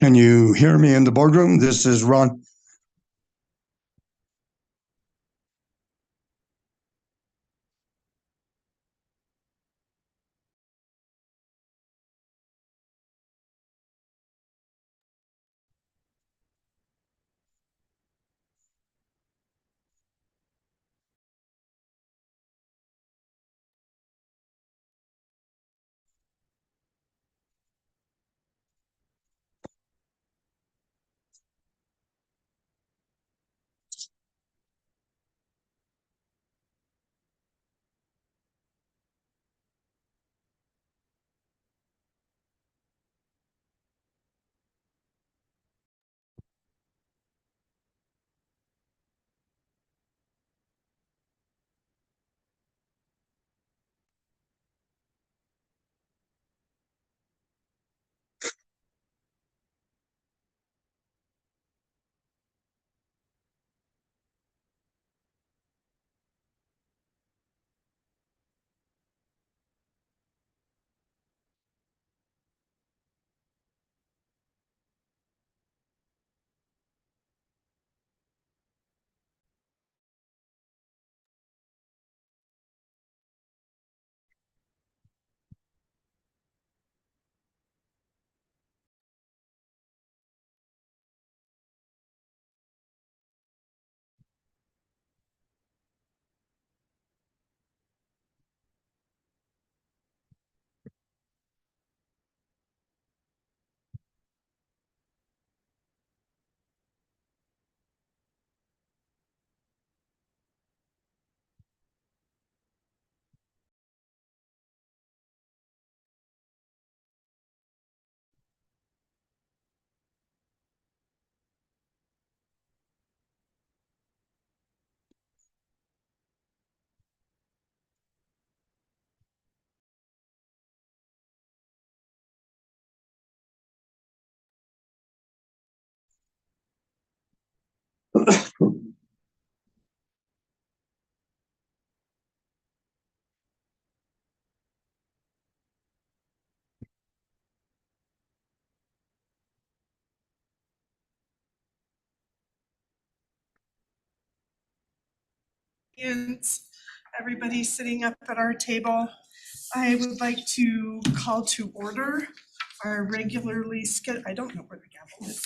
Can you hear me in the boardroom? This is Ron. Everybody sitting up at our table, I would like to call to order our regularly scheduled, I don't know where the gavel is.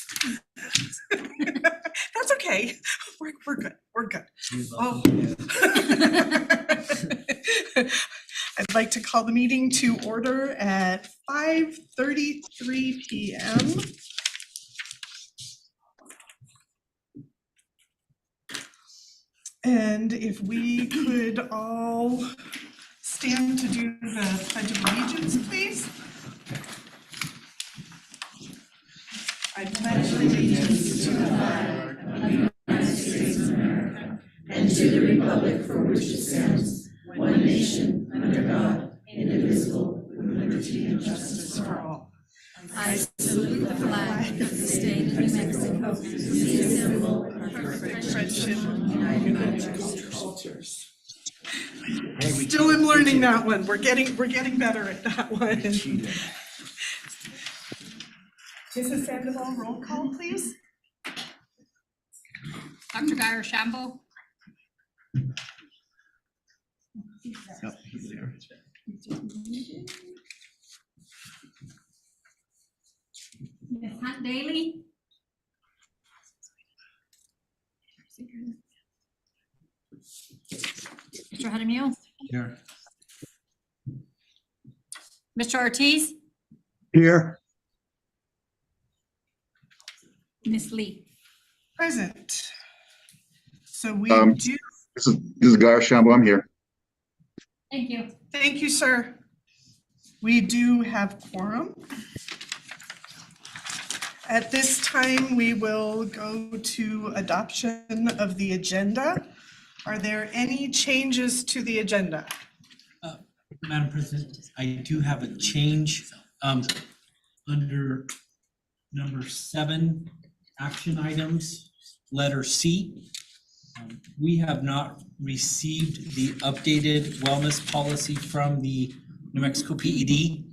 That's okay, we're good, we're good. Oh. I'd like to call the meeting to order at 5:33 p.m. And if we could all stand to do the Pledge of Allegiance, please. I pledge allegiance to the flag of the United States of America and to the republic for which it stands, one nation, under God, indivisible, with liberty and justice for all. I salute the flag of the state of New Mexico, the symbol of perfect friendship and united cultures. Still am learning that one. We're getting better at that one. Mrs. Sandoval, roll call, please. Dr. Garashambo. Yep, he's there. Ms. Hunt Daly. Mr. Jaramillo. Here. Mr. Ortiz. Here. Ms. Lee. Present. So we do. This is Garashambo. I'm here. Thank you. Thank you, sir. We do have quorum. At this time, we will go to adoption of the agenda. Are there any changes to the agenda? Madam President, I do have a change under number 7, action items, letter C. We have not received the updated wellness policy from the New Mexico PED.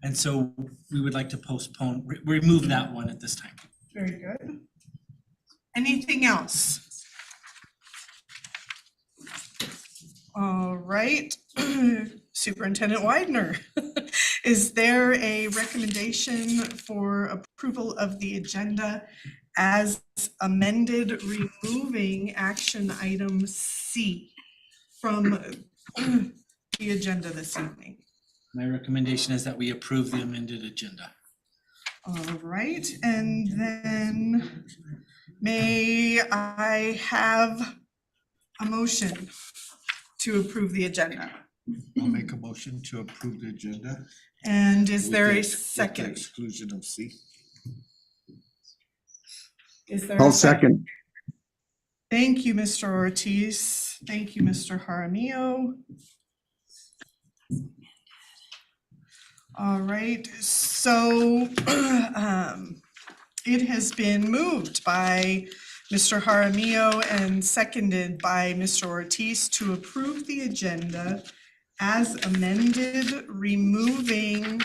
And so we would like to postpone, remove that one at this time. Very good. Anything else? All right, Superintendent Widener, is there a recommendation for approval of the agenda as amended, removing action item C from the agenda this evening? My recommendation is that we approve the amended agenda. All right, and then may I have a motion to approve the agenda? I'll make a motion to approve the agenda. And is there a with the second? exclusion of C. Is there a I'll second. Thank you, Mr. Ortiz. Thank you, Mr. Jaramillo. All right, so it has been moved by Mr. Jaramillo and seconded by Mr. Ortiz to approve the agenda as amended, removing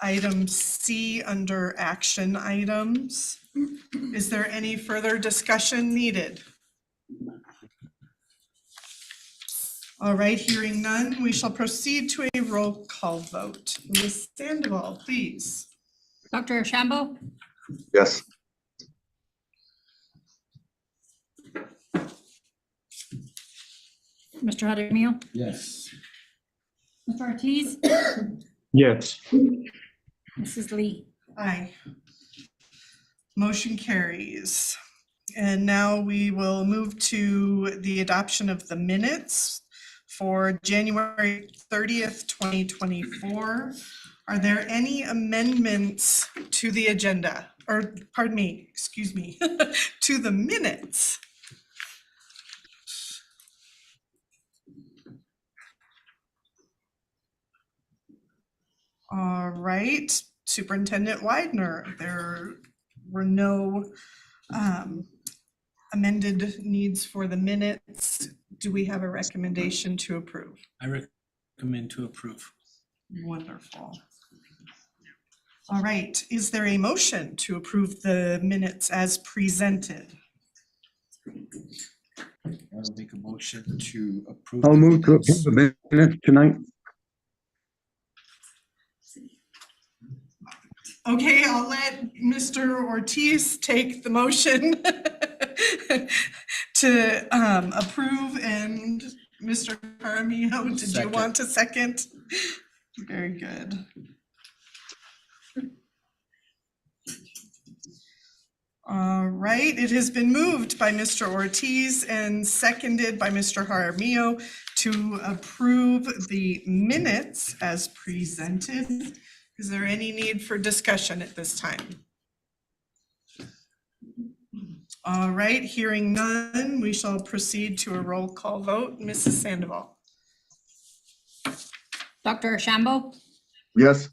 item C under action items. Is there any further discussion needed? All right, hearing none, we shall proceed to a roll call vote. Ms. Sandoval, please. Dr. Shambo, Yes. Mr. Jaramillo, Yes. Mr. Ortiz, Yes. Mrs. Lee. Aye. Motion carries. And now we will move to the adoption of the minutes for January 30th, 2024. Are there any amendments to the agenda? Or, pardon me, excuse me, to the minutes? All right, Superintendent Widener, there were no amended needs for the minutes. Do we have a recommendation to approve? I recommend to approve. Wonderful. All right, is there a motion to approve the minutes as presented? I'll make a motion to approve. I'll the move to minutes. approve the minutes tonight. Okay, I'll let Mr. Ortiz take the motion to approve, and Mr. Jaramillo, did you Second. want to second? Very good. All right, it has been moved by Mr. Ortiz and seconded by Mr. Jaramillo to approve the minutes as presented. Is there any need for discussion at this time? All right, hearing none, we shall proceed to a roll call vote. Mrs. Sandoval. Dr. Shambo, Yes.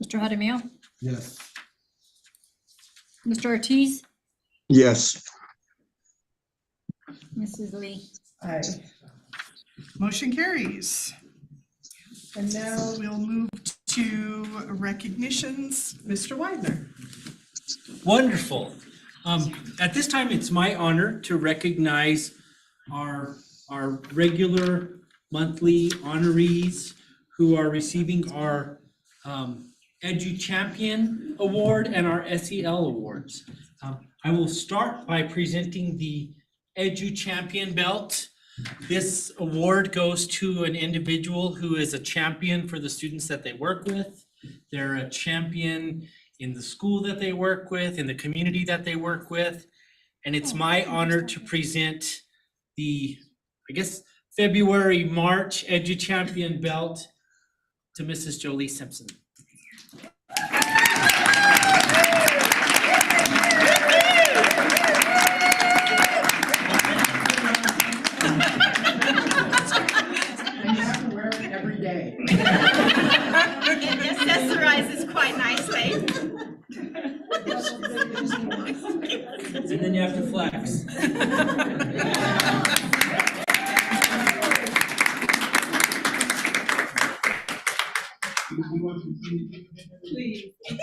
Mr. Jaramillo, Yes. Mr. Ortiz, Yes. Mrs. Lee. Aye. Motion carries. And now we'll move to recognitions. Mr. Widener. Wonderful. At this time, it's my honor to recognize our regular monthly honorees who are receiving our Edu Champion Award and our SEL Awards. I will start by presenting the Edu Champion belt. This award goes to an individual who is a champion for the students that they work with. They're a champion in the school that they work with, in the community that they work with. And it's my honor to present the, I guess, February, March Edu Champion belt to Mrs. Jolie Simpson. Every day. It accessorizes quite nicely. And then you have to flex. please. You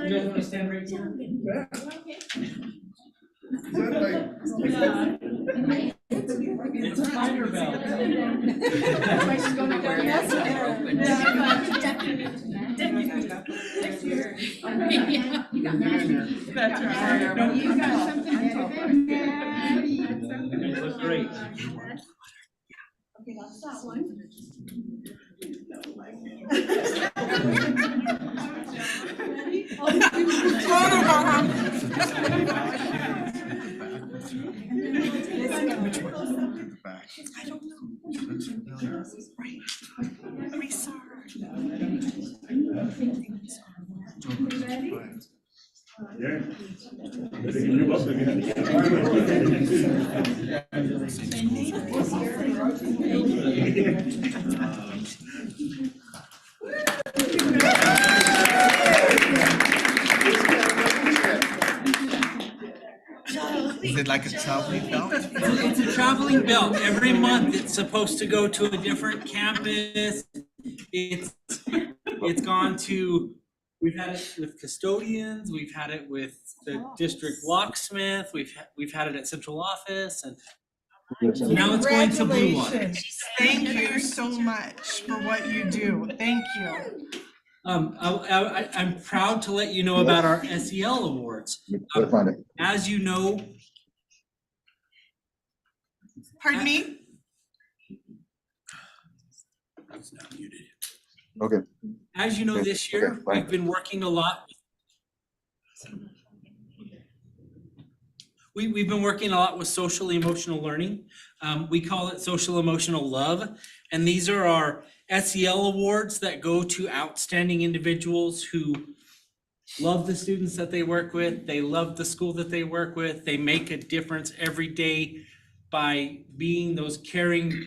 guys want to stand right here? It's a tiger belt. That's right. You got something better. You look great. Okay, that's that one. Which one? In the back. I don't know. Looks familiar. Right. We saw her. Fine. Is it like a traveling belt? It's a traveling belt. Every month it's supposed to go to a different campus. It's gone to, we've had it with custodians, we've had it with the district locksmith, we've had it at central office, and now it's going to Blue Water. Congratulations. Thank you so much for what you do. Thank you. I'm proud to let you know about our SEL awards. Gotta find it. As you know, Pardon me? Okay. as you know, Okay, this year, okay, fine. we've been working a lot. We've been working a lot with social emotional learning. We call it social emotional love. And these are our SEL awards that go to outstanding individuals who love the students that they work with. They love the school that they work with. They make a difference every day by being those caring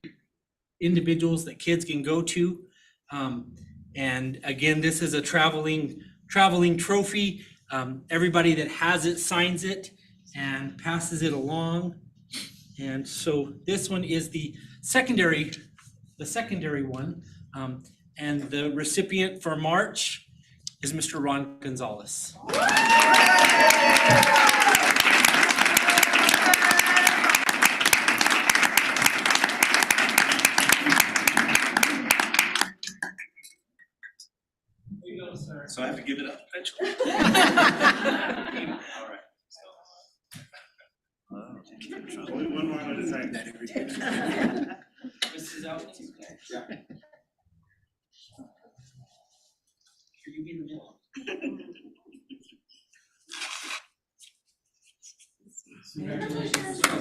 individuals that kids can go to. And again, this is a traveling trophy. Everybody that has it signs it and passes it along. And so this one is the secondary one. And the recipient for March is Mr. Ron Gonzalez. There you go, sir. So I have to give it up eventually. All right. Only one more at a time. Mrs. Alves? Yeah. Here, you be in the middle.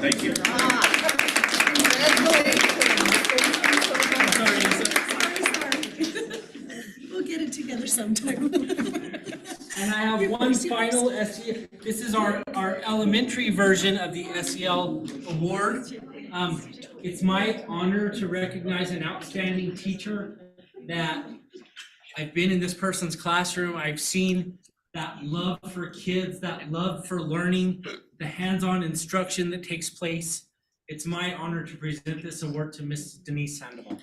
Thank you. We'll get it together sometime. And I have one final SEL, this is our elementary version of the SEL award. It's my honor to recognize an outstanding teacher that I've been in this person's classroom. I've seen that love for kids, that love for learning, the hands-on instruction that takes place. It's my honor to present this award to Ms. Denise Sandoval.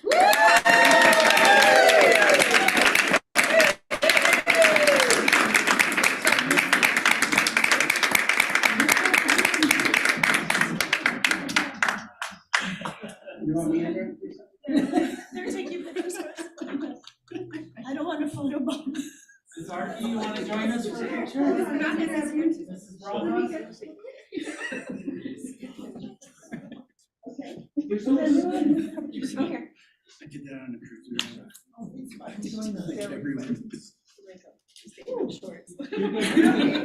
You want me in there? They're taking pictures. I don't want a photo bomb. Ms. Archie, you want to join us for a picture? Mrs. Rojas? You're so Okay. I did that on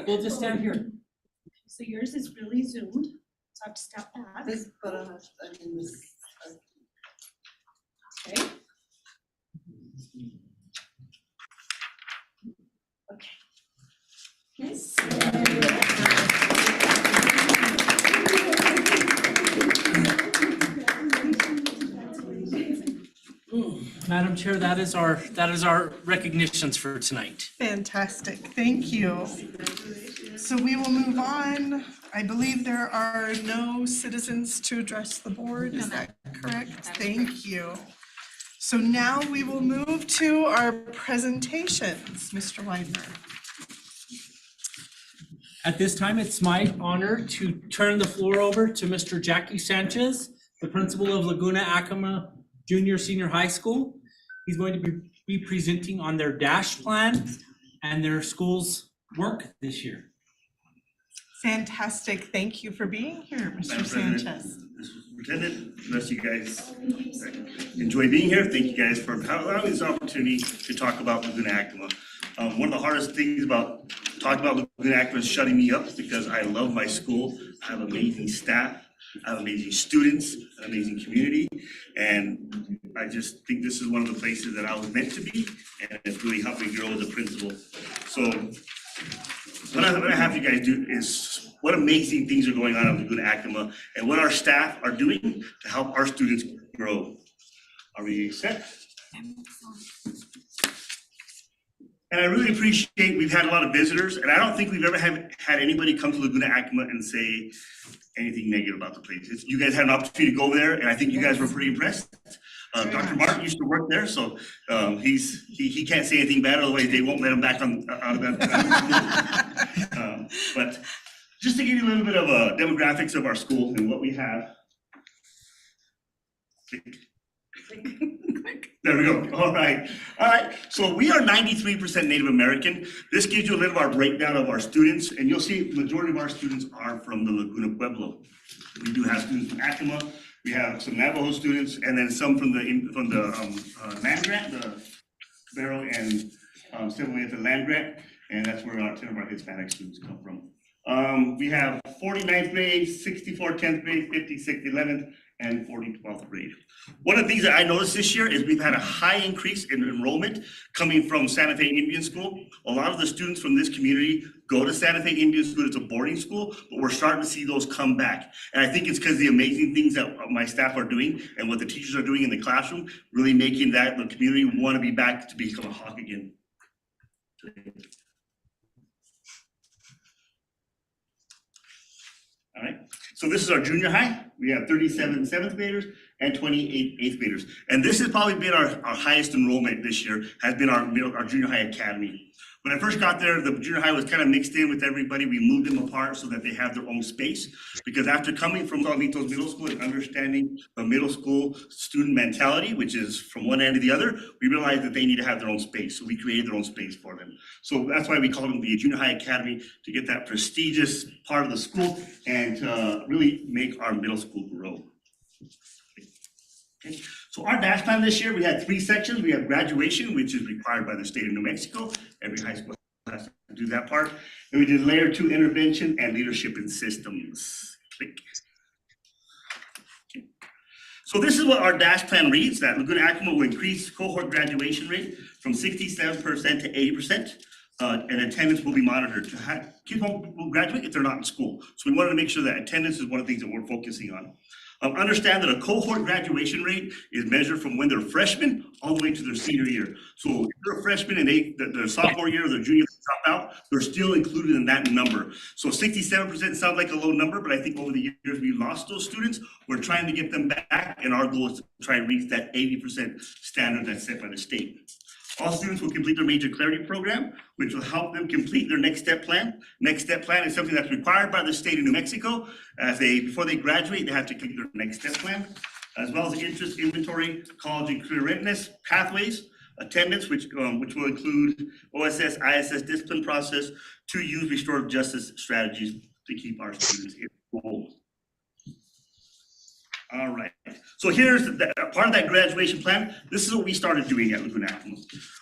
We'll just stand here. So yours is really zoomed, so I have to step back. Okay. Okay. Yes. Madam Chair, that is our recognitions for tonight. Fantastic. Thank you. So we will move on. I believe there are no citizens to address the board. Is that correct? Thank you. So now we will move to our presentations, Mr. Weidner. At this time, it's my honor to turn the floor over to Mr. Jackie Sanchez, the principal of Laguna Acoma Junior Senior High School. He's going to be presenting on their DASH plan and their school's work this year. Fantastic. Thank you for being here, Mr. Sanchez. Superintendent, bless you guys. Enjoy being here. Thank you guys for allowing me this opportunity to talk about Laguna Acoma. One of the hardest things about talking about Laguna Acoma is shutting me up because I love my school. I have amazing staff. I have amazing students, an amazing community, and I just think this is one of the places that I was meant to be, and it's really helped me grow as a principal. So what I have you guys do is what amazing things are going on at Laguna Acoma and what our staff are doing to help our students grow. Are we set? And I really appreciate, we've had a lot of visitors, and I don't think we've ever had anybody come to Laguna Acoma and say anything negative about the place. You guys had an opportunity to go there, and I think you guys were pretty impressed. Dr. Martin used to work there, so he can't say anything bad, otherwise they won't let him back on out of that. But just to give you a little bit of demographics of our school and what we have. There we go. All right. So we are 93% Native American. This gives you a little of our breakdown of our students, and you'll see the majority of our students are from the Laguna Pueblo. We do have students from Acoma. We have some Navajo students, and then some from the land grant, the Cabero and similarly at the land grant, and that's where 10 of our Hispanic students come from. We have 49th grade, 64 10th grade, 56 11th, and 40 12th grade. One of the things that I noticed this year is we've had a high increase in enrollment coming from Santa Fe Indian School. A lot of the students from this community go to Santa Fe Indian School. It's a boarding school, but we're starting to see those come back. And I think it's because the amazing things that my staff are doing and what the teachers are doing in the classroom, really making that the community want to be back to become a Hawk again. All right, so this is our junior high. We have 37 7th graders and 28 8th graders. And this has probably been our highest enrollment this year, has been our junior high academy. When I first got there, the junior high was kind of mixed in with everybody. We moved them apart so that they have their own space. Because after coming from Solitos Middle School and understanding the middle school student mentality, which is from one end to the other, we realized that they need to have their own space. So we created their own space for them. So that's why we call them the Junior High Academy, to get that prestigious part of the school and to really make our middle school grow. Okay. So our DASH plan this year, we had 3 sections. We have graduation, which is required by the state of New Mexico. Every high school has to do that part. And we did layer 2 intervention and leadership in systems. Click. Okay. So this is what our DASH plan reads, that Laguna Acoma will increase cohort graduation rate from 67% to 80%. And attendance will be monitored. Kids won't graduate if they're not in school. So we wanted to make sure that attendance is one of the things that we're focusing on. Understand that a cohort graduation rate is measured from when they're freshmen all the way to their senior year. So if they're a freshman and their sophomore year or their junior drop out, they're still included in that number. So 67% sounds like a low number, but I think over the years we lost those students. We're trying to get them back, and our goal is to try and reach that 80% standard that's set by the state. All students will complete their major clarity program, which will help them complete their next step plan. Next step plan is something that's required by the state of New Mexico. Before they graduate, they have to complete their next step plan, as well as the interest inventory, college and career readiness, pathways, attendance, which will include OSS, ISS discipline process, to use restorative justice strategies to keep our students in school. All right, so here's part of that graduation plan. This is what we started doing at Laguna Acoma.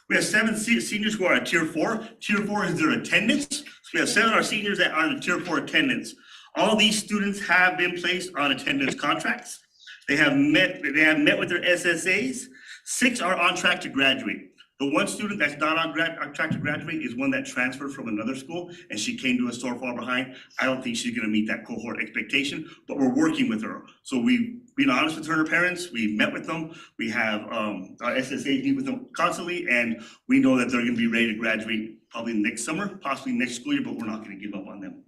We have 7 seniors who are at Tier 4. Tier 4 is their attendance. So we have 7 of our seniors that are in Tier 4 attendance. All of these students have been placed on attendance contracts. They have met with their SSAs. 6 are on track to graduate. The one student that's not on track to graduate is one that transferred from another school, and she came to us so far behind. I don't think she's going to meet that cohort expectation, but we're working with her. So we've been honest with her parents. We met with them. We have our SSAs meet with them constantly, and we know that they're going to be ready to graduate probably next summer, possibly next school year, but we're not going to give up on them.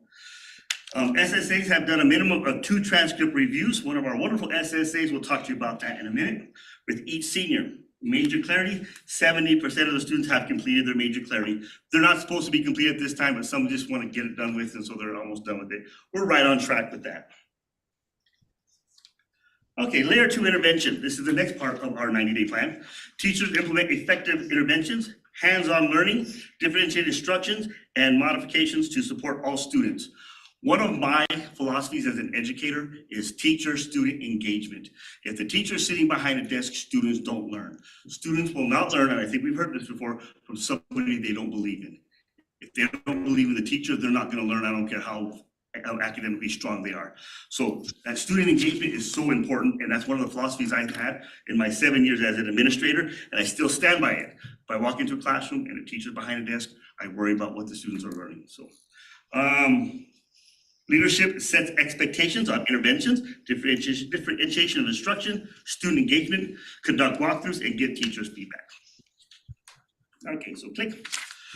SSAs have done a minimum of 2 transcript reviews. One of our wonderful SSAs, we'll talk to you about that in a minute, with each senior. major clarity. 70% of the students have completed their major clarity. They're not supposed to be completed at this time, but some just want to get it done with, and so they're almost done with it. We're right on track with that. Okay, layer 2 intervention. This is the next part of our 90-day plan. Teachers implement effective interventions, hands-on learning, differentiated instructions, and modifications to support all students. One of my philosophies as an educator is teacher-student engagement. If the teacher is sitting behind a desk, students don't learn. Students will not learn, and I think we've heard this before, from somebody they don't believe in. If they don't believe in the teacher, they're not going to learn. I don't care how academically strong they are. So that student engagement is so important, and that's one of the philosophies I've had in my 7 years as an administrator, and I still stand by it. If I walk into a classroom and a teacher's behind a desk, I worry about what the students are learning. So leadership sets expectations on interventions, differentiation of instruction, student engagement, conduct walkthroughs, and give teachers feedback. Okay, so click.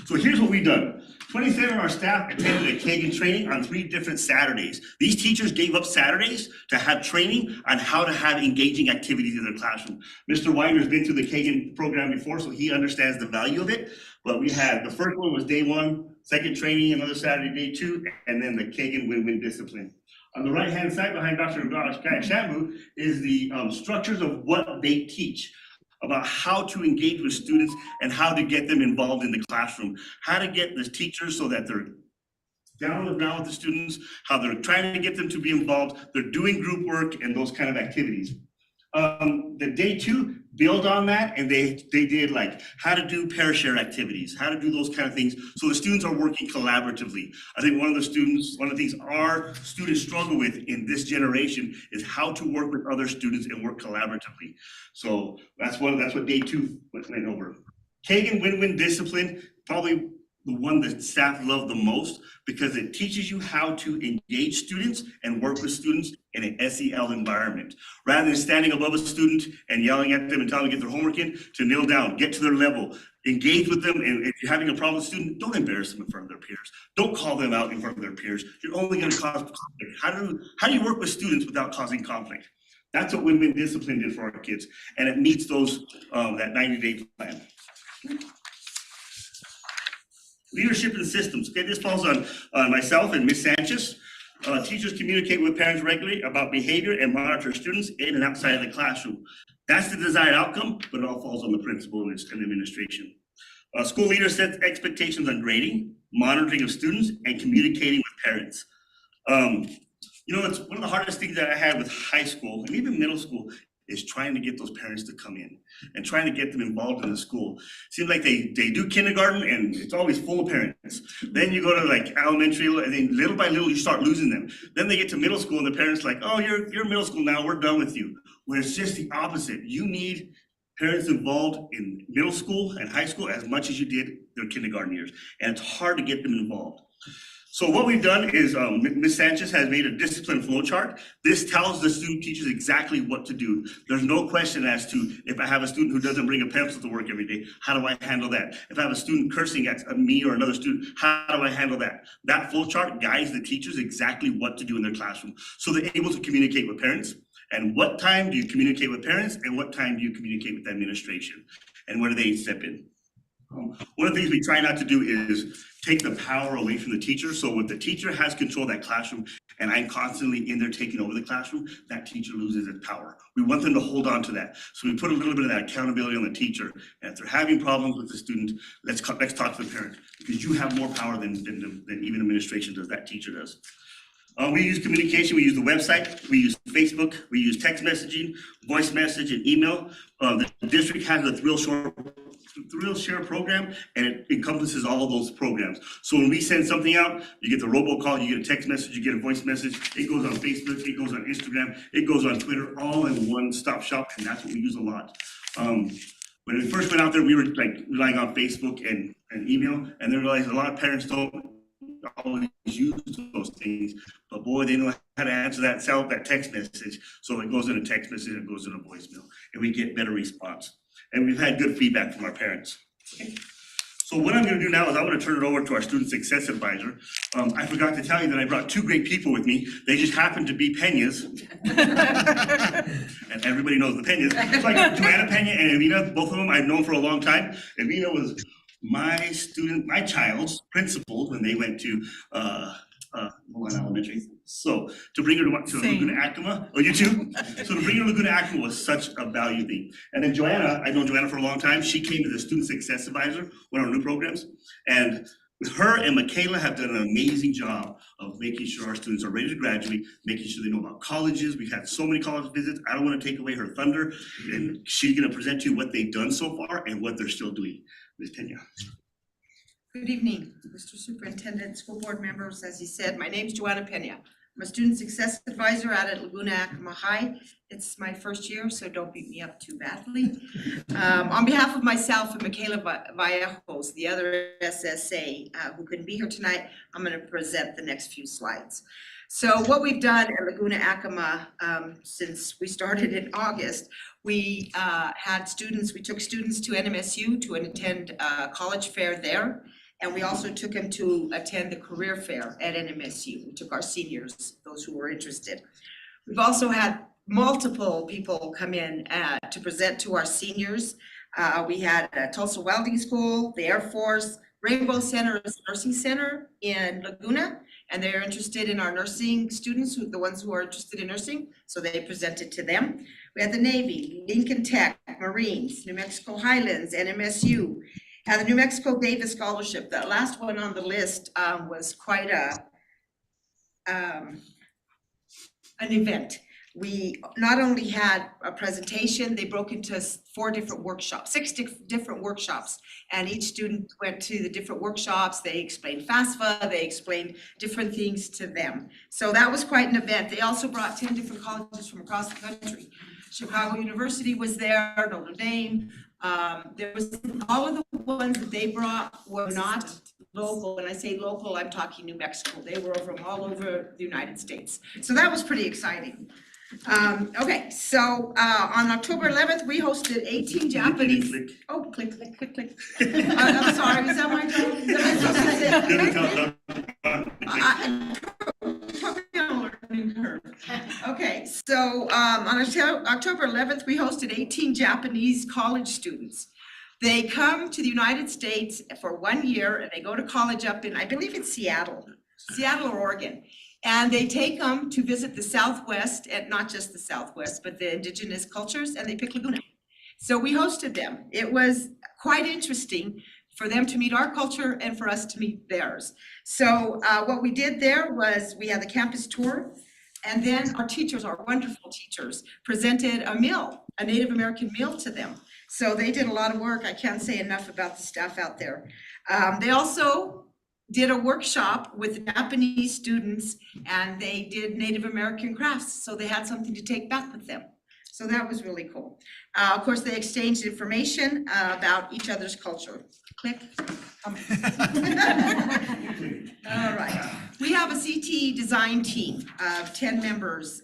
So here's what we've done. 27 of our staff attended a Kagan training on 3 different Saturdays. These teachers gave up Saturdays to have training on how to have engaging activities in their classroom. Mr. Weiner's been through the Kagan program before, so he understands the value of it. But we had, the first one was day 1, second training, another Saturday, day 2, and then the Kagan win-win discipline. On the right-hand side behind Dr. Shambu is the structures of what they teach, about how to engage with students and how to get them involved in the classroom, how to get the teachers so that they're down on the ground with the students, how they're trying to get them to be involved, they're doing group work and those kind of activities. The day 2 build on that, and they did like how to do pair share activities, how to do those kind of things, so the students are working collaboratively. I think one of the things our students struggle with in this generation is how to work with other students and work collaboratively. So that's what day 2 went over. Kagan win-win discipline, probably the one that staff love the most, because it teaches you how to engage students and work with students in an SEL environment. Rather than standing above a student and yelling at them and telling them to get their homework in, to kneel down, get to their level, engage with them, and if you're having a problem with a student, don't embarrass them in front of their peers. Don't call them out in front of their peers. You're only going to cause conflict. How do you work with students without causing conflict? That's what win-win discipline did for our kids, and it meets those that 90-day plan. Leadership and systems. Okay, this falls on myself and Ms. Sanchez. Teachers communicate with parents regularly about behavior and monitor students in and outside of the classroom. That's the desired outcome, but it all falls on the principal and administration. School leaders set expectations on grading, monitoring of students, and communicating with parents. You know, it's one of the hardest things that I had with high school and even middle school is trying to get those parents to come in and trying to get them involved in the school. Seems like they do kindergarten and it's always full of parents. Then you go to like elementary, and then little by little you start losing them. Then they get to middle school and the parents like, oh, you're middle school now, we're done with you. Where it's just the opposite. You need parents involved in middle school and high school as much as you did their kindergarten years. And it's hard to get them involved. So what we've done is Ms. Sanchez has made a discipline flow chart. This tells the student teachers exactly what to do. There's no question as to if I have a student who doesn't bring a pencil to work every day, how do I handle that? If I have a student cursing at me or another student, how do I handle that? That flow chart guides the teachers exactly what to do in their classroom. So they're able to communicate with parents. And what time do you communicate with parents and what time do you communicate with the administration? And where do they step in? One of the things we try not to do is take the power away from the teacher. So when the teacher has control of that classroom and I'm constantly in there taking over the classroom, that teacher loses its power. We want them to hold on to that. So we put a little bit of that accountability on the teacher. And if they're having problems with the student, let's talk to the parent, because you have more power than even administration does, that teacher does. We use communication, we use the website, we use Facebook, we use text messaging, voice message, and email. The district has a Thrill Share program, and it encompasses all of those programs. So when we send something out, you get the robocall, you get a text message, you get a voice message, it goes on Facebook, it goes on Instagram, it goes on Twitter, all in one stop shop, and that's what we use a lot. When we first went out there, we were like relying on Facebook and email, and then realized a lot of parents don't always use those things, but boy, they know how to answer that text message. So it goes in a text message, it goes in a voicemail, and we get better response. And we've had good feedback from our parents. Okay. So what I'm gonna do now is I'm gonna turn it over to our student success advisor. I forgot to tell you that I brought two great people with me. They just happen to be Peñas. And everybody knows the Peñas. It's like Joanna Peña and Evina, both of them I've known for a long time. Evina was my child's principal when they went to Milan Elementary. So to bring her to Laguna Acoma, oh, you too? So to bring her to Laguna Acoma was such a value thing. And then Joanna, I've known Joanna for a long time. She came as a student success advisor, one of our new programs. And with her and Michaela have done an amazing job of making sure our students are ready to graduate, making sure they know about colleges. We've had so many college visits. I don't want to take away her thunder. And she's going to present to you what they've done so far and what they're still doing. Ms. Peña. Good evening, Mr. Superintendent, school board members. As you said, my name's Joanna Peña. I'm a student success advisor out at Laguna Acoma High. It's my first year, so don't beat me up too badly. On behalf of myself and Michaela Vallejos, the other SSA who couldn't be here tonight, I'm going to present the next few slides. So what we've done at Laguna Acoma since we started in August, we took students to NMSU to attend a college fair there. And we also took them to attend the career fair at NMSU. We took our seniors, those who were interested. We've also had multiple people come in to present to our seniors. We had Tulsa Welding School, the Air Force, Rainbow Center is a nursing center in Laguna, and they're interested in our nursing students, the ones who are interested in nursing, so they presented to them. We had the Navy, Lincoln Tech, Marines, New Mexico Highlands, NMSU, and the New Mexico Davis Scholarship. That last one on the list was quite an event. We not only had a presentation, they broke into 4 different workshops, 6 different workshops, and each student went to the different workshops. They explained FAFSA, they explained different things to them. So that was quite an event. They also brought 10 different colleges from across the country. Chicago University was there, Notre Dame. There was all of the ones that they brought were not local. When I say local, I'm talking New Mexico. They were from all over the United States. So that was pretty exciting. Okay, so on October 11th, we hosted 18 Japanese. Click. Oh, click, click, click, click. I'm sorry, is that my job? Is that my job? Okay, so on October 11th, we hosted 18 Japanese college students. They come to the United States for 1 year and they go to college up in, I believe it's Seattle or Oregon. And they take them to visit the Southwest, and not just the Southwest, but the indigenous cultures, and they pick Laguna. So we hosted them. It was quite interesting for them to meet our culture and for us to meet theirs. So what we did there was we had the campus tour, and then our teachers, our wonderful teachers, presented a meal, a Native American meal to them. So they did a lot of work. I can't say enough about the staff out there. They also did a workshop with Japanese students, and they did Native American crafts, so they had something to take back with them. So that was really cool. Of course, they exchanged information about each other's culture. Click. All right. We have a CTE design team of 10 members,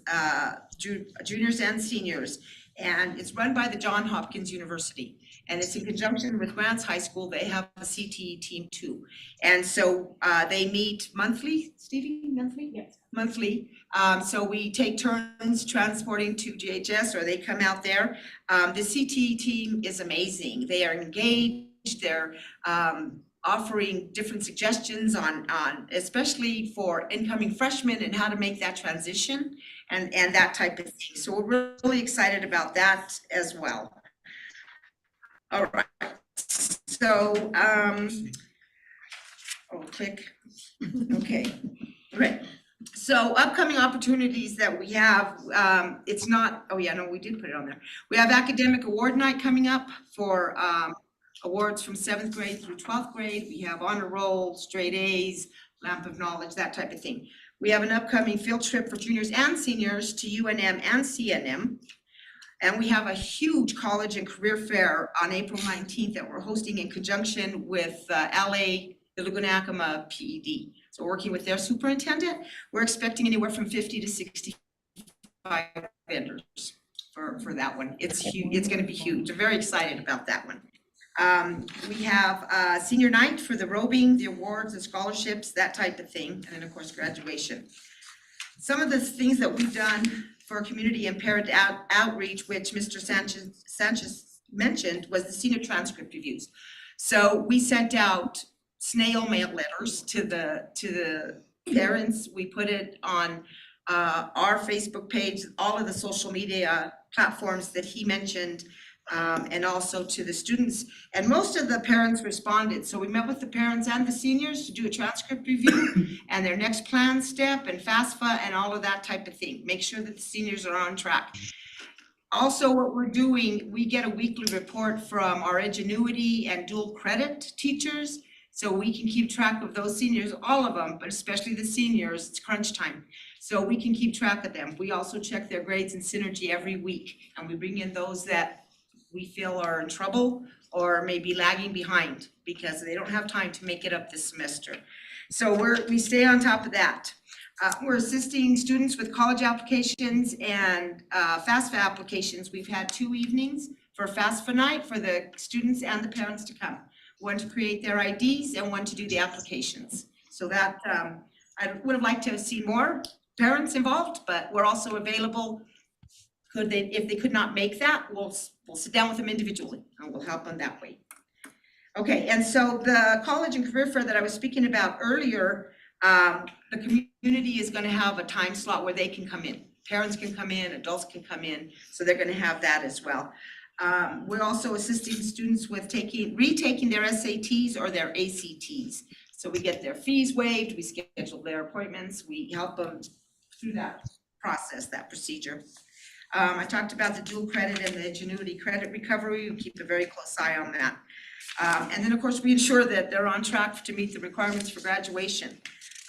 juniors and seniors, and it's run by the Johns Hopkins University. And it's in conjunction with Grants High School. They have a CTE team too. And so they meet monthly, Stevie, monthly? Yes. Monthly. So we take turns transporting to JHS, or they come out there. The CTE team is amazing. They are engaged. They're offering different suggestions on especially for incoming freshmen and how to make that transition and that type of thing. So we're really excited about that as well. All right, so, click, okay, great. So upcoming opportunities that we have, it's not, oh yeah, no, we did put it on there. We have academic award night coming up for awards from 7th grade through 12th grade. We have honor roll, straight A's, lamp of knowledge, that type of thing. We have an upcoming field trip for juniors and seniors to UNM and CNM. And we have a huge college and career fair on April 19th that we're hosting in conjunction with LA, the Laguna Acoma PED. So working with their superintendent, we're expecting anywhere from 50 to 65 vendors for that one. It's huge. It's going to be huge. We're very excited about that one. We have senior night for the robing, the awards, the scholarships, that type of thing, and then of course graduation. Some of the things that we've done for community and parent outreach, which Mr. Sanchez mentioned, was the senior transcript reviews. So we sent out snail mail letters to the parents. We put it on our Facebook page, all of the social media platforms that he mentioned, and also to the students. And most of the parents responded. So we met with the parents and the seniors to do a transcript review and their next plan step and FAFSA and all of that type of thing. Make sure that the seniors are on track. Also, what we're doing, we get a weekly report from our Edgenuity and dual credit teachers. So we can keep track of those seniors, all of them, but especially the seniors, it's crunch time. So we can keep track of them. We also check their grades in Synergy every week, and we bring in those that we feel are in trouble or maybe lagging behind because they don't have time to make it up this semester. So we stay on top of that. We're assisting students with college applications and FAFSA applications. We've had 2 evenings for FAFSA night for the students and the parents to come. One to create their IDs and one to do the applications. So that, I would have liked to have seen more parents involved, but we're also available. If they could not make that, we'll sit down with them individually and we'll help them that way. Okay, and so the college and career fair that I was speaking about earlier, the community is gonna have a time slot where they can come in. Parents can come in, adults can come in, so they're gonna have that as well. We're also assisting students with retaking their SATs or their ACTs. So we get their fees waived, we schedule their appointments, we help them through that process, that procedure. I talked about the dual credit and the Ingenuity credit recovery. We keep a very close eye on that. And then of course we ensure that they're on track to meet the requirements for graduation.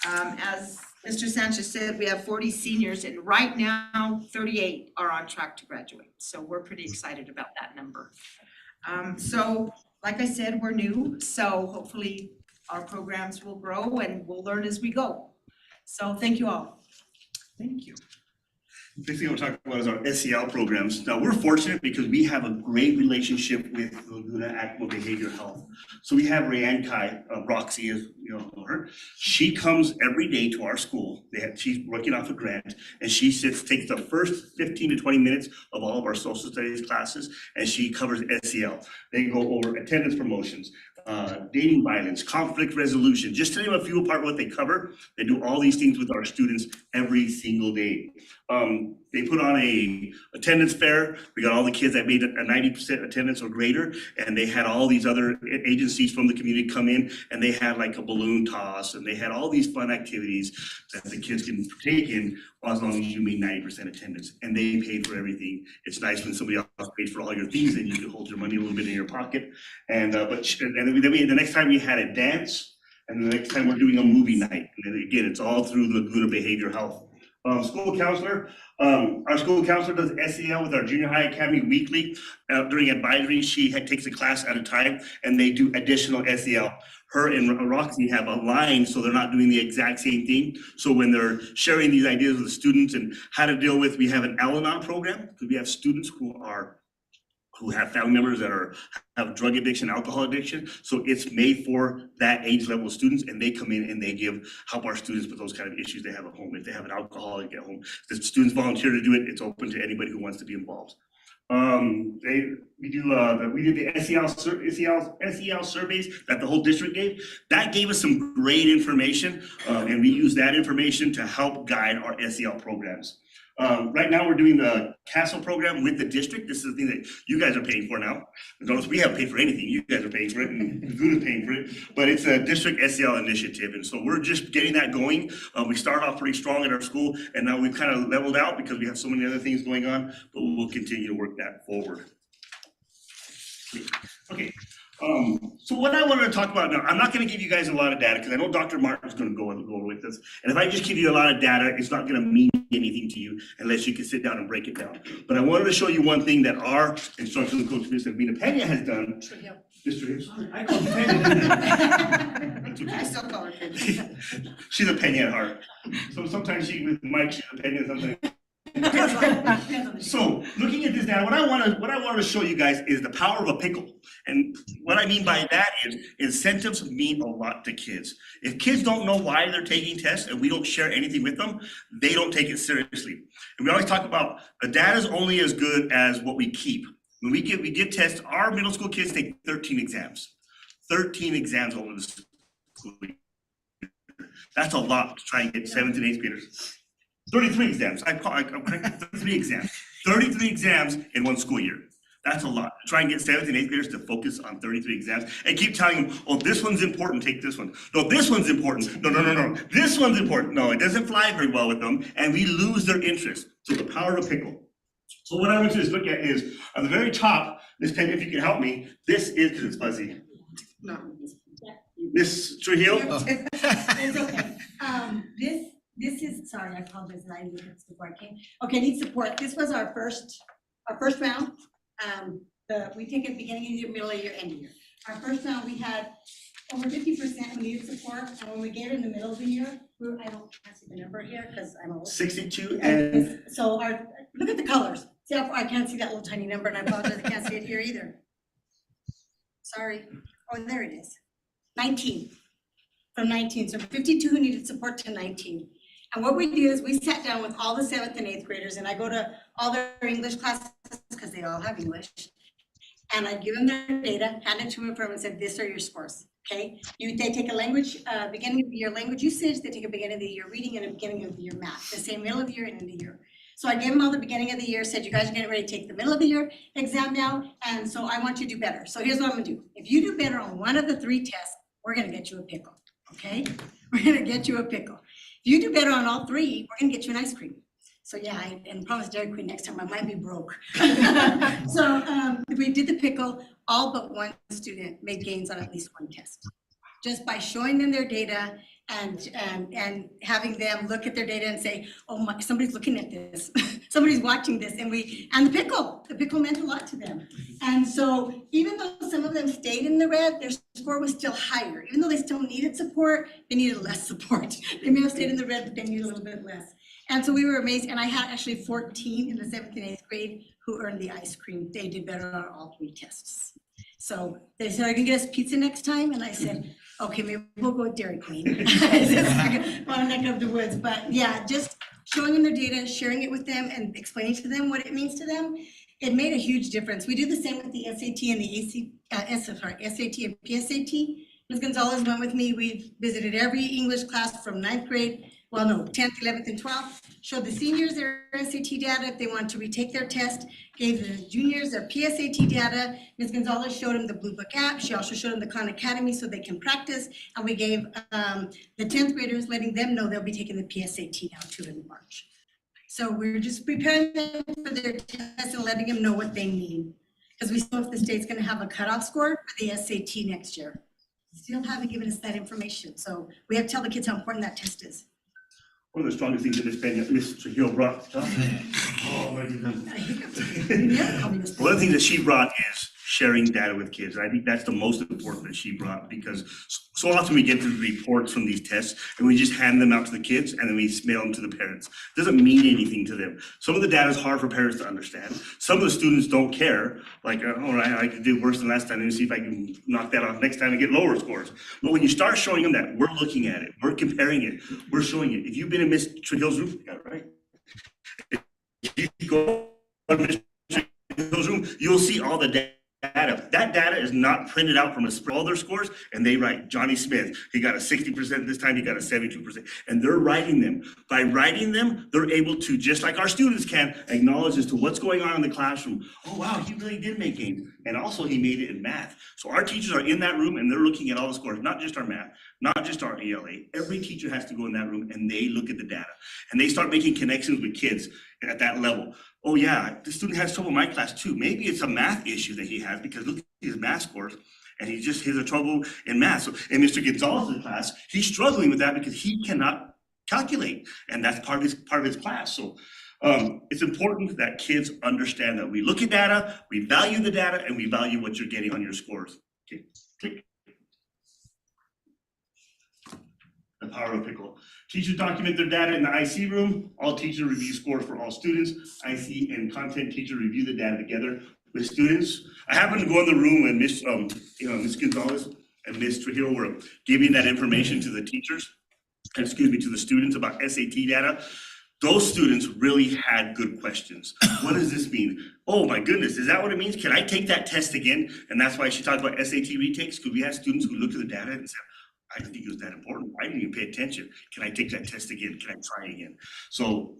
As Mr. Sanchez said, we have 40 seniors and right now 38 are on track to graduate. So we're pretty excited about that number. So like I said, we're new, so hopefully our programs will grow and we'll learn as we go. So thank you all. Thank you. Next thing I want to talk about is our SEL programs. Now, we're fortunate because we have a great relationship with Laguna Acoma Behavioral Health. So we have Rayanne Kai, Roxy, as you know her. She comes every day to our school. She's working off a grant, and she takes the first 15 to 20 minutes of all of our social studies classes, and she covers SEL. They go over attendance promotions, dating violence, conflict resolution, just to name a few apart what they cover. They do all these things with our students every single day. They put on a attendance fair. We got all the kids that made a 90% attendance or greater, and they had all these other agencies from the community come in, and they had like a balloon toss, and they had all these fun activities that the kids can partake in as long as you made 90% attendance, and they paid for everything. It's nice when somebody else pays for all your things and you can hold your money a little bit in your pocket. And then the next time we had a dance, and the next time we're doing a movie night. And then again, it's all through Laguna Behavioral Health. School counselor, our school counselor does SEL with our junior high academy weekly. During advisory, she takes a class at a time and they do additional SEL. Her and Roxy have a line, so they're not doing the exact same thing. So when they're sharing these ideas with the students and how to deal with, we have an Al-Anon program, because we have students who have family members that have drug addiction, alcohol addiction. So it's made for that age level of students, and they come in and they help our students with those kind of issues they have at home. If they have an alcoholic at home, the students volunteer to do it. It's open to anybody who wants to be involved. We did the SEL surveys that the whole district gave. That gave us some great information, and we use that information to help guide our SEL programs. Right now, we're doing the CASEL program with the district. This is the thing that you guys are paying for now. Notice we haven't paid for anything. You guys are paying for it, and Laguna's paying for it. But it's a district SEL initiative, and so we're just getting that going. We started off pretty strong at our school, and now we've kind of leveled out because we have so many other things going on. But we'll continue to work that forward. Okay. So what I wanted to talk about now, I'm not going to give you guys a lot of data because I know Dr. Martin's going to go with this. And if I just give you a lot of data, it's not going to mean anything to you unless you can sit down and break it down. But I wanted to show you one thing that our instructional coach, Ms. Vina Pena, has done. Sorry, I call her Pena. I still call her Pena. She's a Pena at heart. So sometimes with Mike, she's a Pena, sometimes So, looking at this now, what I wanna show you guys is the power of a pickle. And what I mean by that is incentives mean a lot to kids. If kids don't know why they're taking tests and we don't share anything with them, they don't take it seriously. And we always talk about the data is only as good as what we keep. When we give tests, our middle school kids take 13 exams. 13 exams over the school year. That's a lot to try and get 7th and 8th graders. 33 exams, I'm correct, 33 exams. 33 exams in one school year. That's a lot. Try and get 7th and 8th graders to focus on 33 exams and keep telling them, oh, this one's important, take this one. No, this one's important. No. This one's important. No, it doesn't fly very well with them and we lose their interest. So the power of a pickle. So what I want you to look at is on the very top, this pen, if you can help me, this is, because it's fuzzy. No. Miss Trujillo? It's okay. This is, sorry, I apologize, I didn't get support came. Okay, need support. This was our first round. We take it beginning of the year, middle of the year, end of the year. Our first round, we had over 50% who needed support, and when we get in the middle of the year, I can't see the number here because I'm old. 62 and So look at the colors. See how far, I can't see that little tiny number, and I apologize, I can't see it here either. Sorry. Oh, there it is. 19. From 19. So 52 who needed support to 19. And what we do is we sat down with all the 7th and 8th graders, and I go to all their English classes because they all have English. And I give them their data, hand it to them and said, "These are your scores." Okay, they take a language, beginning of the year language usage, they take a beginning of the year reading and a beginning of the year math, the same middle of the year and end of the year. So I gave them all the beginning of the year, said, you guys are getting ready to take the middle of the year exam now, and so I want you to do better. So here's what I'm gonna do. If you do better on one of the 3 tests, we're gonna get you a pickle, okay? We're gonna get you a pickle. If you do better on all 3, we're gonna get you an ice cream. So yeah, and promise Dairy Queen next time, I might be broke. So we did the pickle, all but one student made gains on at least 1 test. Just by showing them their data and having them look at their data and say, oh my, somebody's looking at this, somebody's watching this, and the pickle meant a lot to them. And so even though some of them stayed in the red, their score was still higher. Even though they still needed support, they needed less support. They may have stayed in the red, but they needed a little bit less. And so we were amazed, and I had actually 14 in the 7th and 8th grade who earned the ice cream. They did better on all 3 tests. So they said, are you gonna get us pizza next time? And I said, okay, maybe we'll go with Dairy Queen. On neck of the woods, but yeah, just showing them their data, sharing it with them and explaining to them what it means to them, it made a huge difference. We do the same with the SAT and the SAT and PSAT. Ms. Gonzalez went with me. We've visited every English class from 9th grade, 10th, 11th, and 12th, showed the seniors their SAT data if they want to retake their test, gave the juniors their PSAT data. Ms. Gonzalez showed them the Blue Book app. She also showed them the Khan Academy so they can practice. And we gave the 10th graders, letting them know they'll be taking the PSAT now too in March. So we're just preparing them for their tests and letting them know what they need. Because we still know if the state's gonna have a cutoff score for the SAT next year. Still haven't given us that information. So we have to tell the kids how important that test is. one of the strongest things that Ms. Trujillo brought. Oh, my goodness. One of the things that she brought is sharing data with kids. And I think that's the most important that she brought, because so often we get the reports from these tests and we just hand them out to the kids and then we mail them to the parents. It doesn't mean anything to them. Some of the data is hard for parents to understand. Some of the students don't care, like, oh, I could do worse than last time, and see if I can knock that off next time and get lower scores. But when you start showing them that, we're looking at it, we're comparing it, we're showing it. If you've been in Ms. Trujillo's room, you got it right. If you go to Ms. Trujillo's room, you'll see all the data. That data is not printed out from all their scores, and they write Johnny Smith, he got a 60% this time, he got a 72%, and they're writing them. By writing them, they're able to, just like our students can, acknowledge as to what's going on in the classroom. Oh wow, he really did make gains, and also he made it in math. So our teachers are in that room and they're looking at all the scores, not just our math, not just our ELA. Every teacher has to go in that room and they look at the data, and they start making connections with kids at that level. Oh yeah, the student has trouble in my class too. Maybe it's a math issue that he has, because look at his math scores and he has a trouble in math. So in Mr. Gonzalez's class, he's struggling with that because he cannot calculate, and that's part of his class. So it's important that kids understand that we look at data, we value the data, and we value what you're getting on your scores. Okay, click. the power of Pickle. Teachers document their data in the IC room. All teachers review scores for all students. IC and content teachers review the data together with students. I happened to go in the room when Miss Gonzalez and Miss Trujillo were giving that information to the teachers, to the students about SAT data. Those students really had good questions. What does this mean? Oh my goodness, is that what it means? Can I take that test again? And that's why she talked about SAT retakes, because we had students who looked at the data and said, I didn't think it was that important. I didn't even pay attention. Can I take that test again? Can I try again? So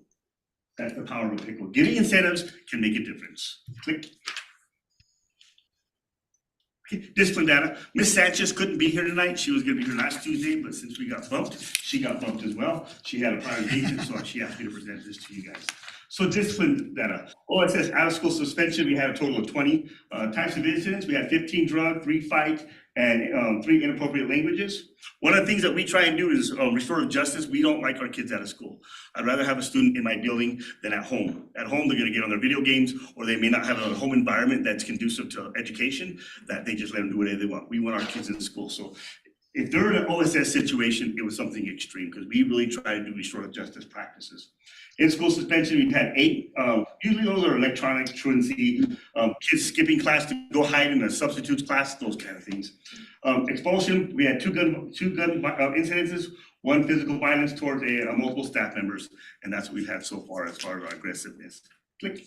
that's the power of Pickle. Giving incentives can make a difference. Click. Okay, discipline data. Miss Sanchez couldn't be here tonight. She was gonna be here last Tuesday, but since we got bumped, she got bumped as well. She had a prior engagement, so she asked me to present this to you guys. So discipline data. Oh, it says out of school suspension, we had a total of 20 types of incidents. We had 15 drug, 3 fight, and 3 inappropriate languages. One of the things that we try and do is restorative justice. We don't like our kids out of school. I'd rather have a student in my building than at home. At home, they're gonna get on their video games, or they may not have a home environment that's conducive to education, that they just let them do whatever they want. We want our kids in school. So if they're in an OSS situation, it was something extreme, because we really try to do restorative justice practices. In school suspension, we've had 8, usually those are electronic, truancy, kids skipping class to go hide in a substitutes class, those kind of things. Expulsion, we had two gun incidences, 1 physical violence towards multiple staff members, and that's what we've had so far as our aggressiveness. Click.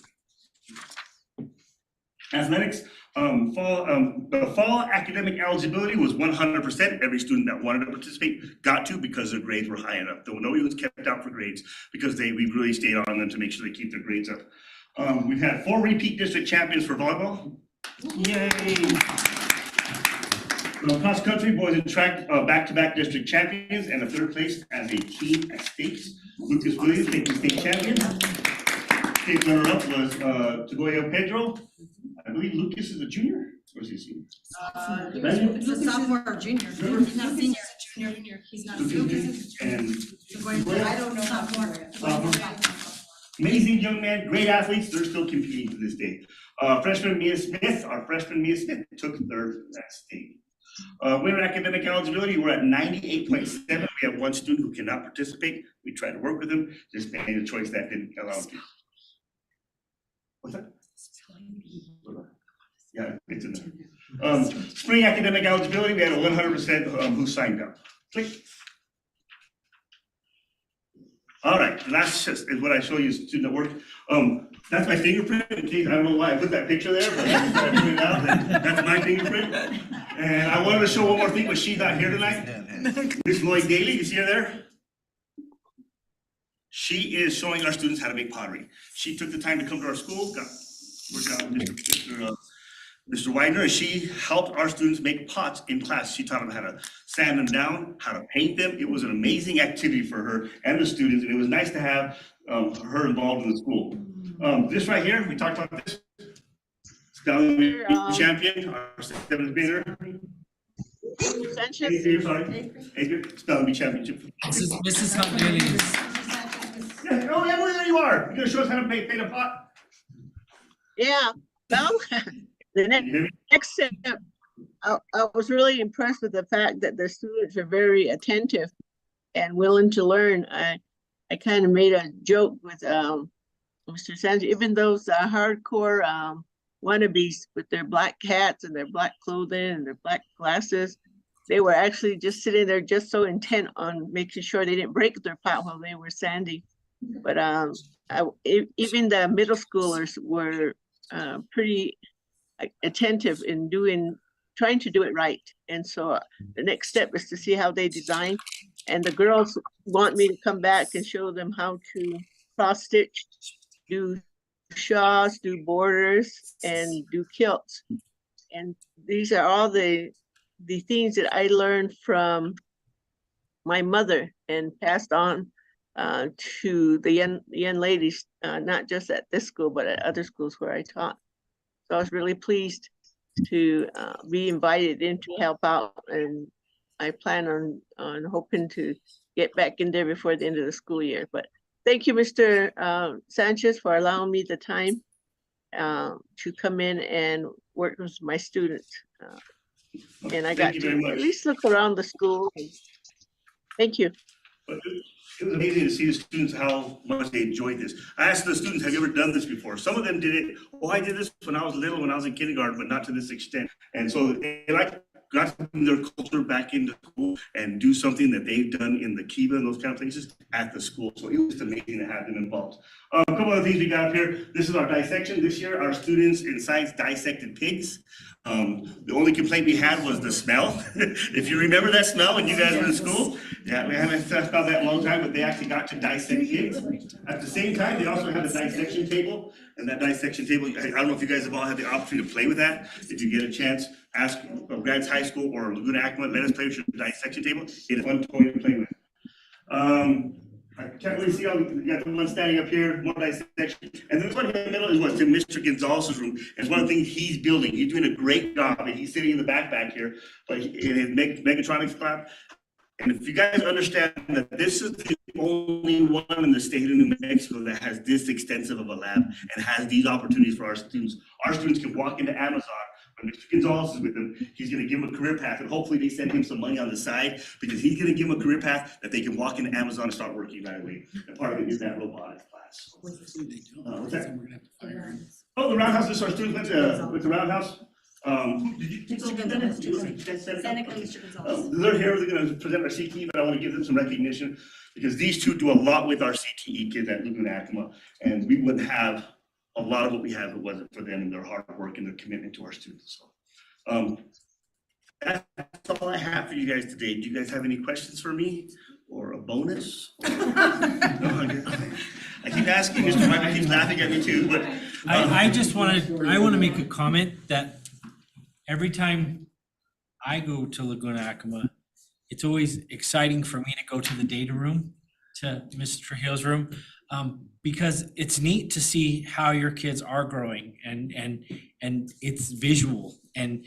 Athletics, the fall academic eligibility was 100%. Every student that wanted to participate got to, because their grades were high enough. Though nobody was kept out for grades, because we really stayed on them to make sure they keep their grades up. We've had 4 repeat district champions for volleyball. Yay! Cross country, boys and track, back-to-back district champions, and a 3rd place as a team at stakes. Lucas Williams making state champion. State runner-up was Tagoya Pedro. I believe Lucas is a junior, or is he a senior? He's a sophomore or junior. He's not a senior. Junior, he's not. And I don't know how to. amazing young man, great athletes, they're still competing to this day. Freshman Mia Smith, took 3rd at state. Winter academic eligibility, we're at 98.7. We have 1 student who cannot participate. We tried to work with him, just made a choice that didn't allow him to. What's that? Yeah, it's in there. Spring academic eligibility, we had a 100% who signed up. Click. All right, last is what I show you, student at work. That's my fingerprint. In case, I don't know why I put that picture there, but I put it out. That's my fingerprint. And I wanted to show one more thing, but she's not here tonight. Miss Lloyd Daly, you see her there? She is showing our students how to make pottery. She took the time to come to our school, worked out with Mr. Widener, and she helped our students make pots in class. She taught them how to sand them down, how to paint them. It was an amazing activity for her and the students, and it was nice to have her involved in the school. This right here, we talked about this. Spelling champion, our 7th grader. Sanchez. Spelling bee championship. Mrs. Hernandez. Yeah, oh, Emily, there you are. You gonna show us how to paint a pot? Yeah, well, the next step, I was really impressed with the fact that the students are very attentive and willing to learn. I kind of made a joke with Mr. Sanchez, even those hardcore wannabes with their black hats and their black clothing and their black glasses, they were actually just sitting there just so intent on making sure they didn't break their pot while they were sanding. But even the middle schoolers were pretty attentive in trying to do it right. And so the next step is to see how they design. And the girls want me to come back and show them how to cross stitch, do shawls, do borders, and do kilts. And these are all the things that I learned from my mother and passed on to the young ladies, not just at this school, but at other schools where I taught. So I was really pleased to be invited in to help out, and I plan on hoping to get back in there before the end of the school year. But thank you, Mr. Sanchez, for allowing me the time to come in and work with my students. And I got to at least look around the school and Thank you. But it was amazing to see the students, how much they enjoyed this. I asked the students, have you ever done this before? Some of them did it, oh, I did this when I was little, when I was in kindergarten, but not to this extent. And so they got to bring their culture back into school and do something that they've done in the Kiva and those kind of places at the school. So it was amazing to have them involved. A couple other things we got up here. This is our dissection. This year, our students in science dissected pigs. The only complaint we had was the smell. If you remember that smell when you guys were in school, yeah, we haven't talked about that in a long time, but they actually got to dissect pigs. At the same time, they also have a dissection table, and that dissection table, I don't know if you guys have all had the opportunity to play with that. If you get a chance, ask Grants High School or Laguna Acoma, let us play with your dissection table. It is fun toy to play with. I can't really see how we got the one standing up here, more dissection. And this one in the middle is what's in Mr. Gonzalez's room. It's one of the things he's building. He's doing a great job, and he's sitting in the back here, but in his mechatronics lab. And if you guys understand that this is the only one in the state of New Mexico that has this extensive of a lab and has these opportunities for our students can walk into Amazon. When Mr. Gonzalez is with them, he's going to give them a career path, and hopefully they send him some money on the side, because he's going to give them a career path that they can walk into Amazon and start working right away. And part of it is that robotics class. What's that? Oh, the Roundhouse. This is our students went to with the Roundhouse. Did you? Seneca, Mr. Gonzalez. They're here. They're going to present our CTE, but I want to give them some recognition because these two do a lot with our CTE kids at Laguna Acoma, and we wouldn't have a lot of what we have if it wasn't for them and their hard work and their commitment to our students. So that's all I have for you guys today. Do you guys have any questions for me or a bonus? No, I keep asking, Mr. Michael keeps laughing at me too, but. I want to make a comment that every time I go to Laguna Acoma, it's always exciting for me to go to the data room, to Mr. Trujillo's room, because it's neat to see how your kids are growing, and it's visual, and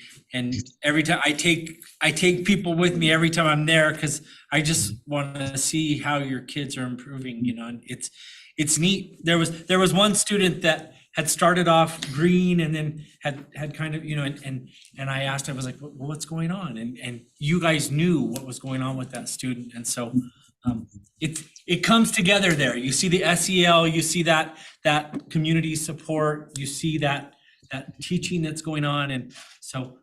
every time I take people with me every time I'm there, because I just want to see how your kids are improving, and it's neat. There was one student that had started off green and then had kind of, and I asked him, I was like, what's going on? And you guys knew what was going on with that student. And so it comes together there. You see the SEL, you see that community support, you see that teaching that's going on. And so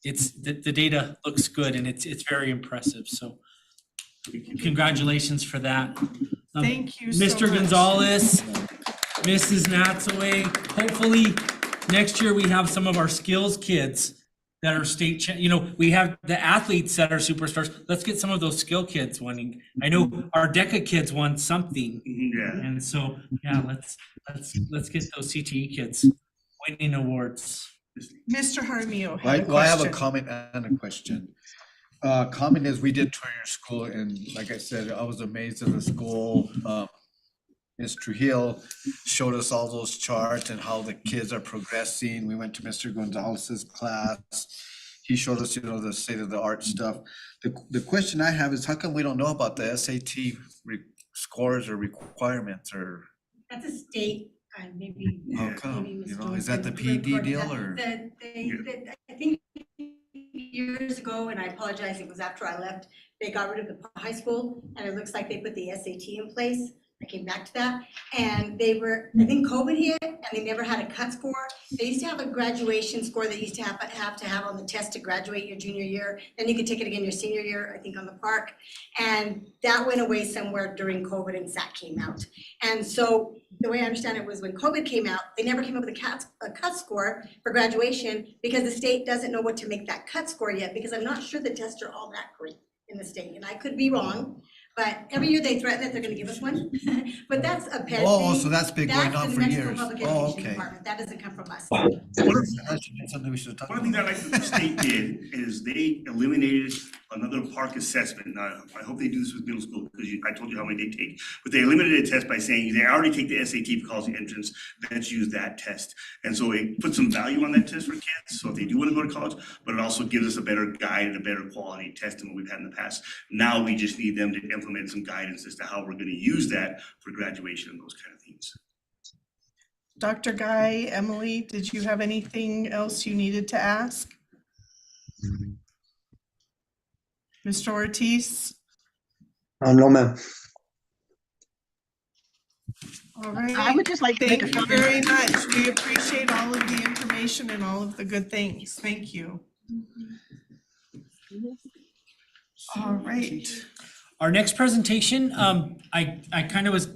it's the data looks good, and it's very impressive. So congratulations for that. Thank you so Mr. much. Gonzalez, Mrs. Natsaway, hopefully next year we have some of our skills kids that are we have the athletes that are superstars. Let's get some of those skill kids winning. I know our DECA kids won something. Yeah. And so, yeah, let's get those CTE kids winning awards. Mr. Jaramillo had a Well, I have a question. comment and a question. Comment is, we did tour your school, and like I said, I was amazed at the school. Ms. Trujillo showed us all those charts and how the kids are progressing. We went to Mr. Gonzalez's class. He showed us, the state of the art stuff. The question I have is, how come we don't know about the SAT scores or requirements, or? That's a state, maybe. How come? maybe Ms. You know, Jones is that the can PED report deal, that. or? I think years ago, and I apologize, it was after I left, they got rid of the high school, and it looks like they put the SAT in place. I came back to that, and I think COVID hit, and they never had a cut score. They used to have a graduation score that used to have on the test to graduate your junior year. Then you could take it again your senior year, I think, on the park. And that went away somewhere during COVID, and SAT came out. And so the way I understand it was when COVID came out, they never came up with a cut score for graduation, because the state doesn't know what to make that cut score yet, because I'm not sure the tests are all that great in the state, and I could be wrong. But every year they threaten that they're gonna give us one, but that's a pet Oh, thing. so that's been going on for That's the New years. Mexico Public Oh, Education okay. Department, that doesn't come from us. That's something we should talk One of the about. things I like that the state did is they eliminated another park assessment. Now, I hope they do this with middle school, because I told you how many they take. But they eliminated a test by saying they already take the SAT for college entrance, let's use that test. And so it puts some value on that test for kids, so if they do want to go to college, but it also gives us a better guide and a better quality test than what we've had in the past. Now we just need them to implement some guidance as to how we're going to use that for graduation and those kind of things. Dr. Guy, Emily, did you have anything else you needed to ask? Mr. Ortiz? No, ma'am. All right. I would just like to make Thank a you comment. very much. We appreciate all of the information and all of the good things. Thank you. All right. Our next presentation, I kind of was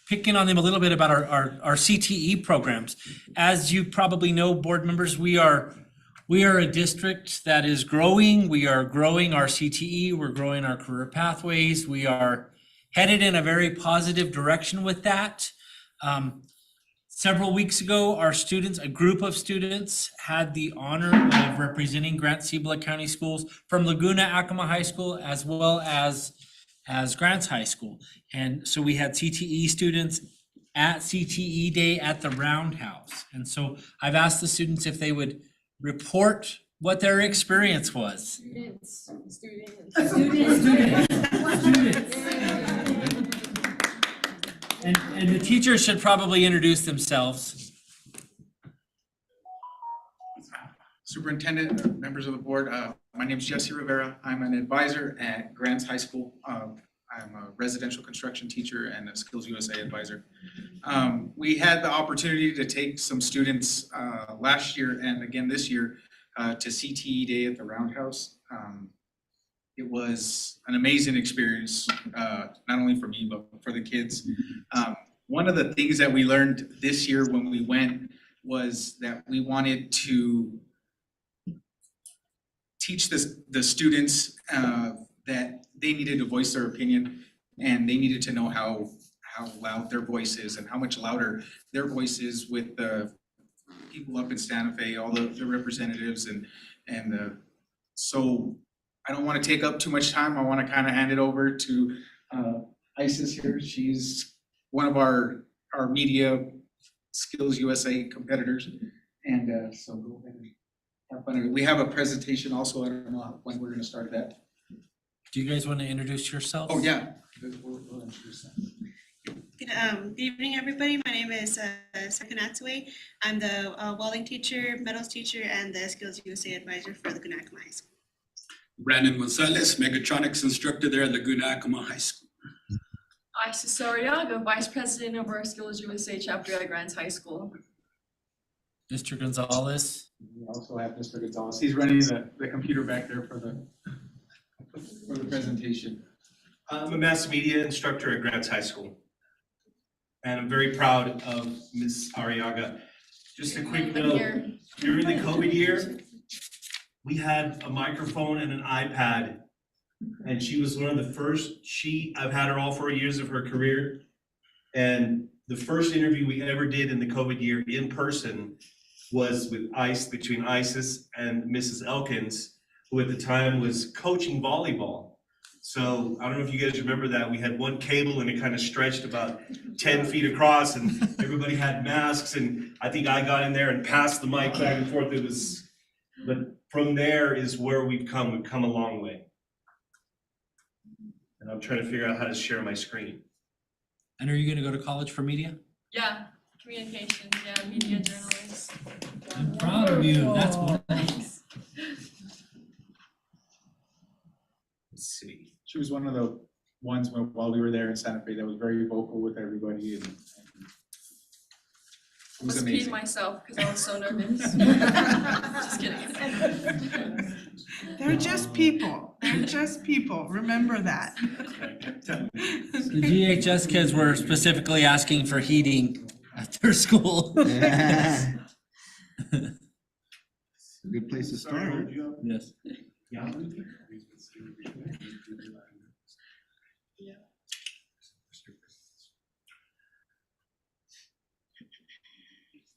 picking on them a little bit about our CTE programs. As you probably know, board members, we are a district that is growing. We are growing our CTE, we're growing our career pathways. We are headed in a very positive direction with that. Several weeks ago, our students, a group of students, had the honor of representing Grant-Cibola County Schools from Laguna Acoma High School as well as Grants High School. And so we had CTE students at CTE Day at the Roundhouse. And so I've asked the students if they would report what their experience was. And the teachers should probably introduce themselves. Superintendent, members of the board, my name is Jesse Rivera. I'm an advisor at Grants High School. I'm a residential construction teacher and a Skills USA advisor. We had the opportunity to take some students last year and again this year to CTE Day at the Roundhouse. It was an amazing experience, not only for me, but for the kids. One of the things that we learned this year when we went was that we wanted to teach the students that they needed to voice their opinion and they needed to know how loud their voice is and how much louder their voice is with the people up in Santa Fe, all the representatives and so I don't want to take up too much time. I want to kind of hand it over to Isis here. She's one of our media Skills USA competitors. And so go ahead and have fun. We have a presentation also. I don't know when we're going to start that. Do you guys want to introduce yourselves? Oh, yeah. We'll introduce that. Good evening, everybody. My name is Saka Natsue. I'm the welding teacher, metals teacher, and the Skills USA advisor for Laguna Acoma High School. Brandon Gonzalez, mechatronics instructor there at Laguna Acoma High School. Isis Arriaga, Vice President of our Skills USA chapter at Grants High School. Mr. Gonzalez. We also have Mr. Gonzalez. He's running the computer back there for the presentation. I'm a mass media instructor at Grants High School. And I'm very proud of Ms. Arriaga. Just a quick note, during the COVID year, we had a microphone and an iPad. And she was one of the first, I've had her all 4 years of her career. And the first interview we ever did in the COVID year in person was with between Isis and Mrs. Elkins, who at the time was coaching volleyball. So I don't know if you guys remember that. We had one cable and it kind of stretched about 10 feet across and everybody had masks. And I think I got in there and passed the mic back and forth. But from there is where we've come. We've come a long way. And I'm trying to figure out how to share my screen. And are you going to go to college for media? Yeah, communications, yeah, media journalists. I'm proud of you. That's wonderful. Thanks. Let's see. She was one of the ones while we were there in Santa Fe that was very vocal with everybody. And it was Must amazing. peed myself because I was so nervous. Just kidding. They're just people. They're just people. Remember that. The GHS kids were specifically asking for heating at their school. Good place to start. Yes. Yeah.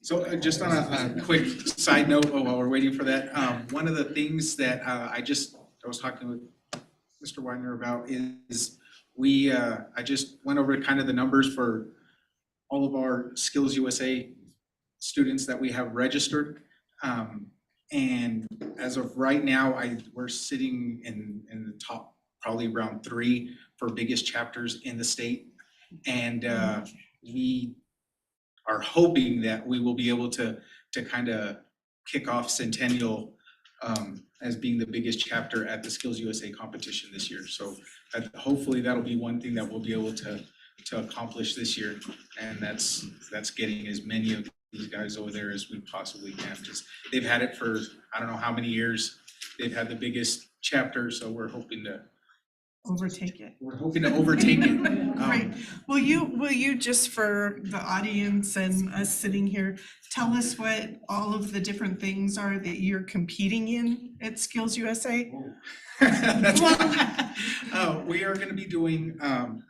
So just on a quick side note while we're waiting for that, one of the things that I was talking with Mr. Weiner about is I just went over kind of the numbers for all of our Skills USA students that we have registered. And as of right now, we're sitting in the top, probably around 3 for biggest chapters in the state. And we are hoping that we will be able to kind of kick off Centennial as being the biggest chapter at the Skills USA competition this year. So hopefully that'll be one thing that we'll be able to accomplish this year. And that's getting as many of these guys over there as we possibly can. Just they've had it for I don't know how many years. They've had the biggest chapter, so we're hoping to Overtake it. overtake it. Great. Will you just for the audience and us sitting here, tell us what all of the different things are that you're competing in at Skills USA? We are gonna be doing,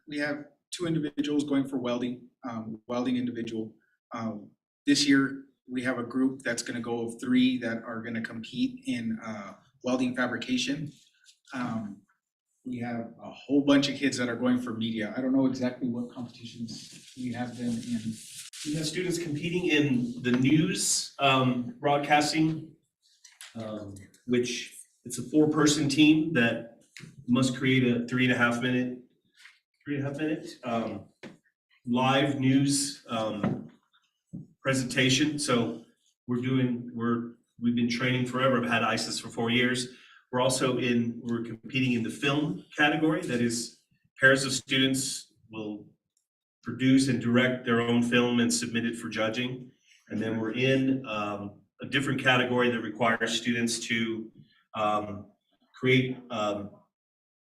we have 2 individuals going for welding individual. This year, we have a group that's gonna go of 3 that are gonna compete in welding fabrication. We have a whole bunch of kids that are going for media. I don't know exactly what competitions we have them in. We have students competing in the news broadcasting, which it's a 4-person team that must create a 3.5 minute live news presentation. So we've been training forever. I've had ISIS for 4 years. We're competing in the film category. That is, pairs of students will produce and direct their own film and submit it for judging. And then we're in a different category that requires students to create a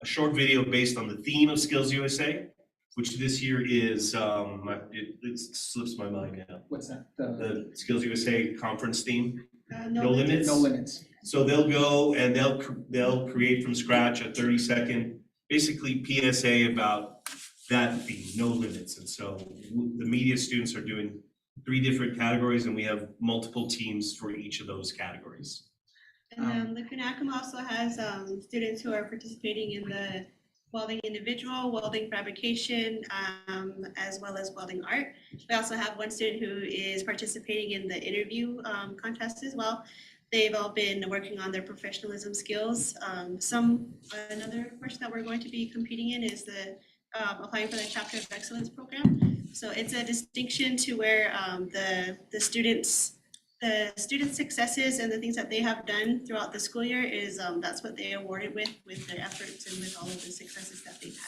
short video based on the theme of Skills USA, which this year is, it slips my mind now. What's that? The Skills USA conference theme. No limits. No limits. So they'll go and they'll create from scratch a 30-second, basically PSA about that theme, no limits. And so the media students are doing 3 different categories, and we have multiple teams for each of those categories. And Laguna Acoma also has students who are participating in the welding individual, welding fabrication, as well as welding art. We also have 1 student who is participating in the interview contest as well. They've all been working on their professionalism skills. Another portion that we're going to be competing in is the applying for the Chapter of Excellence program. So it's a distinction to where the students' successes and the things that they have done throughout the school year is that's what they awarded with their efforts and with all of the successes that they've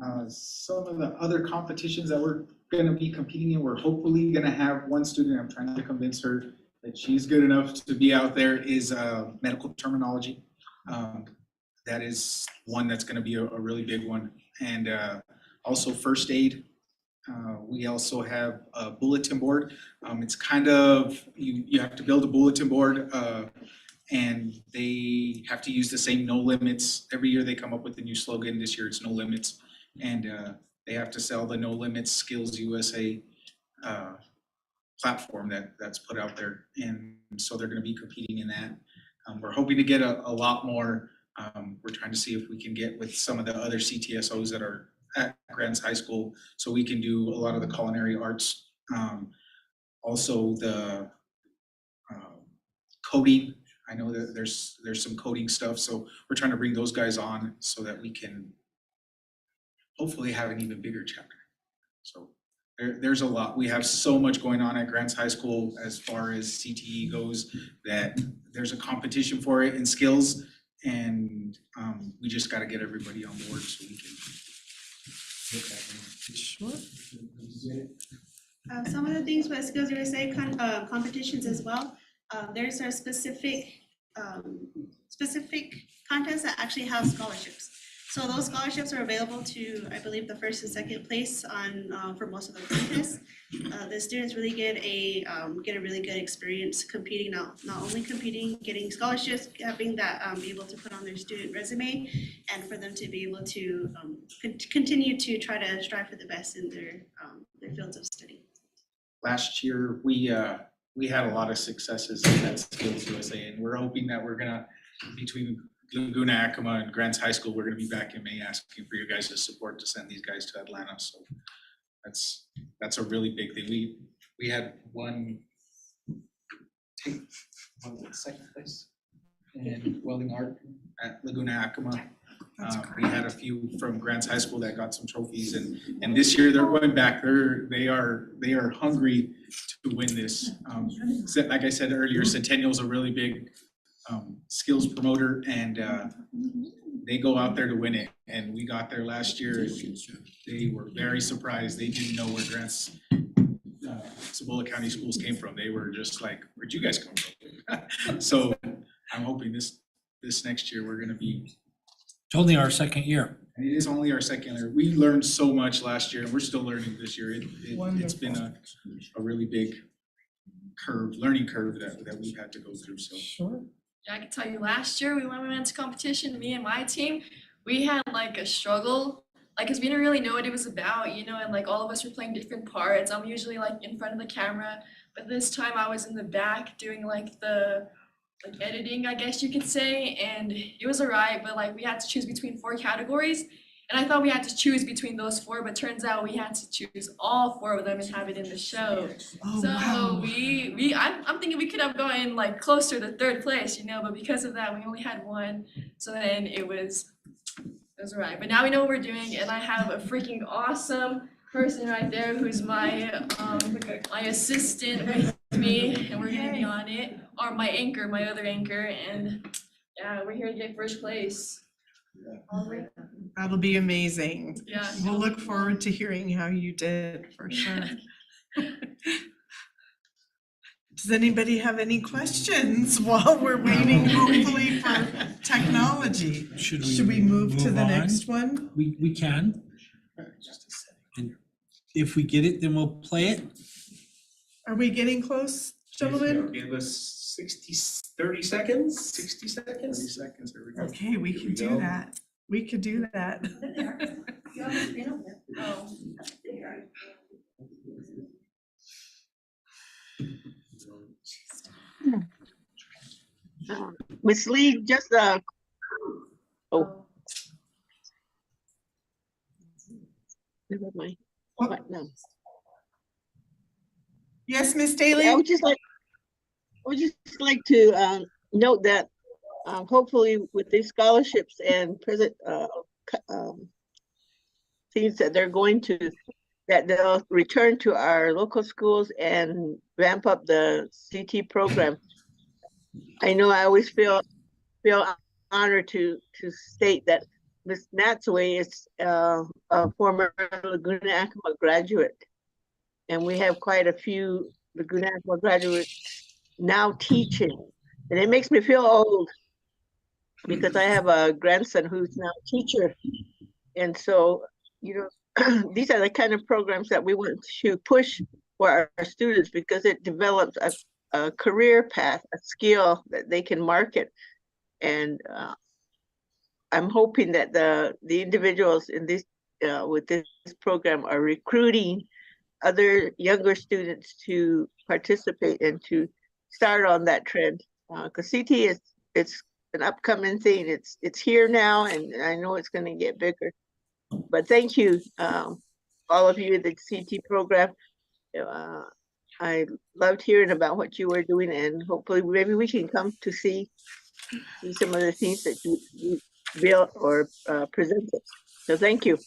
had. Some of the other competitions that we're gonna be competing in, we're hopefully gonna have 1 student, I'm trying to convince her that she's good enough to be out there, is medical terminology. That is one that's gonna be a really big one. And also first aid. We also have a bulletin board. It's kind of, you have to build a bulletin board and they have to use the same no limits. Every year they come up with a new slogan. This year it's no limits. And they have to sell the No Limits Skills USA platform that's put out there. And so they're gonna be competing in that. We're hoping to get a lot more. We're trying to see if we can get with some of the other CTSOs that are at Grants High School, so we can do a lot of the culinary arts. Also the coding. I know that there's some coding stuff, so we're trying to bring those guys on so that we can hopefully have an even bigger chapter. So there's a lot. We have so much going on at Grants High School as far as CTE goes, that there's a competition for it in skills, and we just got to get everybody on board so we can. Sure. Some of the things with Skills USA competitions as well, there's a specific contests that actually have scholarships. So those scholarships are available to, I believe, the 1st and 2nd place for most of the contests. The students really get a really good experience competing, not only competing, getting scholarships, having that be able to put on their student resume, and for them to be able to continue to try to strive for the best in their fields of study. Last year, we had a lot of successes at Skills USA, and we're hoping that we're gonna, between Laguna Acoma and Grants High School, we're gonna be back in May asking for your guys' support to send these guys to Atlanta. So that's a really big thing. We had one take 2nd place in welding art at Laguna Acoma. We had a few from Grants High School that got some trophies, and this year they're going back. They are hungry to win this. Like I said earlier, Centennial's a really big skills promoter, and they go out there to win it. And we got there last year. They were very surprised. They didn't know where Grants Cibola County schools came from. They were just like, where'd you guys come from? So I'm hoping this next year we're gonna be. It's only our second year. And it is only our second year. We learned so much last year, and we're still learning this year. It's been a really big learning curve that we've had to go through, so. Sure. Yeah, I can tell you last year when we went to competition, me and my team, we had like a struggle, like, cause we didn't really know what it was about, you know, and like all of us were playing different parts. I'm usually like in front of the camera, but this time I was in the back doing like the editing, I guess you could say, and it was alright, but like we had to choose between 4 categories. And I thought we had to choose between those 4, but turns out we had to choose all 4 of them and have it in the show. Oh, So wow. I'm thinking we could have gotten like closer to 3rd place, you know, but because of that, we only had 1. So then it was alright. But now we know what we're doing, and I have a freaking awesome person right there who's my assistant with me, and we're gonna be on it. Or my other anchor, and yeah, we're here to get 1st place. That'll be amazing. Yeah. We'll look forward to hearing how you did, for sure. Does anybody have any questions while we're waiting, hopefully, for technology? Should we move to the on? next one? We can. And if we get it, then we'll play it. Are we getting close, gentlemen? Give us 30 seconds, 60 seconds? 30 seconds, here we go. Okay, we Here can we do go. that. We could do that. You have the screen over there. Oh. Ms. Lee, just, oh. Never mind. What, no. Yes, Miss Daly? I would just like to note that hopefully with these scholarships and present things that they're going to, that they'll return to our local schools and ramp up the CT program. I know I always feel honored to state that Ms. Natsway is a former Laguna Acoma graduate. And we have quite a few Laguna Acoma graduates now teaching. And it makes me feel old because I have a grandson who's now a teacher. And so, you know, these are the kind of programs that we want to push for our students because it develops a career path, a skill that they can market. And I'm hoping that the individuals in this with this program are recruiting other younger students to participate and to start on that trend. Because CT it's an upcoming thing. It's here now, and I know it's going to get bigger. But thank you, all of you in the CT program. I loved hearing about what you were doing, and hopefully maybe we can come to see some of the things that you built or presented. So thank you.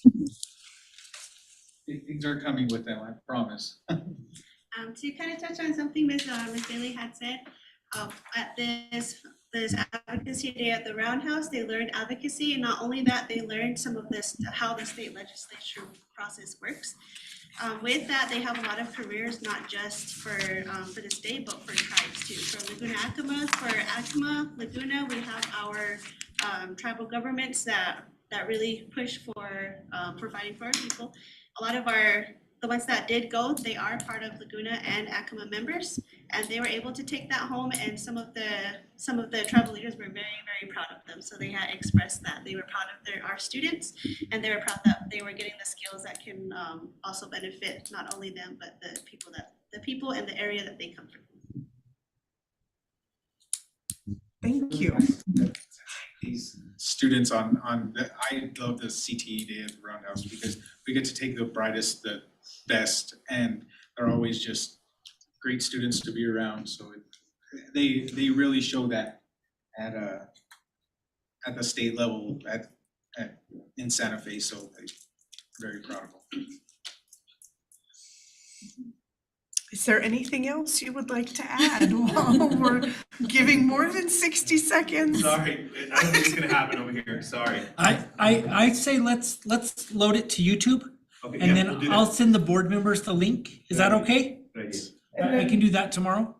Big things are coming with them, I promise. To kind of touch on something Ms. Bailey had said, at this advocacy day at the Roundhouse, they learned advocacy, and not only that, they learned some of this, how the state legislature process works. With that, they have a lot of careers, not just for the state, but for tribes too. For Laguna Acoma, for Acoma, Laguna, we have our tribal governments that really push for providing for our people. A lot of the ones that did go, they are part of Laguna and Acoma members, and they were able to take that home, and some of the tribal leaders were very, very proud of them. So they had expressed that they were proud of our students, and they were proud that they were getting the skills that can also benefit not only them, but the people and the area that they come from. Thank you. These students I love the CTE day at the Roundhouse because we get to take the brightest, the best, and they're always just great students to be around. So they really show that at the state level in Santa Fe. So I'm very proud of them. Is there anything else you would like to add while we're giving more than 60 seconds? Sorry, I don't think it's gonna happen over here, sorry. I say let's load it to YouTube, Okay, and yeah, then we'll do I'll that. send the board members the link. Is that okay? Good idea. I can do that tomorrow.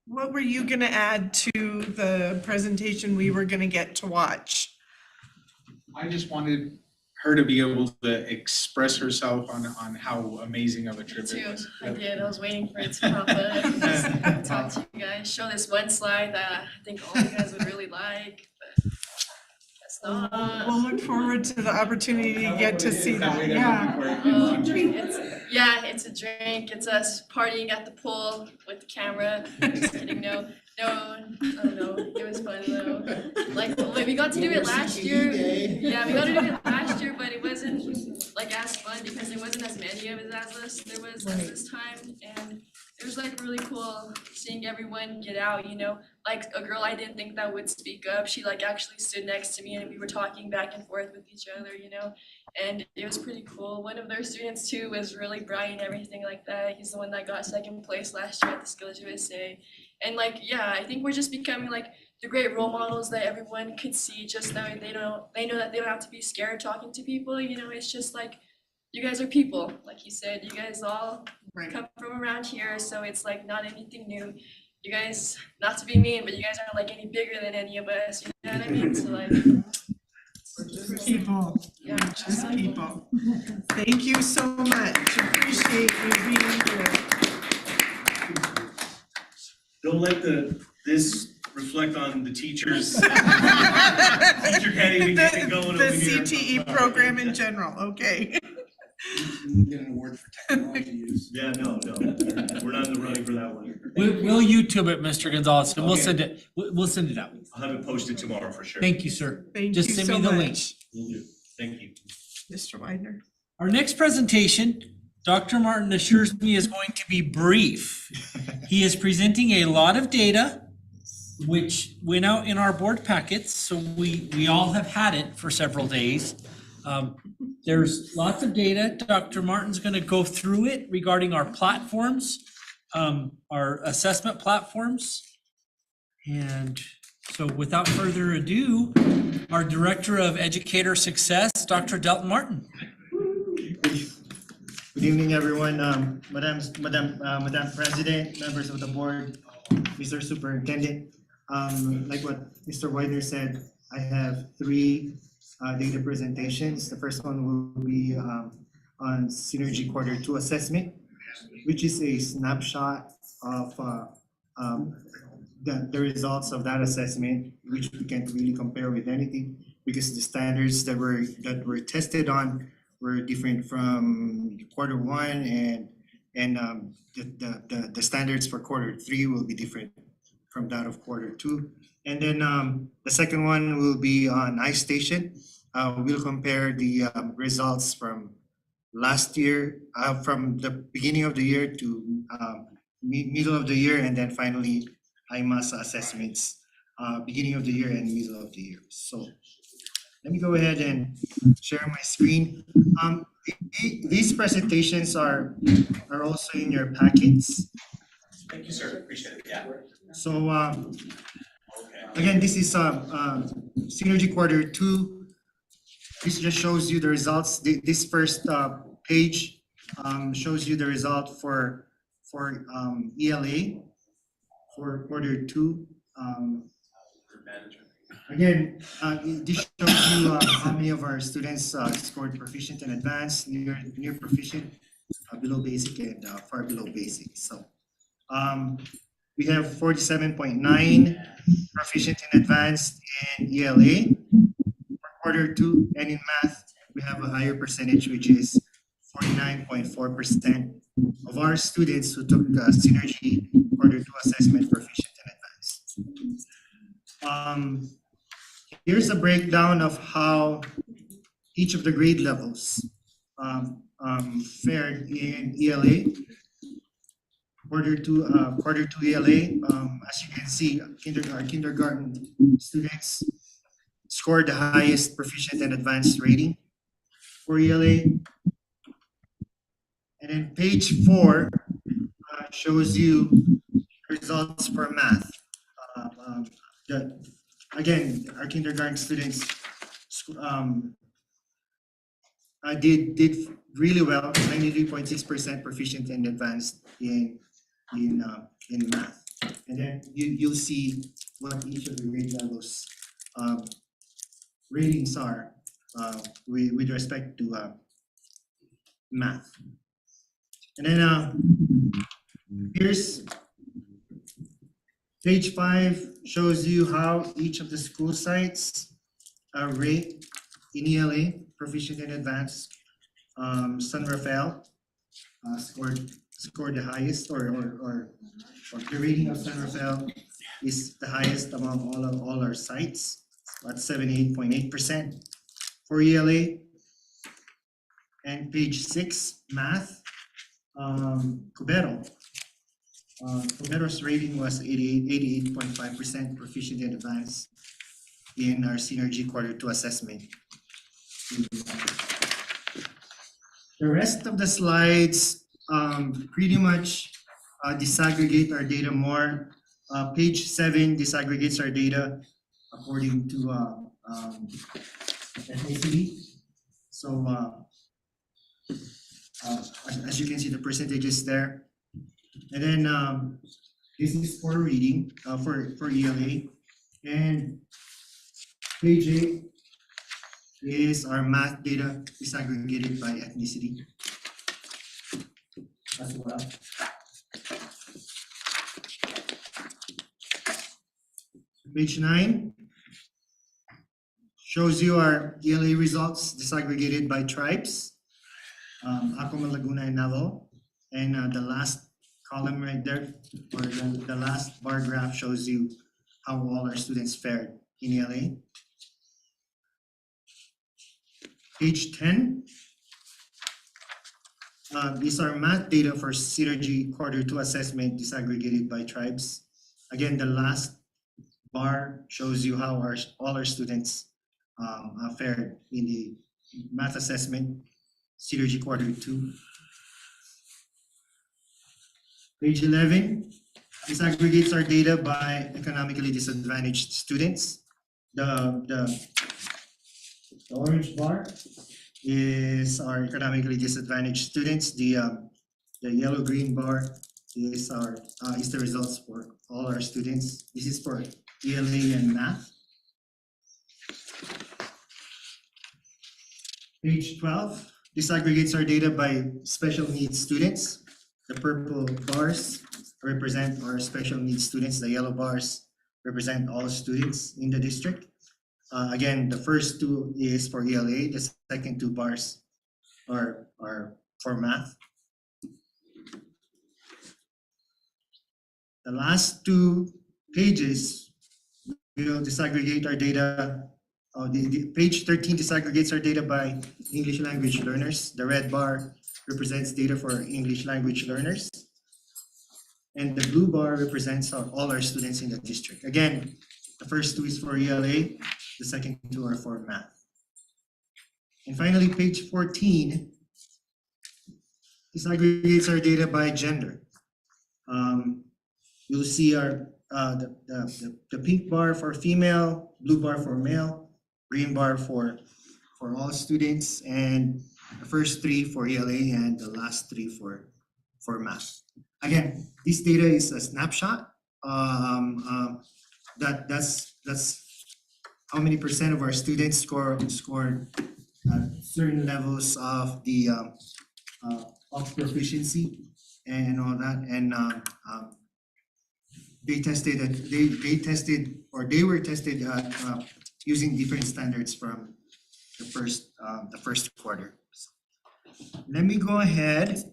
What were you gonna add to the presentation we were gonna get to watch? I just wanted her to be able to express herself on how amazing of a Me trip it too. was. I did. I was waiting for it to pop up. Just talk to you guys. Show this one slide that I think all you guys would really like. But that's not. We'll look forward to the opportunity to get to see that, Wait, yeah. It's a drink. It's us partying at the pool with the camera. Just kidding. No, I don't know. It was fun though. Like we got to do it last year. Yeah, we got to do it last year, but it wasn't like as fun because there wasn't as many of us there was this time, and it was like really cool seeing everyone get out. You know, like a girl I didn't think that would speak up. She like actually stood next to me, and we were talking back and forth with each other. You know, and it was pretty cool. One of their students too was really bright and everything like that. He's the one that got second place last year at the Skills USA. And like, yeah, I think we're just becoming like the great role models that everyone could see. Just knowing they know that they don't have to be scared talking to people. You know, it's just like you guys are people, like you said. You guys all come from around here, so it's like not anything new. You guys, not to be mean, but you guys aren't like any bigger than any of us. You know what I mean? So like. People, Yeah, just people. Thank you so much. Appreciate you being here. Don't let this reflect on the teachers. Teacher can't even get it going over here. The CTE program in general, okay. Get an award for technology use. Yeah, no, we're not in the running for that one. We'll YouTube it, Mr. Gonzalez, and we'll Okay. send it, we'll send it out. I'll have it posted tomorrow for sure. Thank you, sir. Thank Just you send so me the link. much, Will do. Thank you. Mr. Widener. Our next presentation, Dr. Martin assures me is going to be brief. He is presenting a lot of data, which went out in our board packets, so we all have had it for several days. There's lots of data. Dr. Martin's gonna go through it regarding our platforms, our assessment platforms. And so without further ado, our Director of Educator Success, Dr. Delton Martin. Good evening, everyone. Madam President, members of the board, Mr. Superintendent. Like what Mr. Widener said, I have three data presentations. The first one will be on Synergy Quarter 2 assessment, which is a snapshot of the results of that assessment, which we can't really compare with anything because the standards that were tested on were different from quarter 1 and the standards for quarter 3 will be different from that of quarter 2. And then the second one will be on iStation. We'll compare the results from last year, from the beginning of the year to middle of the year, and then finally IMASA assessments, beginning of the year and middle of the year. So let me go ahead and share my screen. These presentations are also in your packets. Thank you, sir. Appreciate it. Yeah. So again, this is Synergy Quarter 2. This just shows you the results. This first page shows you the result for ELA for quarter 2. Again, this shows you how many of our students scored proficient and advanced, near proficient, below basic, and far below basic. So we have 47.9 proficient and advanced in ELA for quarter 2, and in math, we have a higher percentage, which is 49.4% of our students who took the Synergy quarter 2 assessment proficient and advanced. Here's a breakdown of how each of the grade levels fared in ELA. Quarter two ELA, as you can see, our kindergarten students scored the highest proficient and advanced rating for ELA. And then page 4 shows you results for math. Again, our kindergarten students did really well, 93.6% proficient and advanced in math. And then you'll see what each of the grade levels ratings are with respect to math. And then here's page 5 shows you how each of the school sites rate in ELA, proficient and advanced. San Rafael scored the highest, or the rating of San Rafael is the highest among all our sites at 78.8% for ELA. And page 6, math, Cubero. Cubero's rating was 88.5% proficient and advanced in our Synergy Q2 assessment. The rest of the slides pretty much disaggregate our data more. Page 7 disaggregates our data according to ethnicity. So as you can see, the percentages there. And then this is for reading, for ELA. And page 8 is our math data disaggregated by ethnicity as well. Page 9 shows you our ELA results disaggregated by tribes, Acoma, Laguna, and Navajo. And the last column right there, or the last bar graph, shows you how all our students fared in ELA. Page 10 is our math data for Synergy Q2 assessment disaggregated by tribes. Again, the last bar shows you how all our students fared in the math assessment, Synergy Q2. Page 11 disaggregates our data by economically disadvantaged students. The orange bar is our economically disadvantaged students. The yellow-green bar is the results for all our students. This is for ELA and math. Page 12 disaggregates our data by special needs students. The purple bars represent our special needs students. The yellow bars represent all students in the district. Again, the first two is for ELA. The second two bars are for math. The last two pages will disaggregate our data. The page 13 disaggregates our data by English language learners. The red bar represents data for English language learners. And the blue bar represents all our students in the district. Again, the first two is for ELA, the second two are for math. And finally, page 14 disaggregates our data by gender. You'll see our the pink bar for female, blue bar for male, green bar for all students, and the first three for ELA and the last three for math. Again, this data is a snapshot. That's how many percent of our students scored certain levels of the of proficiency and all that. And they were tested using different standards from the first quarter. Let me go ahead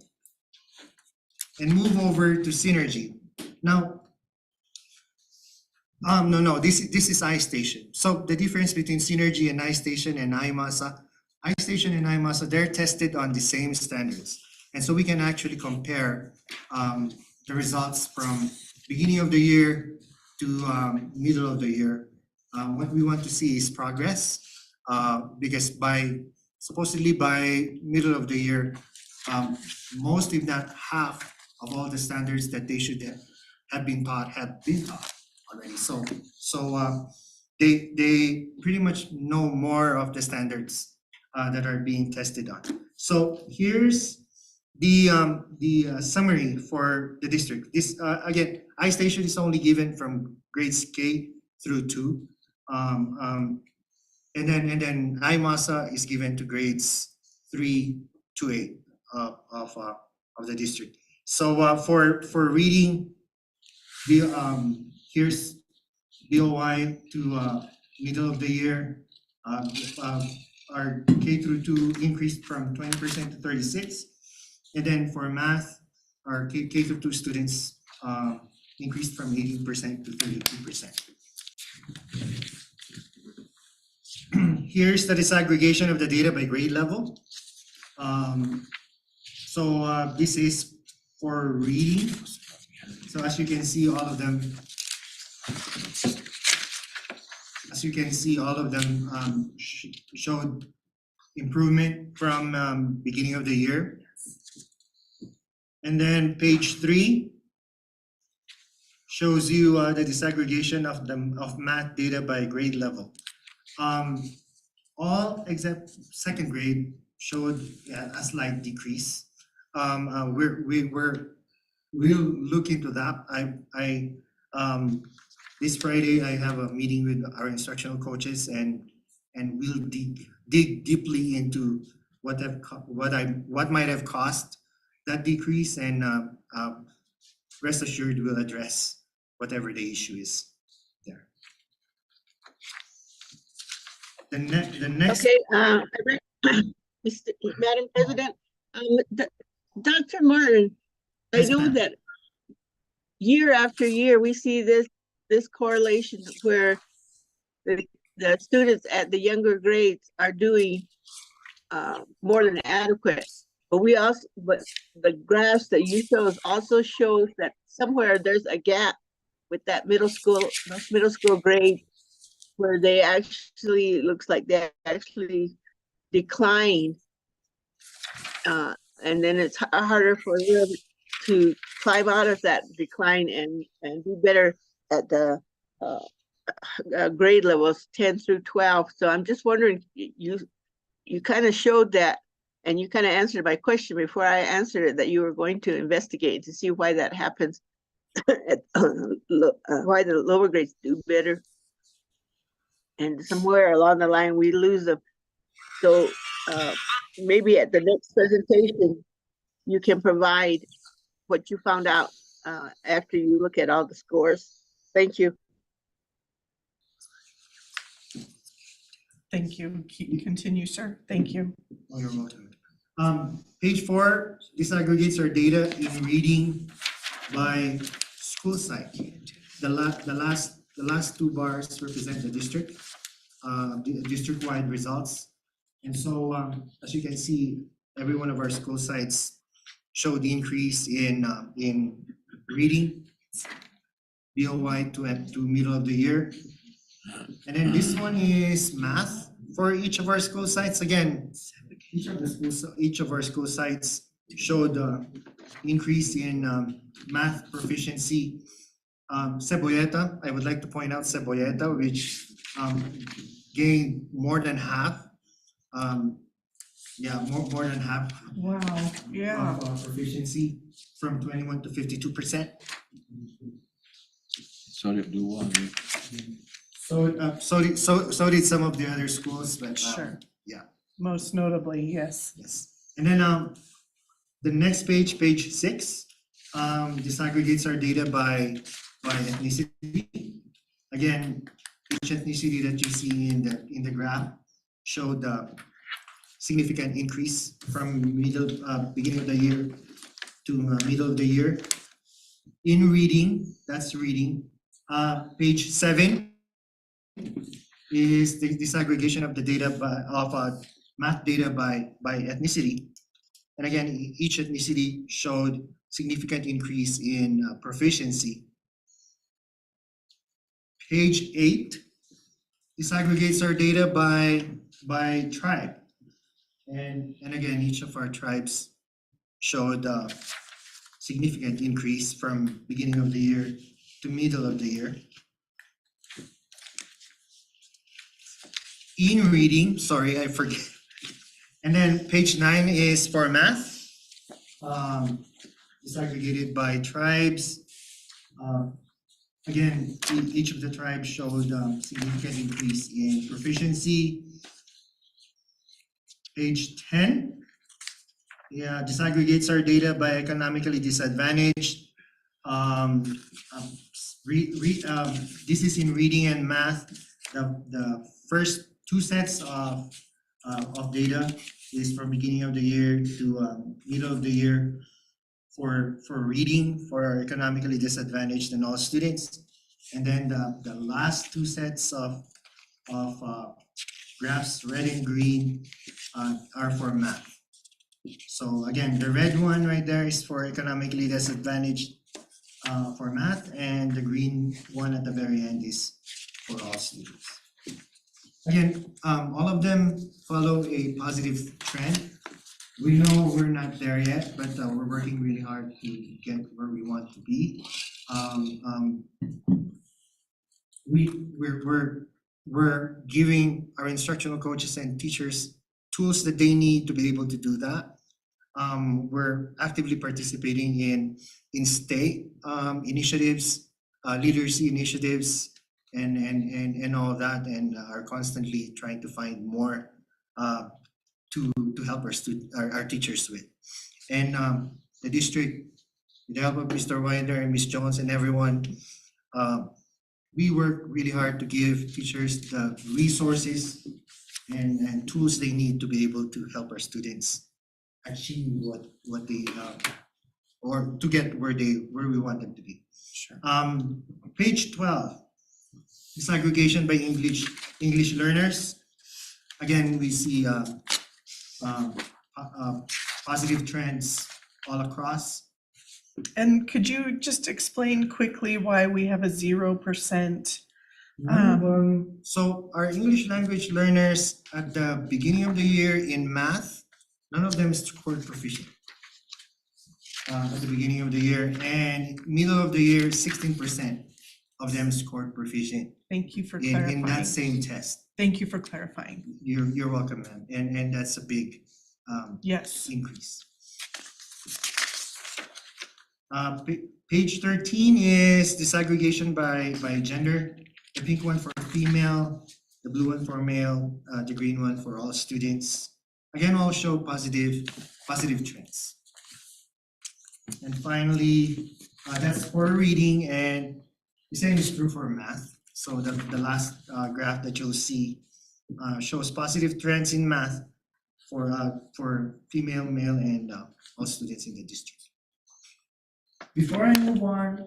and move over to Synergy. Now, this is iStation. So the difference between Synergy and iStation and iMasa, iStation and iMasa, they're tested on the same standards. And so we can actually compare the results from beginning of the year to middle of the year. What we want to see is progress, because supposedly by middle of the year, most if not half of all the standards that they should have been taught already. So they pretty much know more of the standards that are being tested on. So here's the summary for the district. This again, iStation is only given from grades K through 2. And then iMASA is given to grades 3 to 8 of the district. So for reading, here's BOY to middle of the year. Our K through 2 increased from 20% to 36%. And then for math, our K through 2 students increased from 18% to 32%. Here's the disaggregation of the data by grade level. This is for reading. So as you can see, all of them showed improvement from beginning of the year. And then page 3 shows you the disaggregation of math data by grade level. All except second grade showed a slight decrease. We'll look into that. This Friday I have a meeting with our instructional coaches, and we'll dig deeply into what might have caused that decrease, and rest assured we'll address whatever the issue is there. The next. Okay, Madam President, Dr. Martin, I Yes, know ma'am. that year after year, we see this correlation where the students at the younger grades are doing more than adequate. But the graphs that you show also shows that somewhere there's a gap with that middle school grade where they actually, looks like they actually decline. And then it's harder for them to climb out of that decline and do better at the grade levels 10 through 12. So I'm just wondering, you kind of showed that, and you kind of answered my question before I answered it, that you were going to investigate to see why that happens, why the lower grades do better. And somewhere along the line, we lose them. So maybe at the next presentation, you can provide what you found out after you look at all the scores. Thank you. Thank you. Continue, sir. Thank you. Oh, you're welcome. Page 4 disaggregates our data in reading by school site. The last 2 bars represent the district, the district-wide results. And so, as you can see, every one of our school sites showed the increase in reading, BOY to middle of the year. And then this one is math for each of our school sites. Again, each of our school sites showed increase in math proficiency. Cebolleta, I would like to point out Cebolleta, which gained more than half. More than half. Wow, yeah. Of proficiency from 21 to 52%. So did do one. So did some of the other schools, but Sure. yeah. Most notably, yes. Yes. And then the next page, page 6, disaggregates our data by ethnicity. Again, each ethnicity that you see in the graph showed significant increase from beginning of the year to middle of the year. In reading, that's reading. Page 7 is the disaggregation of the data of math data by ethnicity. And again, each ethnicity showed significant increase in proficiency. Page 8 disaggregates our data by tribe. And again, each of our tribes showed significant increase from beginning of the year to middle of the year. In reading, sorry, I forget. And then page 9 is for math. Disaggregated by tribes. Again, each of the tribes showed significant increase in proficiency. Page 10, disaggregates our data by economically disadvantaged. This is in reading and math. The first two sets of data is from beginning of the year to middle of the year for reading for our economically disadvantaged and all students. And then the last two sets of graphs, red and green, are for math. So again, the red one right there is for economically disadvantaged for math, and the green one at the very end is for all students. Again, all of them follow a positive trend. We know we're not there yet, but we're working really hard to get where we want to be. We're giving our instructional coaches and teachers tools that they need to be able to do that. We're actively participating in state initiatives, literacy initiatives, and all that, and are constantly trying to find more to help our teachers with. And the district, with the help of Mr. Winder and Ms. Jones and everyone, we work really hard to give teachers the resources and tools they need to be able to help our students achieve what they or to get where we want them to be. Sure. Page 12, disaggregation by English learners. Again, we see positive trends all across. And could you just explain quickly why we have a 0%? So our English language learners at the beginning of the year in math, none of them scored proficient at the beginning of the year, and middle of the year, 16% of them scored proficient. Thank you for in clarifying. that same test. Thank you for clarifying. You're welcome, ma'am. And that's a big yes increase. Page 13 is disaggregation by gender. The pink one for female, the blue one for male, the green one for all students. Again, all show positive trends. And finally, that's for reading, and the same is true for math. So the last graph that you'll see shows positive trends in math for female, male, and all students in the district. Before I move on,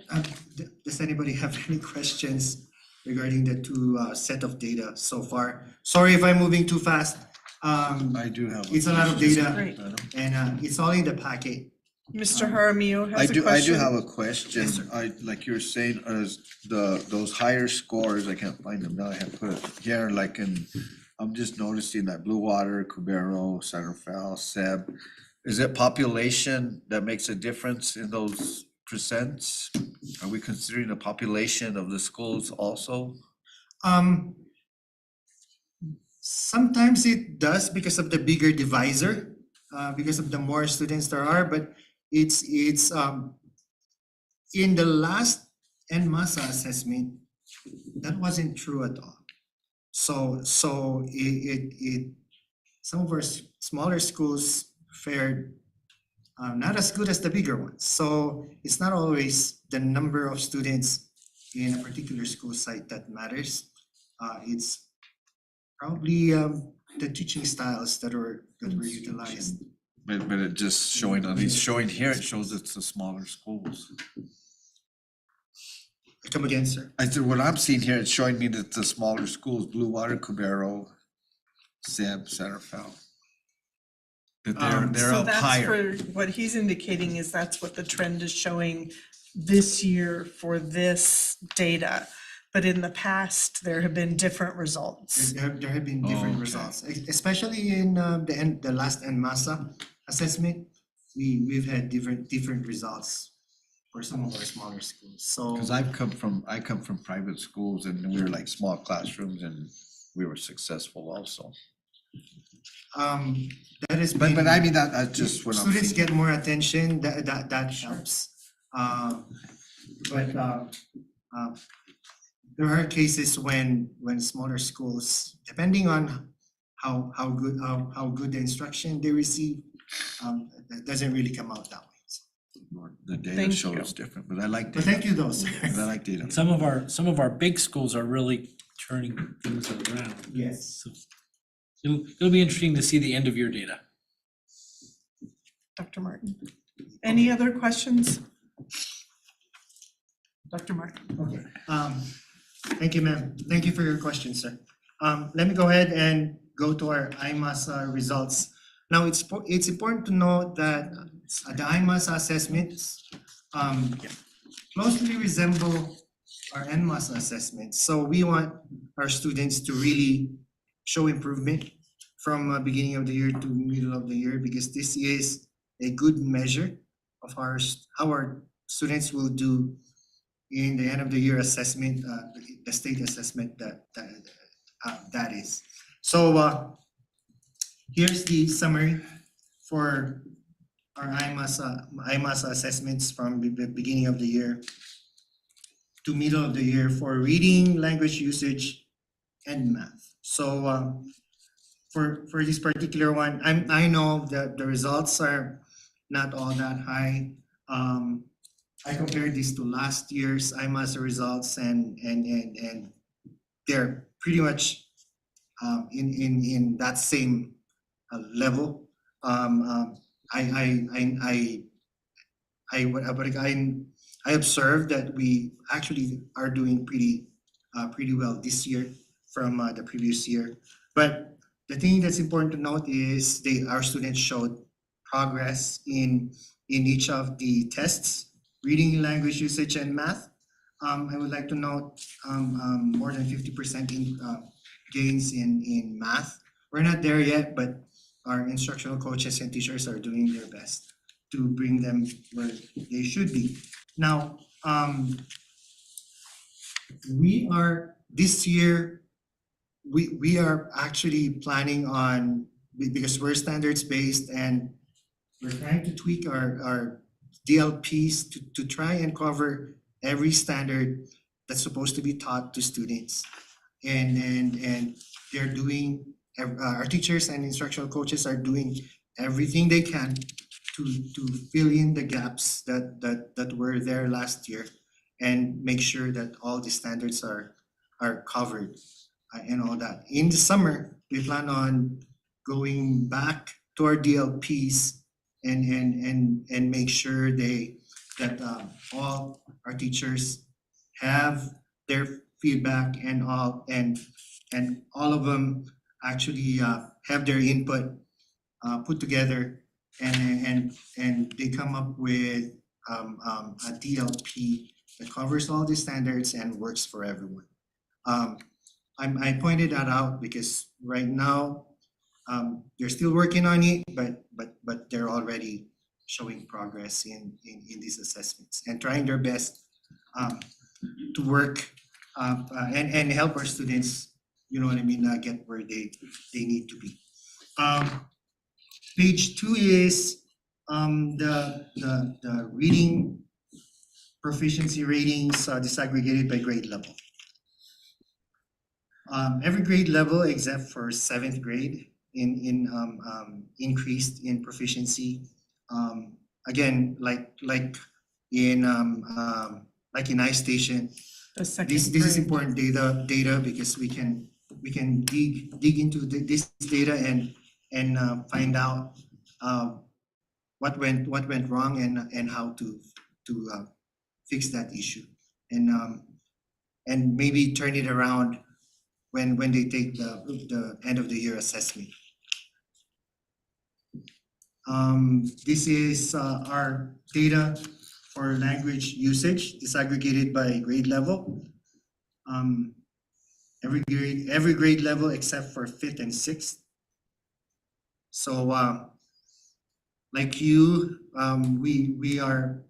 does anybody have any questions regarding the two set of data so far? Sorry if I'm moving too fast. I do have. It's a lot of data, Great. and it's all in the packet. Mr. Jaramillo has I a do question. have a question. Like you're saying, as those higher scores, I can't find them now. I have put it here, I'm just noticing that Blue Water, Cubero, Santa Fe, Seb. Is it population that makes a difference in those percents? Are we considering the population of the schools also? Sometimes it does because of the bigger divisor, because of the more students there are, but it's in the last NMASA assessment, that wasn't true at all. So it some of our smaller schools fared not as good as the bigger ones. So it's not always the number of students in a particular school site that matters. It's probably the teaching styles that were utilized. But it just showing on these, showing here, it shows it's the smaller schools. Come again, sir. I said, what I'm seeing here, it's showing me that the smaller schools, Blue Water, Cubero, Seb, Santa Fe. That they're So up that's higher. for, what he's indicating is that's what the trend is showing this year for this data. But in the past, there have been different results. There have been different Okay. results, especially in the last NMASA assessment. we've had different results for some of our smaller schools, so. Cause I come from private schools and we were like small classrooms and we were successful also. That is. But I mean, that's just what I'm Students seeing. get more attention, that helps. But there are cases when smaller schools, depending on how good the instruction they receive, that doesn't really come out that way. The data Thank shows you. different, but I like But data. thank you though, sir. But I like data. Some of our big schools are really turning things around. Yes. So it'll be interesting to see the end of your data. Dr. Martin. Any other questions? Dr. Martin. Okay, thank you, ma'am. Thank you for your question, sir. Let me go ahead and go to our IMAS results. Now, it's important to note that the IMAS assessments closely resemble our NMAS assessments. So we want our students to really show improvement from beginning of the year to middle of the year, because this is a good measure of how our students will do in the end of the year assessment, the state assessment that is. So here's the summary for our IMAS assessments from the beginning of the year to middle of the year for reading, language usage, and math. So for this particular one, I know that the results are not all that high. I compared this to last year's IMAS results, and they're pretty much in that same level. I observed that we actually are doing pretty well this year from the previous year. But the thing that's important to note is our students showed progress in each of the tests: reading, language usage, and math. I would like to note more than 50% gains in math. We're not there yet, but our instructional coaches and teachers are doing their best to bring them where they should be. Now, this year, we are actually planning on, because we're standards based, and we're trying to tweak our DLPs to try and cover every standard that's supposed to be taught to students. And they're doing, our teachers and instructional coaches are doing everything they can to fill in the gaps that were there last year and make sure that all the standards are covered and all that. In the summer, we plan on going back to our DLPs and make sure that all our teachers have their feedback and all of them actually have their input put together, and they come up with a DLP that covers all the standards and works for everyone. I pointed that out because right now they're still working on it, but they're already showing progress in these assessments and trying their best to work and help our students, you know what I mean, get where they need to be. Page 2 is the reading proficiency ratings disaggregated by grade level. Every grade level except for 7th grade increased in proficiency. Again, like in iStation, this is important data because we can dig into this data and find out what went wrong and how to fix that issue, and maybe turn it around when they take the end of the year assessment. This is our data for language usage disaggregated by grade level. Every grade level except for 5th and 6th. So like you, we are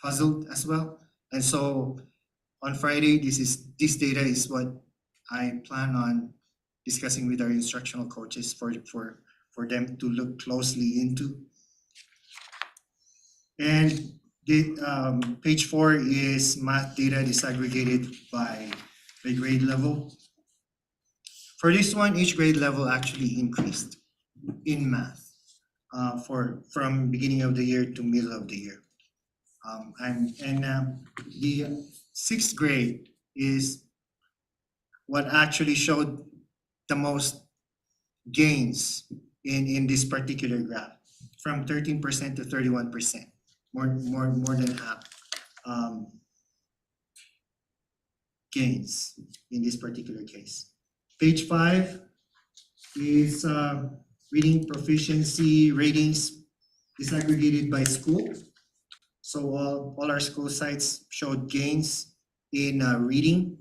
puzzled as well. And so on Friday, this data is what I plan on discussing with our instructional coaches for them to look closely into. And the page 4 is math data disaggregated by grade level. For this one, each grade level actually increased in math from beginning of the year to middle of the year. The 6th grade is what actually showed the most gains in this particular graph, from 13% to 31%, more than half gains in this particular case. Page 5 is reading proficiency ratings disaggregated by school. So all our school sites showed gains in reading.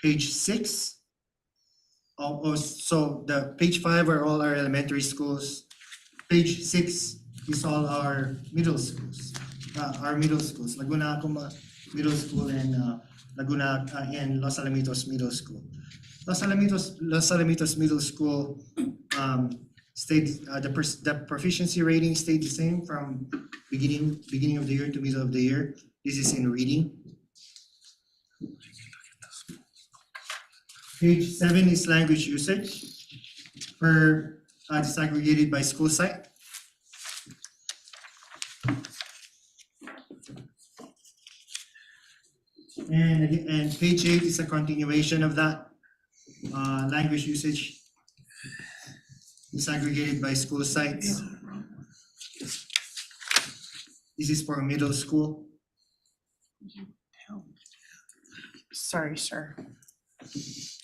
Page 6. So the page 5 are all our elementary schools. Page 6 is all our middle schools. Laguna Acoma Middle School and Laguna and Los Alamitos Middle School. Los Alamitos Middle School stayed the proficiency rating stayed the same from beginning of the year to middle of the year. This is in reading. Page 7 is language usage disaggregated by school site. And page 8 is a continuation of that. Language usage disaggregated by school sites. This is for middle school. Sorry, sir.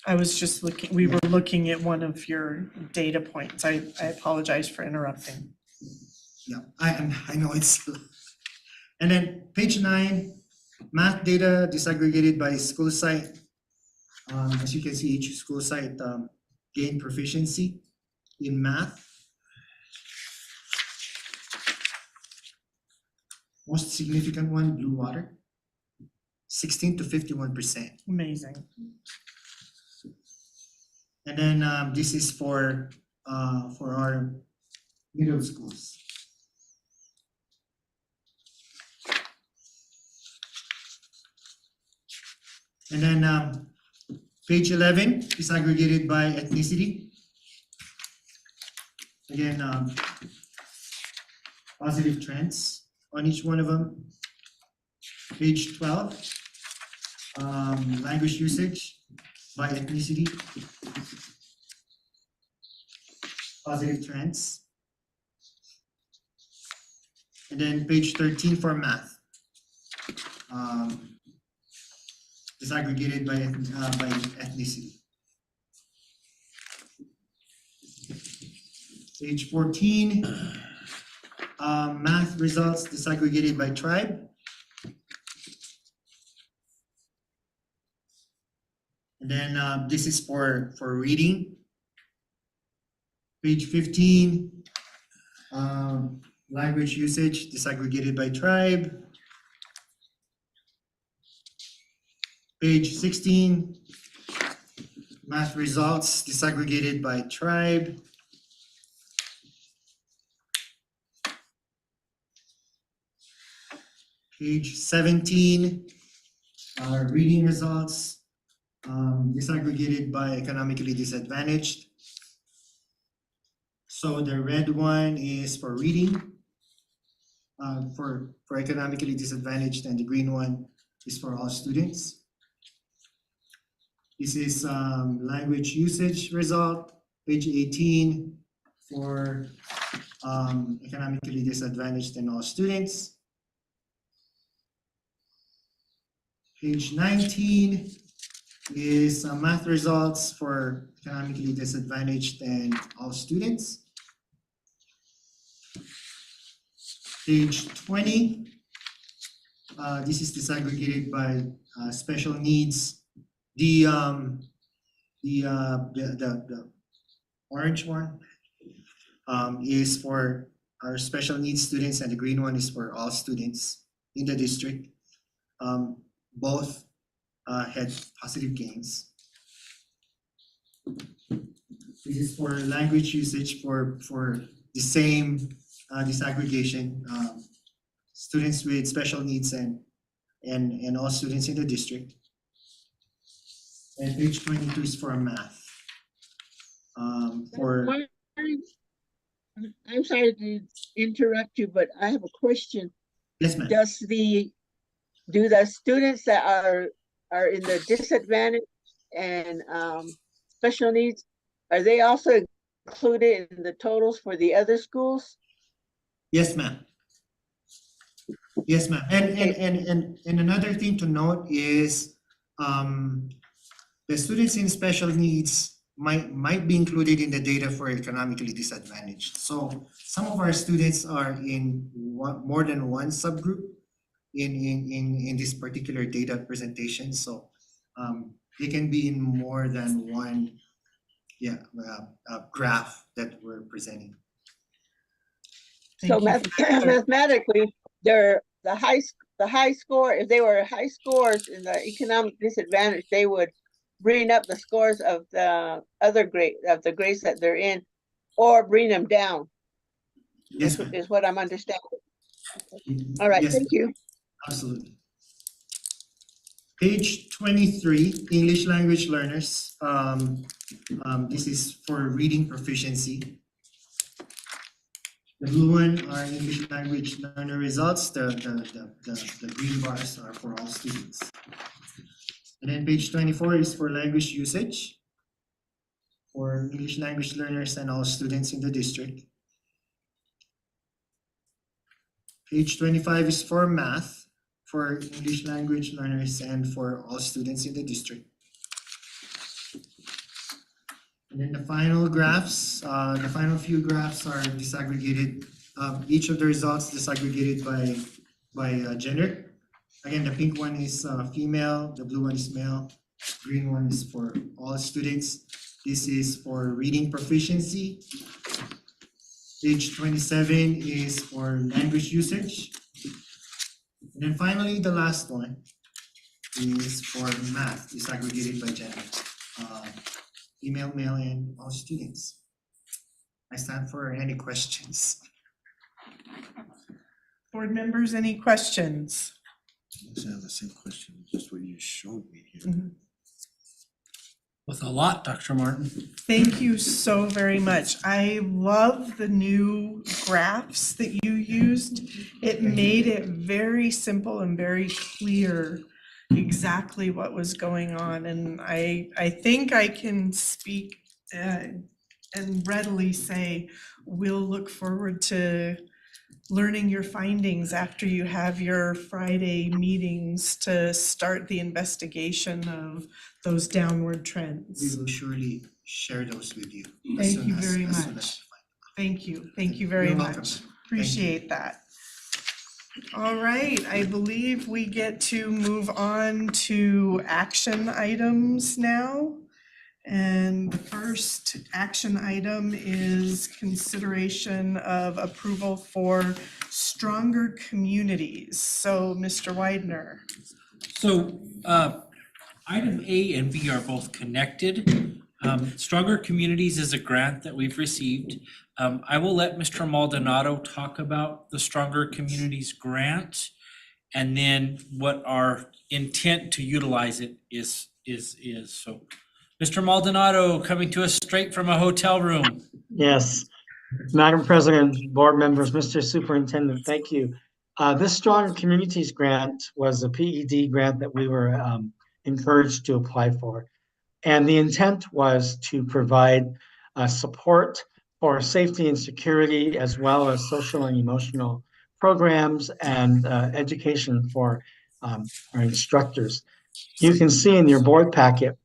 I was just we were looking at one of your data points. I apologize for interrupting. Yeah, I know it's. And then page 9, math data disaggregated by school site. As you can see, each school site gained proficiency in math. Most significant one, Blue Water, 16 to 51%. Amazing. And then this is for our middle schools. And then page 11 is aggregated by ethnicity. Again, positive trends on each one of them. Page 12, language usage by ethnicity. Positive trends. And then page 13 for math. Disaggregated by ethnicity. Page 14, math results disaggregated by tribe. And then this is for reading. Page 15, language usage disaggregated by tribe. Page 16, math results disaggregated by tribe. Page 17, reading results disaggregated by economically disadvantaged. So the red one is for reading, for economically disadvantaged, and the green one is for all students. This is language usage result, page 18 for economically disadvantaged and all students. Page 19 is math results for economically disadvantaged and all students. Page 20, this is disaggregated by special needs. The orange one is for our special needs students, and the green one is for all students in the district. Both had positive gains. This is for language usage for the same disaggregation. Students with special needs and all students in the district. And page 22 is for math. I'm sorry to interrupt you, but I have a question. Yes, ma'am. Do the students that are in the disadvantage and special needs, are they also included in the totals for the other schools? Yes, ma'am. Yes, ma'am. And another thing to note is the students in special needs might be included in the data for economically disadvantaged. So some of our students are in more than one subgroup in this particular data presentation. So they can be in more than one graph that we're presenting. So mathematically, they're the high score, if they were high scores in the economic disadvantage, they would bring up the scores of the other grades that they're in, or bring them down. Yes, is what I'm understanding. All right, yes, thank you. Absolutely. Page 23, English language learners. This is for reading proficiency. The blue one are English language learner results. The green bars are for all students. And then page 24 is for language usage for English language learners and all students in the district. Page 25 is for math for English language learners and for all students in the district. And then the final graphs, the final few graphs are disaggregated. Each of the results disaggregated by gender. Again, the pink one is female, the blue one is male, green one is for all students. This is for reading proficiency. Page 27 is for language usage. And then finally, the last one is for math, disaggregated by gender. Female, male, and all students. I stand for any questions. Board members, any questions? I have the same question, just what you showed me here. With a lot, Dr. Martin. Thank you so very much. I love the new graphs that you used. It made it very simple and very clear exactly what was going on. And I think I can speak and readily say we'll look forward to learning your findings after you have your Friday meetings to start the investigation of those downward trends. We will surely share those with you. Thank you very much. Thank you. Thank you very You're much. welcome. Thank you. Appreciate that. All right, I believe we get to move on to action items now. And the first action item is consideration of approval for stronger communities. So, Mr. Widener. So item A and B are both connected. Stronger Communities is a grant that we've received. I will let Mr. Maldonado talk about the Stronger Communities grant and then what our intent to utilize it is. So, Mr. Maldonado, coming to us straight from a hotel room. Yes, Madam President, board members, Mr. Superintendent, thank you. This Stronger Communities grant was a PED grant that we were encouraged to apply for. And the intent was to provide support for safety and security, as well as social and emotional programs and education for our instructors. You can see in your board packet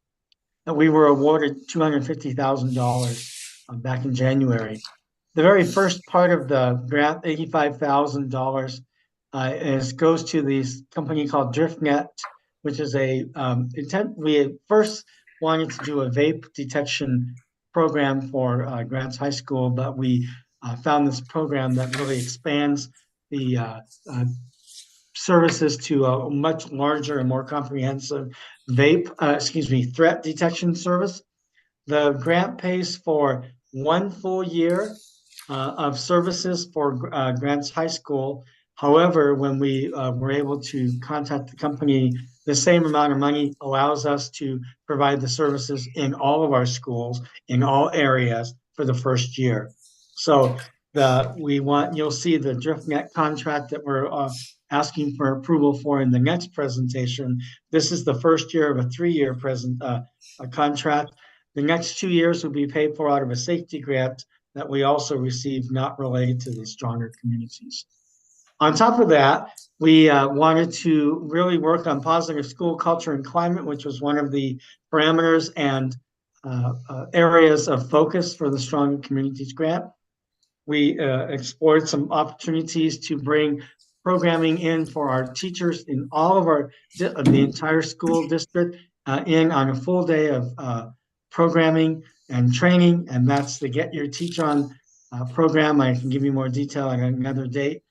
that we were awarded $250,000 back in January. The very first part of the grant, $85,000, goes to this company called DriftNet, which is we first wanted to do a vape detection program for Grants High School, but we found this program that really expands the services to a much larger and more comprehensive threat detection service. The grant pays for 1 full year of services for Grants High School. However, when we were able to contact the company, the same amount of money allows us to provide the services in all of our schools, in all areas for the first year. So you'll see the DriftNet contract that we're asking for approval for in the next presentation. This is the first year of a 3-year contract. The next 2 years will be paid for out of a safety grant that we also receive, not related to the Stronger Communities. On top of that, we wanted to really work on positive school culture and climate, which was one of the parameters and areas of focus for the Stronger Communities grant. We explored some opportunities to bring programming in for our teachers in all of the entire school district in on a full day of programming and training, and that's the Get Your Teach On program. I can give you more detail on another date.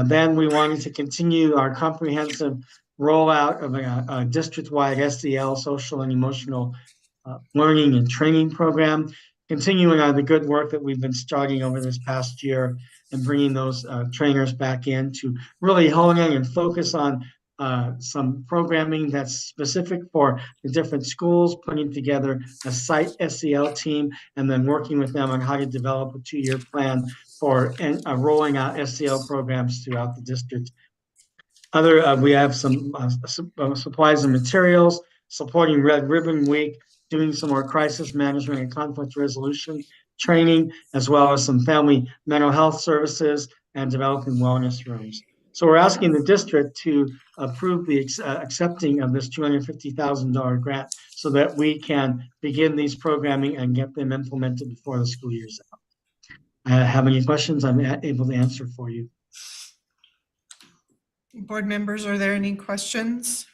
Then we wanted to continue our comprehensive rollout of a district-wide SEL, social and emotional learning and training program, continuing on the good work that we've been starting over this past year and bringing those trainers back in to really hone in and focus on some programming that's specific for the different schools, putting together a site SEL team, and then working with them on how to develop a 2-year plan for rolling out SEL programs throughout the district. We have some supplies and materials, supporting Red Ribbon Week, doing some more crisis management and conflict resolution training, as well as some family mental health services and developing wellness rooms. So we're asking the district to approve the accepting of this $250,000 grant so that we can begin these programming and get them implemented before the school year's out. Have any questions I'm able to answer for you? Board members, are there any questions?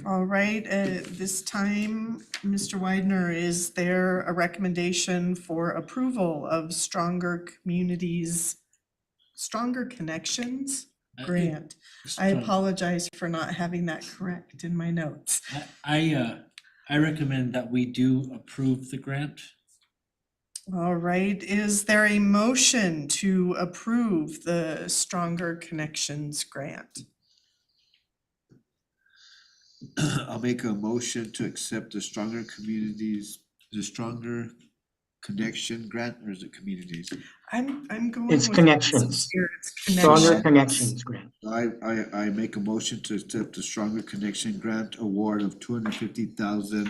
All right, at this time, Mr. Widener, is there a recommendation for approval of Stronger Connections grant? I apologize for not having that correct in my notes. I recommend that we do approve the grant. All right, is there a motion to approve the Stronger Connections grant? I'll make a motion to accept the Stronger Connection grant, or is it Communities? I'm going It's with Connections. here, it's Stronger Connections. Connections grant. I make a motion to accept the Stronger Connection grant award of $250,000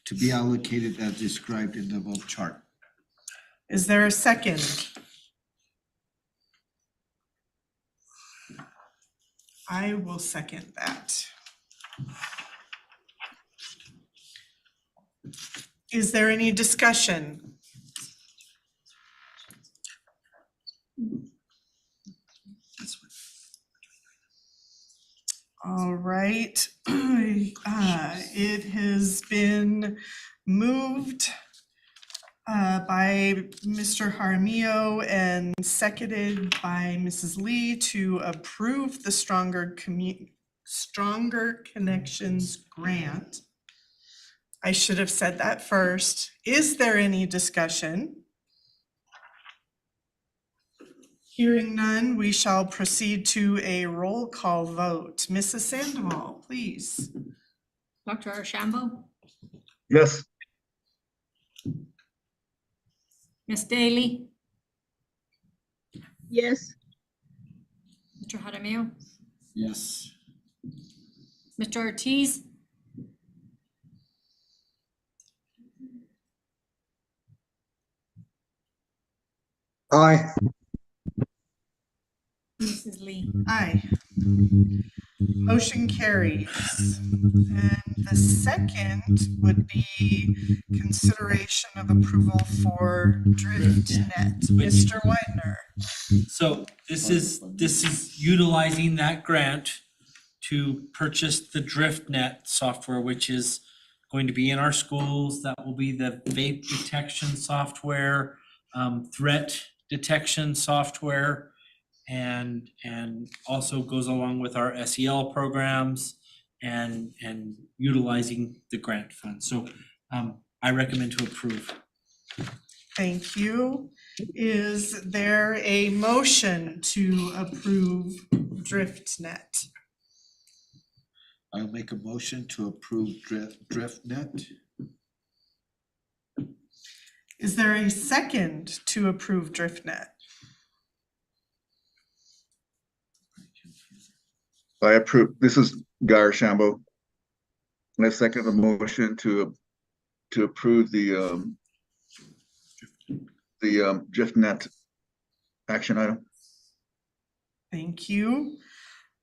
to be allocated as described in the above chart. Is there a second? I will second that. Is there any discussion? All right, it has been moved by Mr. Jaramillo and seconded by Mrs. Lee to approve the Stronger Connections grant. I should have said that first. Is there any discussion? Hearing none, we shall proceed to a roll call vote. Mrs. Sandoval, please. Dr. Archambault, Yes. Ms. Daly, Yes. Mr. Jaramillo, Yes. Mr. Ortiz, Aye. Mrs. Lee. Aye. Motion carries. And the second would be consideration of approval for DriftNet. Mr. Widener. So this is utilizing that grant to purchase the DriftNet software, which is going to be in our schools. That will be the vape detection software, threat detection software, and also goes along with our SEL programs and utilizing the grant fund. So I recommend to approve. Thank you. Is there a motion to approve DriftNet? I'll make a motion to approve DriftNet. Is there a second to approve DriftNet? I approve. This is Guy Archambault. And I second the motion to approve the DriftNet action item. Thank you.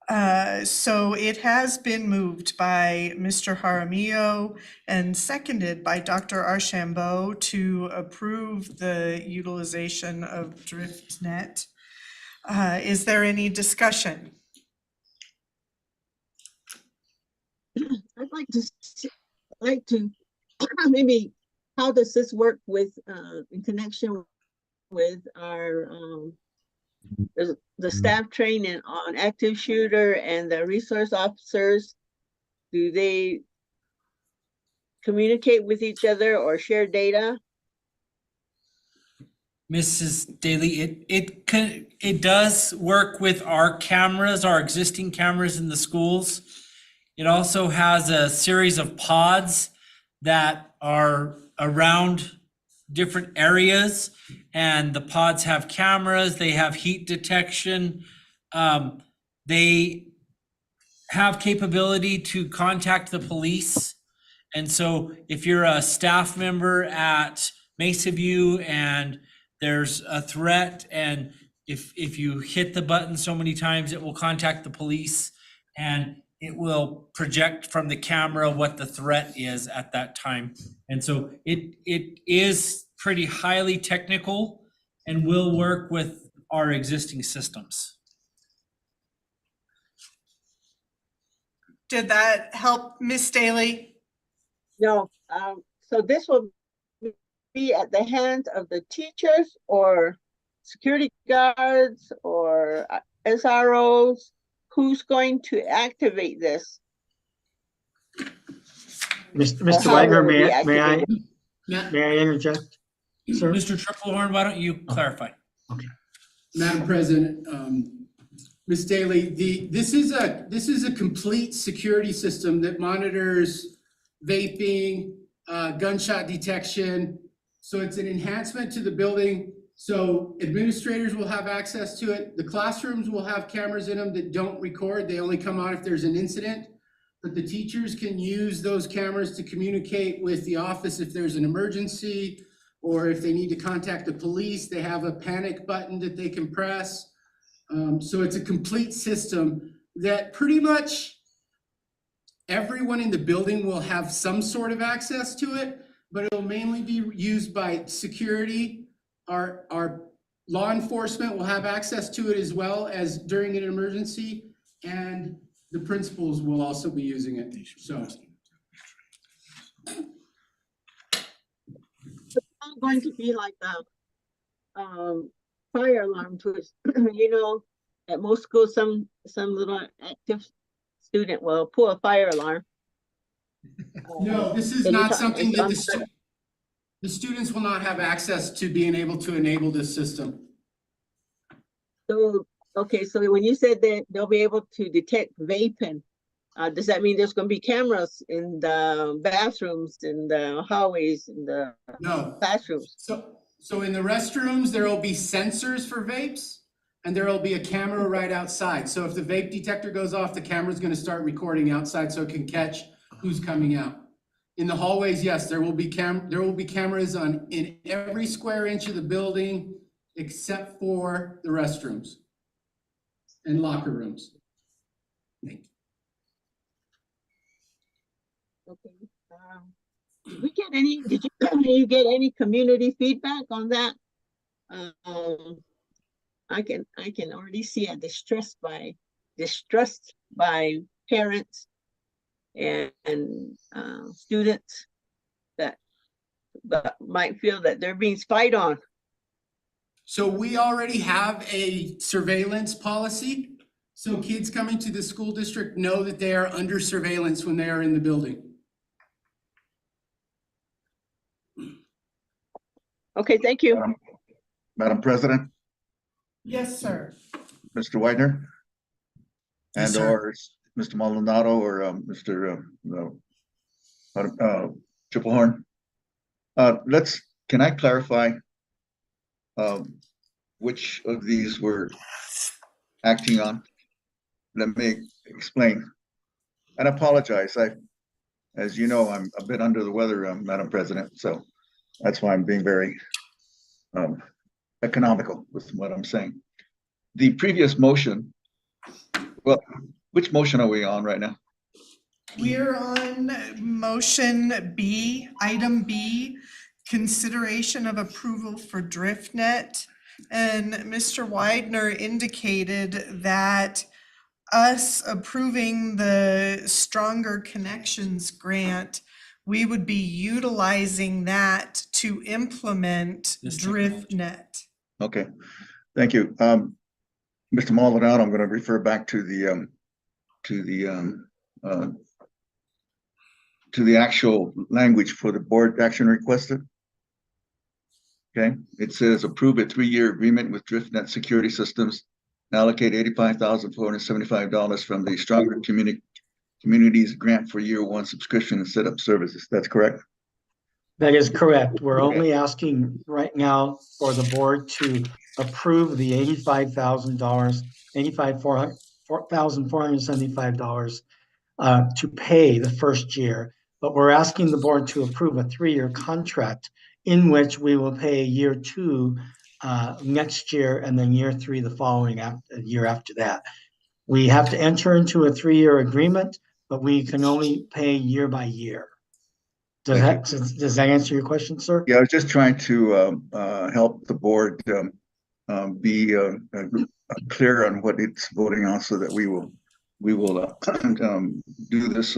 So it has been moved by Mr. Jaramillo and seconded by Dr. Archambault to approve the utilization of DriftNet. Is there any discussion? I'd like to maybe, how does this work with in connection with our the staff training on active shooter and the resource officers? Do they communicate with each other or share data? Mrs. Daly, it does work with our cameras, our existing cameras in the schools. It also has a series of pods that are around different areas, and the pods have cameras, they have heat detection. They have capability to contact the police. And so if you're a staff member at Mesa View and there's a threat, and if you hit the button so many times, it will contact the police, and it will project from the camera what the threat is at that time. And so it is pretty highly technical and will work with our existing systems. Did that help, Ms. Daly? No, so this will be at the hands of the teachers or security guards or SROs? Who's going to activate this? Mr. Wagner, may I interject? Sir? Mr. Triplehorn, why don't you clarify? Okay. Madam President, Ms. Daly, this is a complete security system that monitors vaping, gunshot detection. So it's an enhancement to the building. So administrators will have access to it. The classrooms will have cameras in them that don't record. They only come on if there's an incident. But the teachers can use those cameras to communicate with the office if there's an emergency, or if they need to contact the police, they have a panic button that they can press. So it's a complete system that pretty much everyone in the building will have some sort of access to it, but it'll mainly be used by security. Our law enforcement will have access to it as well as during an emergency, and the principals will also be using it, so. It's not going to be like a fire alarm twist. You know, at most schools, some little active student will pull a fire alarm. No, this is not something that the students will not have access to being able to enable this system. So, okay, so when you said that they'll be able to detect vaping, does that mean there's gonna be cameras in the bathrooms, in the hallways, in the classrooms? So in the restrooms, there will be sensors for vapes, and there will be a camera right outside. So if the vape detector goes off, the camera's gonna start recording outside so it can catch who's coming out. In the hallways, yes, there will be cameras in every square inch of the building except for the restrooms and locker rooms. Okay. Did you get any community feedback on that? I can already see a distrust by parents and students that might feel that they're being spied on. So we already have a surveillance policy. So kids coming to the school district know that they are under surveillance when they are in the building. Okay, thank you. Madam President, Yes, sir. Mr. Widener? Yes, And sir. or Mr. Maldonado or Mr. Triplehorn? Can I clarify which of these we're acting on? Let me explain. And I apologize. As you know, I'm a bit under the weather, Madam President, so that's why I'm being very economical with what I'm saying. The previous motion, well, which motion are we on right now? We're on motion B, item B, consideration of approval for DriftNet. And Mr. Widener indicated that us approving the Stronger Connections grant, we would be utilizing that to implement This technology. DriftNet. Okay, thank you. Mr. Maldonado, I'm going to refer back to the actual language for the board action requested. Okay, it says approve a 3-year agreement with DriftNet Security Systems, allocate $85,475 from the Stronger Communities Grant for year 1 subscription and setup services. That's correct? That is correct. We're Okay. only asking right now for the board to approve the $85,000, $85,475 to pay the first year. But we're asking the board to approve a 3-year contract in which we will pay year 2 next year and then year 3 the following year after that. We have to enter into a 3-year agreement, but we can only pay year by year. Does that answer your question, sir? Yeah, I was just trying to help the board be clear on what it's voting on, so that we will do this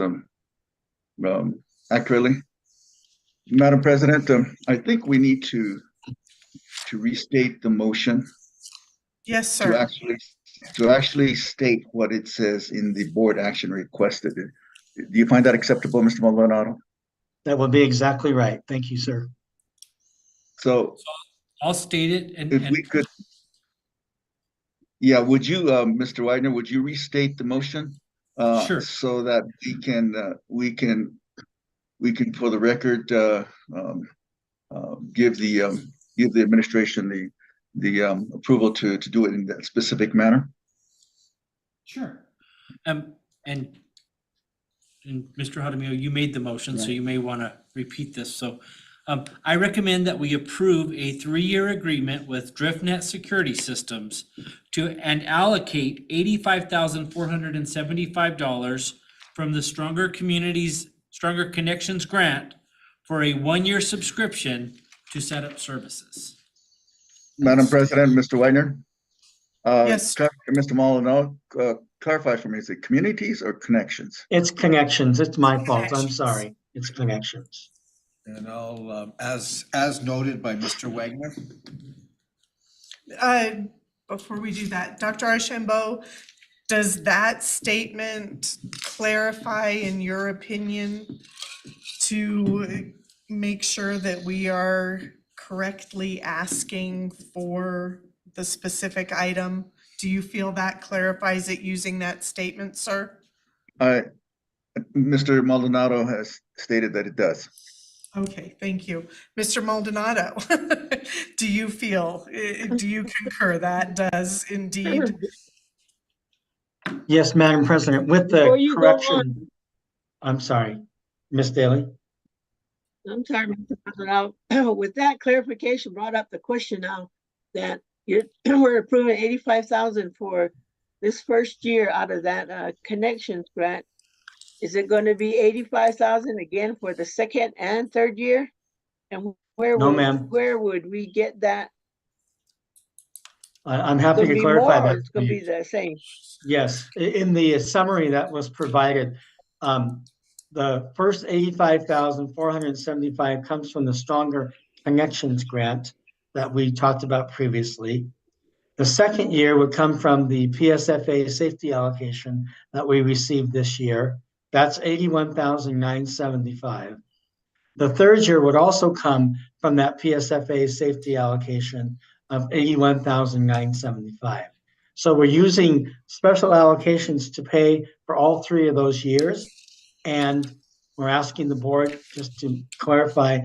accurately. Madam President, I think we need to restate the motion Yes, sir. to actually state what it says in the board action requested. Do you find that acceptable, Mr. Maldonado? That would be exactly right. Thank you, sir. So I'll state it and if we could, yeah, would you, Mr. Widener, would you restate the motion? Sure. So that we can for the record give the administration the approval to do it in that specific manner. Sure. And Mr. Jaramillo, you made the motion, so you may want to repeat this. So I recommend that we approve a 3-year agreement with DriftNet Security Systems and allocate $85,475 from the Stronger Connections grant for a 1-year subscription to set up services. Madam President, Mr. Widener? Yes. Mr. Maldonado, clarify for me, is it communities or connections? It's connections. It's my fault. I'm Connections. sorry. It's connections. And I'll, as noted by Mr. Wagner, Before we do that, Dr. Archambault, does that statement clarify, in your opinion, to make sure that we are correctly asking for the specific item? Do you feel that clarifies it using that statement, sir? Mr. Maldonado has stated that it does. Okay, thank you. Mr. Maldonado, do you concur that does indeed? Yes, Madam President, with Before the you go correction. I'm sorry, Ms. Daly. I'm sorry, Mr. President. With that clarification brought up the question now that we're approving 85,000 for this first year out of that connections grant. Is it going to be 85,000 again for the second and third year? And No, ma'am. where would we get that? I'm happy Could to be clarify more, that. it for could you. be the same. Yes, in the summary that was provided, the first 85,475 comes from the Stronger Connections Grant that we talked about previously. The second year would come from the PSFA safety allocation that we received this year. That's 81,975. The third year would also come from that PSFA safety allocation of 81,975. So we're using special allocations to pay for all three of those years. And we're asking the board, just to clarify,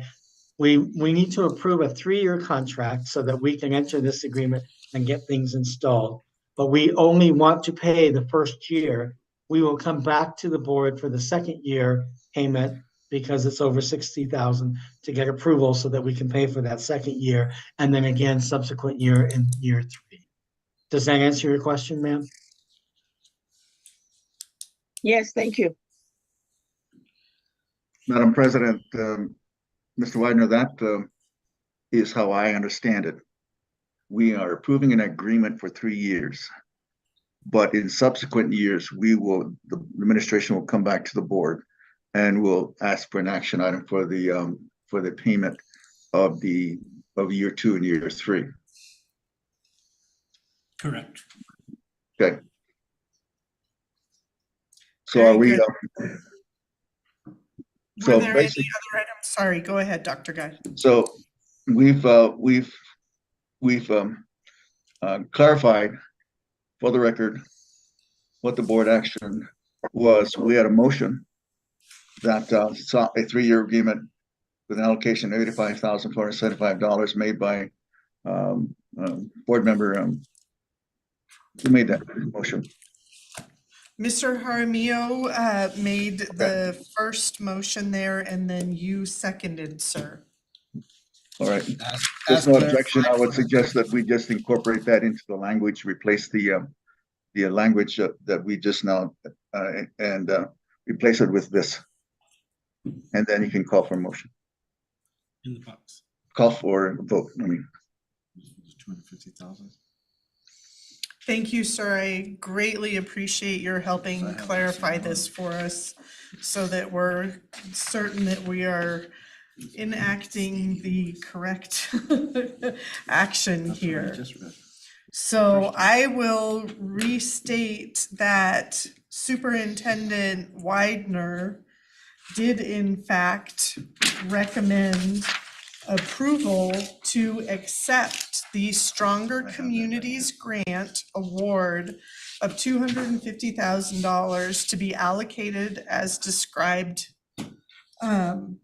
we need to approve a 3-year contract so that we can enter this agreement and get things installed. But we only want to pay the first year. We will come back to the board for the second year payment because it's over 60,000 to get approval so that we can pay for that second year. And then again, subsequent year in year 3. Does that answer your question, ma'am? Yes, thank you. Madam President, Mr. Widener, that is how I understand it. We are approving an agreement for 3 years, but in subsequent years, the administration will come back to the board and will ask for an action item for the payment of year 2 and year 3. Correct. Okay. So Very are we? good. So Were there any basically, other items? Sorry, go ahead, Dr. Guy. so we've clarified for the record what the board action was. We had a motion that sought a 3-year agreement with an allocation of $85,475 made by board member. Who made that motion? Mr. Jaramillo made the first motion there, and then you seconded, sir. All right. There's no objection. I would suggest that we just incorporate that into the language, replace the language that we just now and replace it with this. And then you can call for a motion. In the box. Call for a vote. I mean, 250,000. Thank you, sir. I greatly appreciate your helping clarify this for us so that we're certain that we are enacting the correct action here. So I will restate that Superintendent Widener did in fact recommend approval to accept the Stronger Communities Grant Award of $250,000 to be allocated as described. And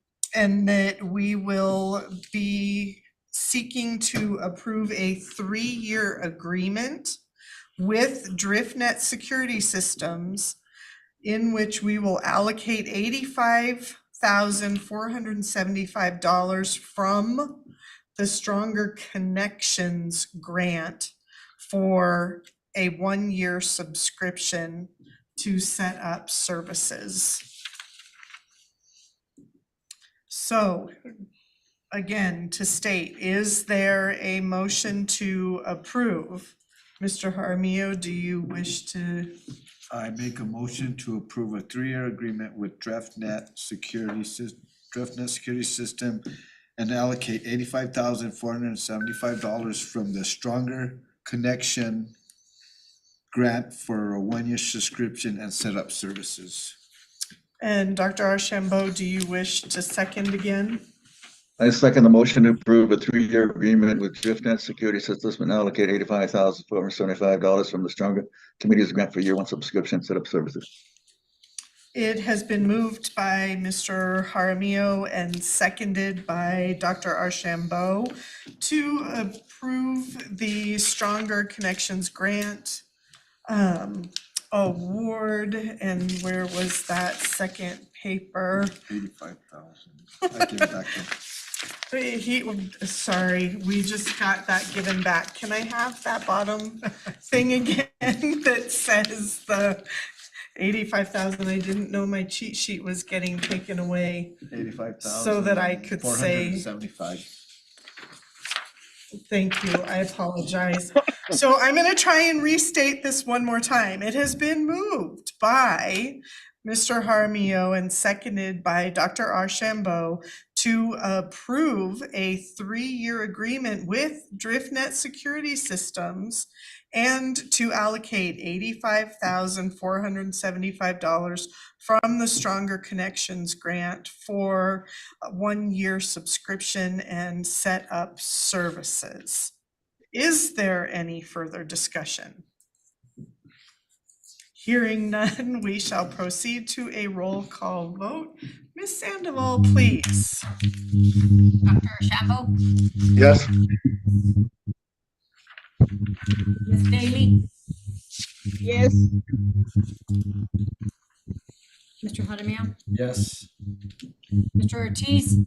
that we will be seeking to approve a 3-year agreement with DriftNet Security Systems in which we will allocate $85,475 from the Stronger Connections Grant for a 1-year subscription to set up services. So, again, to state, is there a motion to approve? Mr. Jaramillo, do you wish to? I make a motion to approve a 3-year agreement with DriftNet Security System and allocate $85,475 from the Stronger Connection grant for a 1-year subscription and setup services. And Dr. Archambault, do you wish to second again? I second the motion to approve a 3-year agreement with DriftNet Security Systems and allocate $85,475 from the Stronger Communities Grant for year 1 subscription setup services. It has been moved by Mr. Jaramillo and seconded by Dr. Archambault to approve the Stronger Connections Grant award. And where was that second paper? 85,000. I give it back to him. Sorry, we just got that given back. Can I have that bottom thing again that says the 85,000? I didn't know my cheat sheet was getting taken away. 85,000. So that I could say. 475. Thank you. I apologize. So I'm going to try and restate this one more time. It has been moved by Mr. Jaramillo and seconded by Dr. Archambault to approve a 3-year agreement with DriftNet Security Systems and to allocate $85,475 from the Stronger Connections grant for a 1-year subscription and setup services. Is there any further discussion? Hearing none, we shall proceed to a roll call vote. Ms. Sandoval, please. Dr. Shambo, Yes. Ms. Daly, Yes. Mr. Jaramillo, Yes. Mr. Ortiz,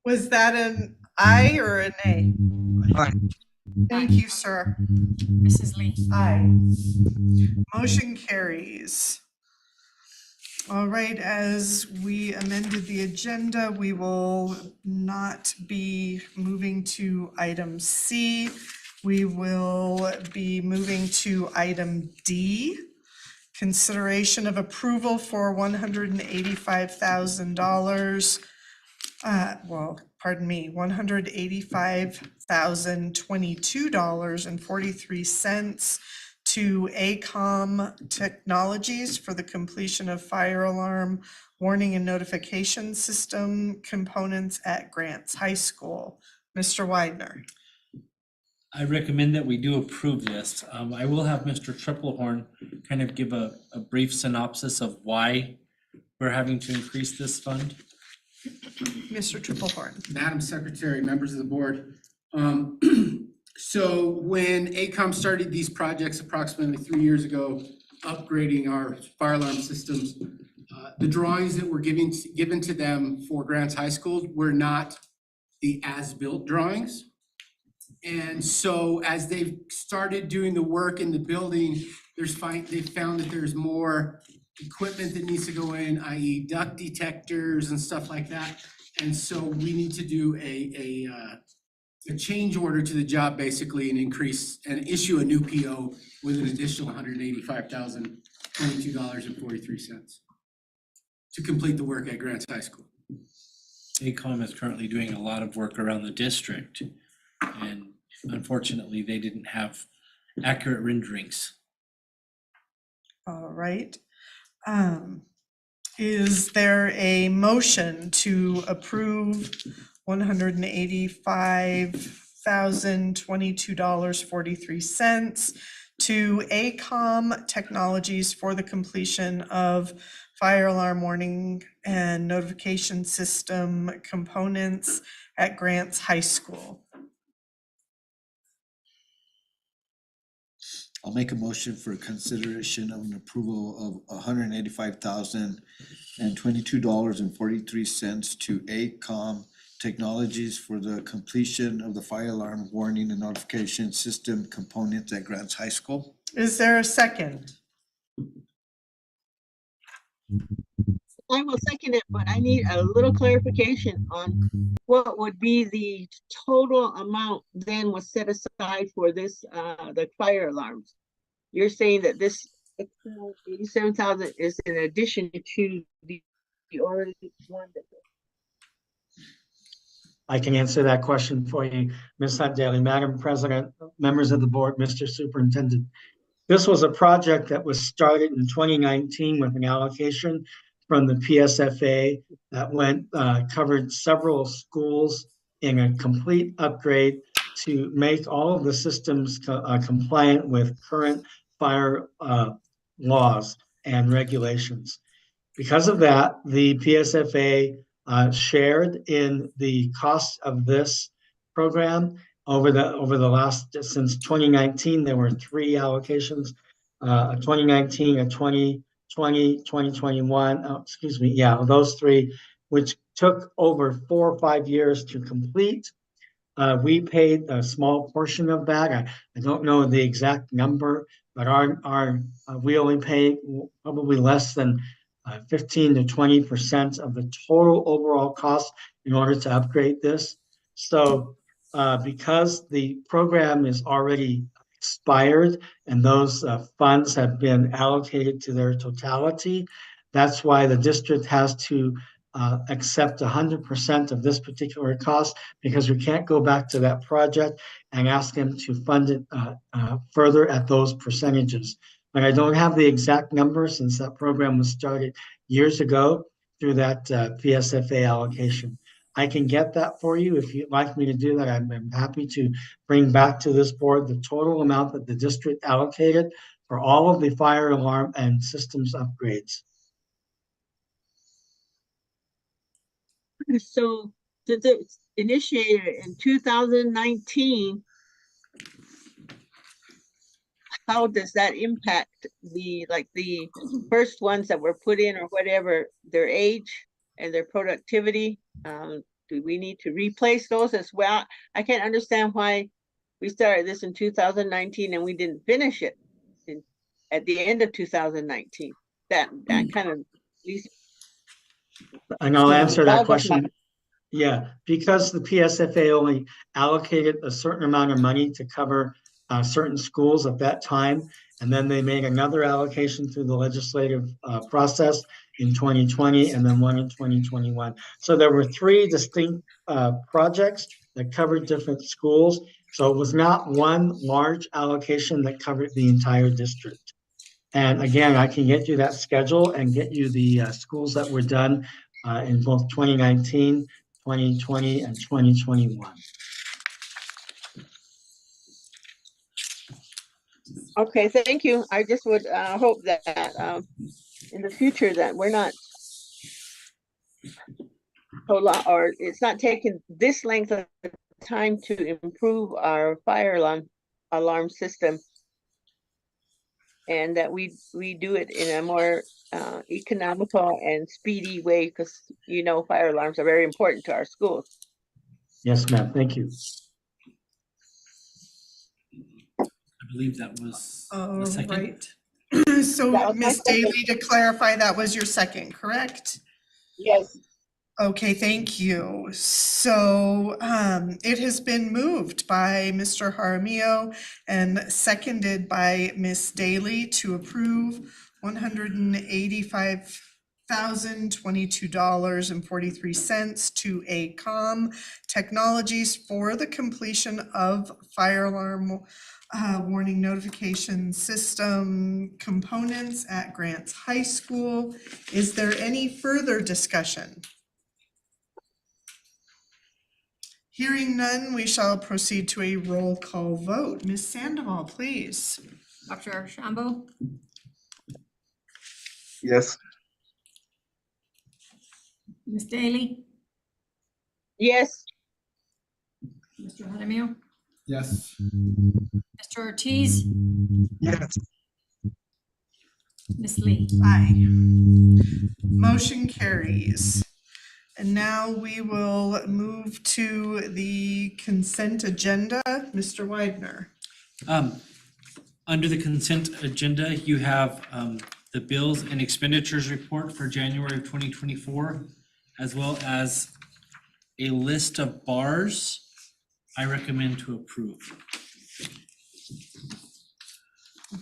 Was that an aye or a nay? Aye. Thank you, sir. Mrs. Lee. Aye. Motion carries. All right, as we amended the agenda, we will not be moving to item C. We will be moving to item D. Consideration of approval for $185,000. $185,022.43 to ACOM Technologies for the completion of fire alarm warning and notification system components at Grants High School. Mr. Widener. I recommend that we do approve this. I will have Mr. Triplehorn kind of give a brief synopsis of why we're having to increase this fund. Mr. Triplehorn. Madam Secretary, members of the board. So when ACOM started these projects approximately 3 years ago, upgrading our fire alarm systems, the drawings that were given to them for Grants High School were not the as-built drawings. And so as they've started doing the work in the building, they found that there's more equipment that needs to go in, i.e. duct detectors and stuff like that. And so we need to do a change order to the job basically and increase and issue a new PO with an additional $185,022.43 to complete the work at Grants High School. ACOM is currently doing a lot of work around the district, and unfortunately, they didn't have accurate renderings. All right. Is there a motion to approve $185,022.43 to ACOM Technologies for the completion of fire alarm warning and notification system components at Grants High School? I'll make a motion for consideration of an approval of $185,022.43 to ACOM Technologies for the completion of the fire alarm warning and notification system components at Grants High School. Is there a second? I will second it, but I need a little clarification on what would be the total amount then was set aside for this, the fire alarms. You're saying that this $87,000 is in addition to the already one that. I can answer that question for you, Ms. Hunt Daly. Madam President, members of the board, Mr. Superintendent. This was a project that was started in 2019 with an allocation from the PSFA that covered several schools in a complete upgrade to make all of the systems compliant with current fire laws and regulations. Because of that, the PSFA shared in the cost of this program over the last, since 2019. There were 3 allocations, a 2019, a 2020, 2021, those 3, which took over 4 or 5 years to complete. We paid a small portion of that. I don't know the exact number, but we only paid probably less than 15 to 20% of the total overall cost in order to upgrade this. So because the program is already expired and those funds have been allocated to their totality, that's why the district has to accept 100% of this particular cost, because we can't go back to that project and ask them to fund it further at those percentages. But I don't have the exact number since that program was started years ago through that PSFA allocation. I can get that for you if you'd like me to do that. I'm happy to bring back to this board the total amount that the district allocated for all of the fire alarm and systems upgrades. So since it was initiated in 2019, how does that impact the first ones that were put in or whatever, their age and their productivity? Do we need to replace those as well? I can't understand why we started this in 2019 and we didn't finish it at the end of 2019. That kind of, at least. And I'll answer that question. Yeah, because the PSFA only allocated a certain amount of money to cover certain schools at that time, and then they made another allocation through the legislative process in 2020 and then one in 2021. So there were three distinct projects that covered different schools. So it was not one large allocation that covered the entire district. And again, I can get you that schedule and get you the schools that were done in both 2019, 2020, and 2021. Okay, thank you. I just would hope that in the future that we're not or it's not taking this length of time to improve our fire alarm system, and that we do it in a more economical and speedy way, because fire alarms are very important to our schools. Yes, ma'am. Thank you. I believe that was Oh, the second. right. So Ms. Daly, to clarify, that was your second, correct? Yes. Okay, thank you. So it has been moved by Mr. Jaramillo and seconded by Ms. Daly to approve $185,022.43 to ACOM Technologies for the completion of fire alarm warning notification system components at Grants High School. Is there any further discussion? Hearing none, we shall proceed to a roll call vote. Ms. Sandoval, please. Dr. Shambo, Yes. Ms. Daly, Yes. Mr. Jaramillo, Yes. Mr. Ortiz, Yes. Ms. Lee. Aye. Motion carries. And now we will move to the consent agenda. Mr. Widener. Under the consent agenda, you have the bills and expenditures report for January of 2024, as well as a list of bars. I recommend to approve.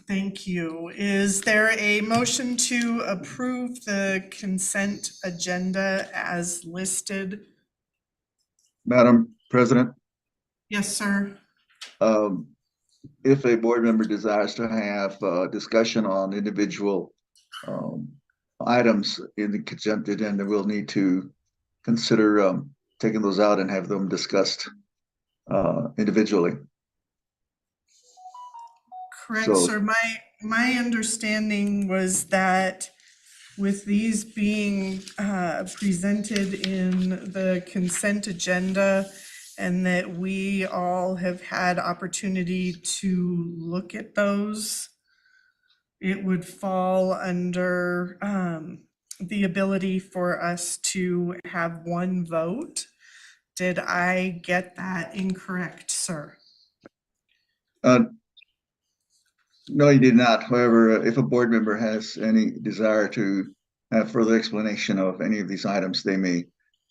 Thank you. Is there a motion to approve the consent agenda as listed? Madam President, Yes, sir. if a board member desires to have a discussion on individual items in the consent agenda, we'll need to consider taking those out and have them discussed individually. Correct, So- sir. My understanding was that with these being presented in the consent agenda, and that we all have had opportunity to look at those, it would fall under the ability for us to have one vote. Did I get that incorrect, sir? No, you did not. However, if a board member has any desire to have further explanation of any of these items, they may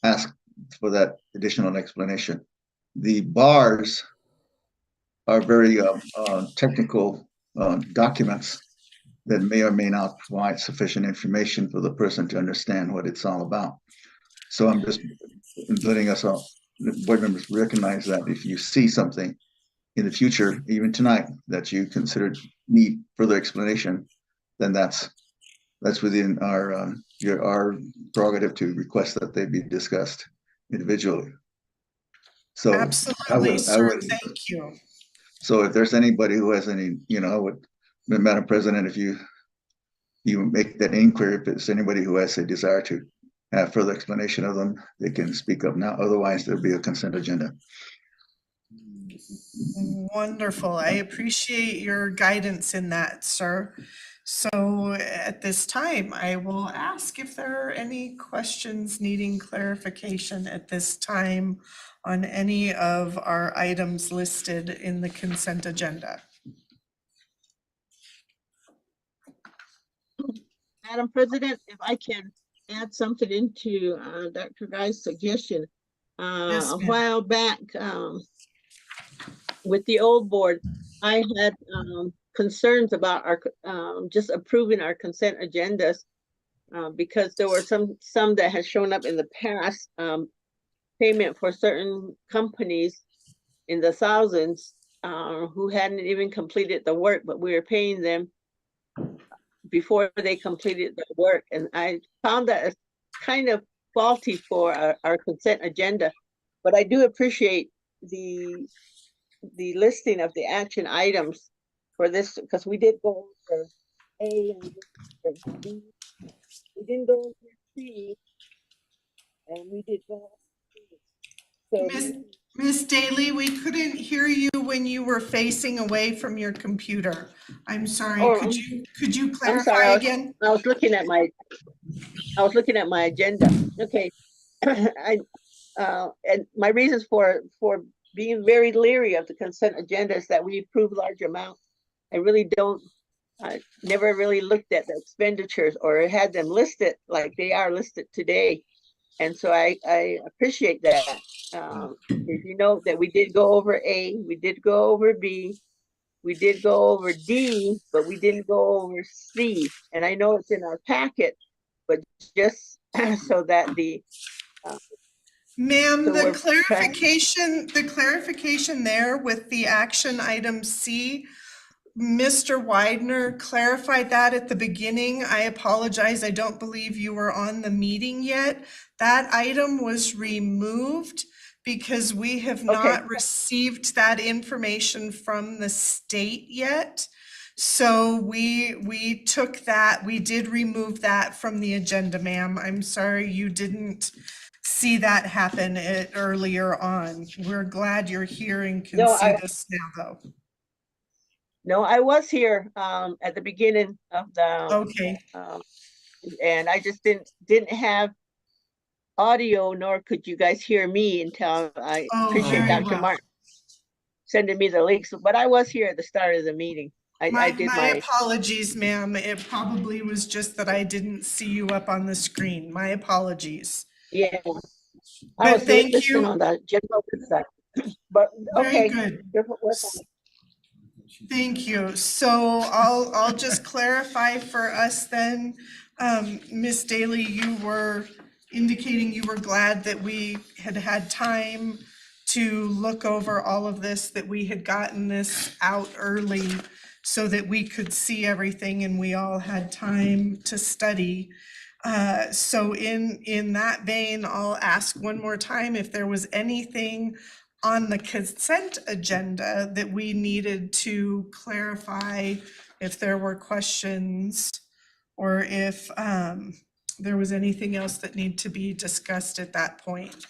ask for that additional explanation. The bars are very technical documents that may or may not provide sufficient information for the person to understand what it's all about. So I'm just letting us all, board members, recognize that if you see something in the future, even tonight, that you consider need further explanation, then that's within our prerogative to request that they be discussed individually. So Absolutely, sir, thank you. So if there's anybody who has any, Madam President, if you make that inquiry, if it's anybody who has a desire to have further explanation of them, they can speak up now. Otherwise, there'll be a consent agenda. Wonderful. I appreciate your guidance in that, sir. So at this time, I will ask if there are any questions needing clarification at this time on any of our items listed in the consent agenda. Madam President, if I can add something into Dr. Guy's suggestion. Yes, A ma'am. while back, with the old board, I had concerns about our just approving our consent agendas because there were some that had shown up in the past, payment for certain companies in the thousands who hadn't even completed the work, but we were paying them before they completed the work. And I found that as kind of faulty for our consent agenda, but I do appreciate the listing of the action items for this, because we did go over A and B. We didn't go over C, and we did go over C. So Miss Daly, we couldn't hear you when you were facing away from your computer. I'm sorry. Oh, could you I'm clarify sorry, again? I was looking at my agenda. Okay. And my reasons for being very leery of the consent agenda is that we approve large amounts. I never really looked at the expenditures or had them listed like they are listed today. And so I appreciate that. If you know that we did go over A, we did go over B, we did go over D, but we didn't go over C. And I know it's in our packet, but just so that Ma'am, so the clarification there with the action item C, Mr. Widener clarified that at the beginning. I apologize. I don't believe you were on the meeting yet. That item was removed because we have not received that information from the state yet. So we took that, we did remove that from the agenda, ma'am. I'm sorry you didn't see that happen earlier on. We're glad you're here and can see this now, though. No, I was here at the beginning of the Okay. And I just didn't have audio, nor could you guys hear me until I appreciate Dr. Martin sending me the links. But I was here at the start of the meeting. I did my apologies, ma'am. It probably was just that I didn't see you up on the screen. My apologies. Yeah. I was thank you. On the general side. But okay. Very good. Thank you. So I'll just clarify for us then, Ms. Daly, you were indicating you were glad that we had time to look over all of this, that we had gotten this out early so that we could see everything and we all had time to study. So in that vein, I'll ask one more time if there was anything on the consent agenda that we needed to clarify, if there were questions or if there was anything else that needed to be discussed at that point.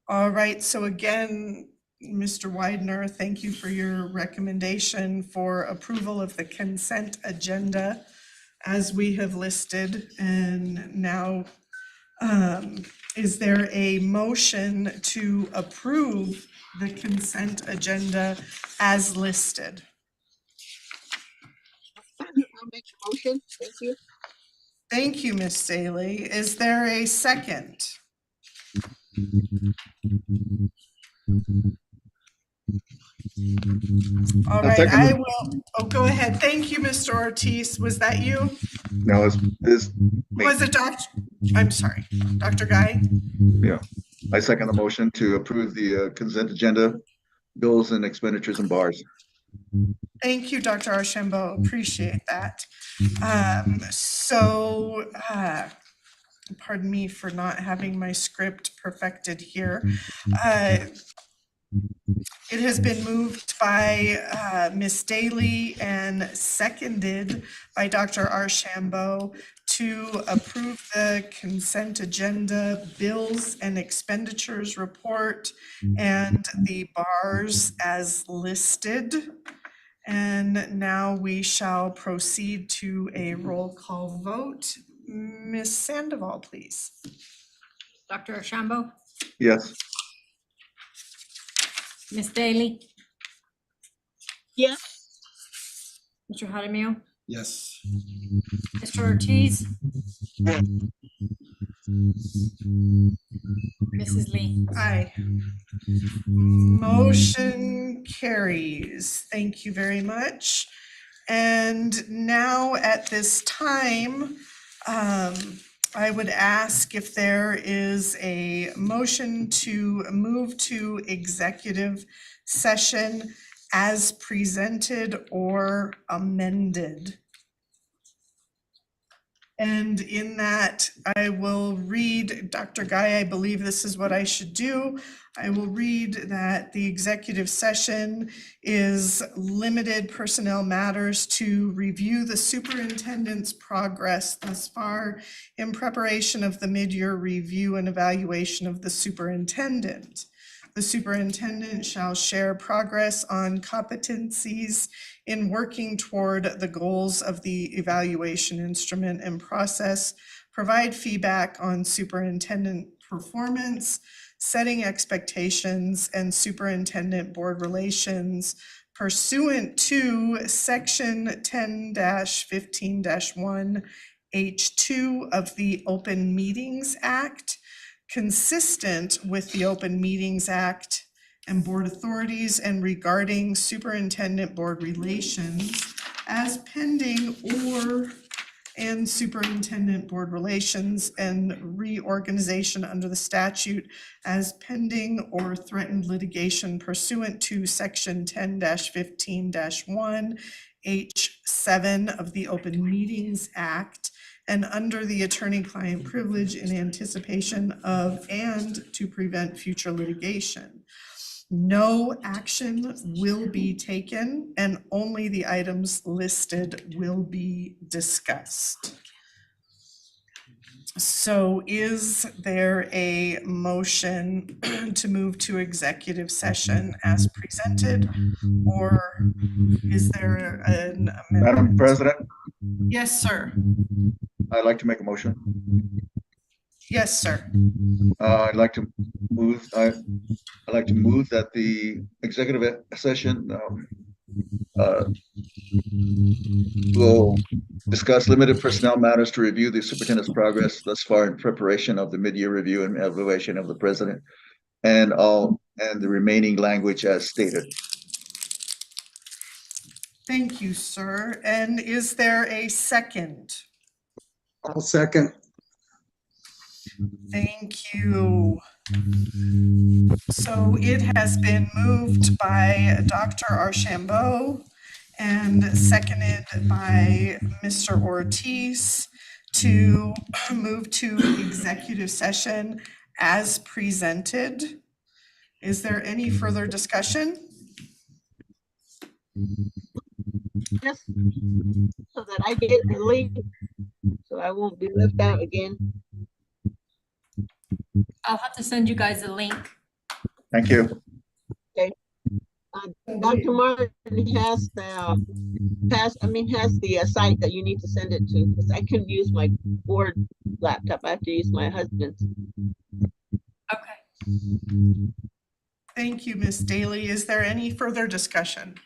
All right, so again, Mr. Widener, thank you for your recommendation for approval of the consent agenda as we have listed. And now, is there a motion to approve the consent agenda as listed? I'll make a motion. Thank you. Thank you, Ms. Daly. Is there a second? All right, second I it. will, oh, go ahead. Thank you, Mr. Ortiz. Was that you? No, it's me. Was it Dr., I'm sorry, Dr. Guy? Yeah. I second the motion to approve the consent agenda, bills and expenditures and bars. Thank you, Dr. Archambault. Appreciate that. Pardon me for not having my script perfected here. It has been moved by Ms. Daly and seconded by Dr. Archambault to approve the consent agenda, bills and expenditures report, and the bars as listed. And now we shall proceed to a roll call vote. Ms. Sandoval, please. Dr. Archambault, Yes. Ms. Daly, Yes. Mr. Jaramillo, Yes. Mr. Ortiz, Mrs. Lee. Aye. Motion carries. Thank you very much. And now at this time, I would ask if there is a motion to move to executive session as presented or amended. And in that, I will read, Dr. Guy, I believe this is what I should do. I will read that the executive session is limited personnel matters to review the superintendent's progress thus far in preparation of the mid-year review and evaluation of the superintendent. The superintendent shall share progress on competencies in working toward the goals of the evaluation instrument and process, provide feedback on superintendent performance, setting expectations, and superintendent board relations pursuant to Section 10-15-1 H2 of the Open Meetings Act, consistent with the Open Meetings Act and board authorities, and regarding superintendent board relations as pending and superintendent board relations and reorganization under the statute as pending or threatened litigation pursuant to Section 10-15-1 H7 of the Open Meetings Act, and under the attorney-client privilege in anticipation of and to prevent future litigation. No action will be taken and only the items listed will be discussed. So is there a motion to move to executive session as presented, or is there an amendment? Madam President, Yes, sir. I'd like to make a motion. Yes, sir. I'd like to move that the executive session will discuss limited personnel matters to review the superintendent's progress thus far in preparation of the mid-year review and evaluation of the president and the remaining language as stated. Thank you, sir. And is there a second? I'll second. Thank you. So it has been moved by Dr. Archambault and seconded by Mr. Ortiz to move to executive session as presented. Is there any further discussion? Yes, so that I get the link, so I won't be left out again. I'll have to send you guys a link. Thank you. Okay. Dr. Martin has the site that you need to send it to, because I couldn't use my board laptop. I have to use my husband's. Okay. Thank you, Ms. Daly. Is there any further discussion?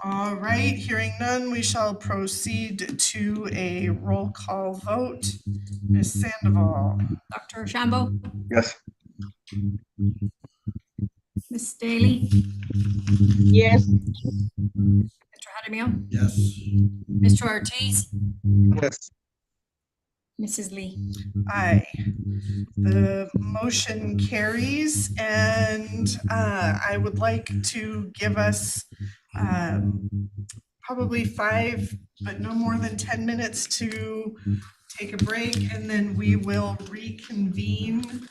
All right, hearing none, we shall proceed to a roll call vote. Ms. Sandoval. Dr. Shambo, Yes. Ms. Daly, Yes. Mr. Jaramillo, Yes. Mr. Ortiz, Yes. Mrs. Lee. Aye. The motion carries and I would like to give us probably 5, but no more than 10 minutes to take a break and then we will reconvene.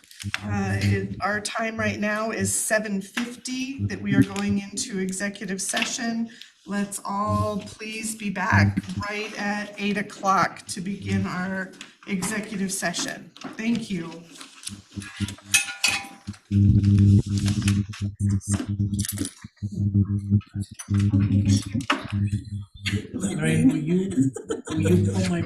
Our time right now is 7:50 that we are going into executive session. Let's all please be back right at 8 o'clock to begin our executive session. Thank you. Lorraine, will you pull my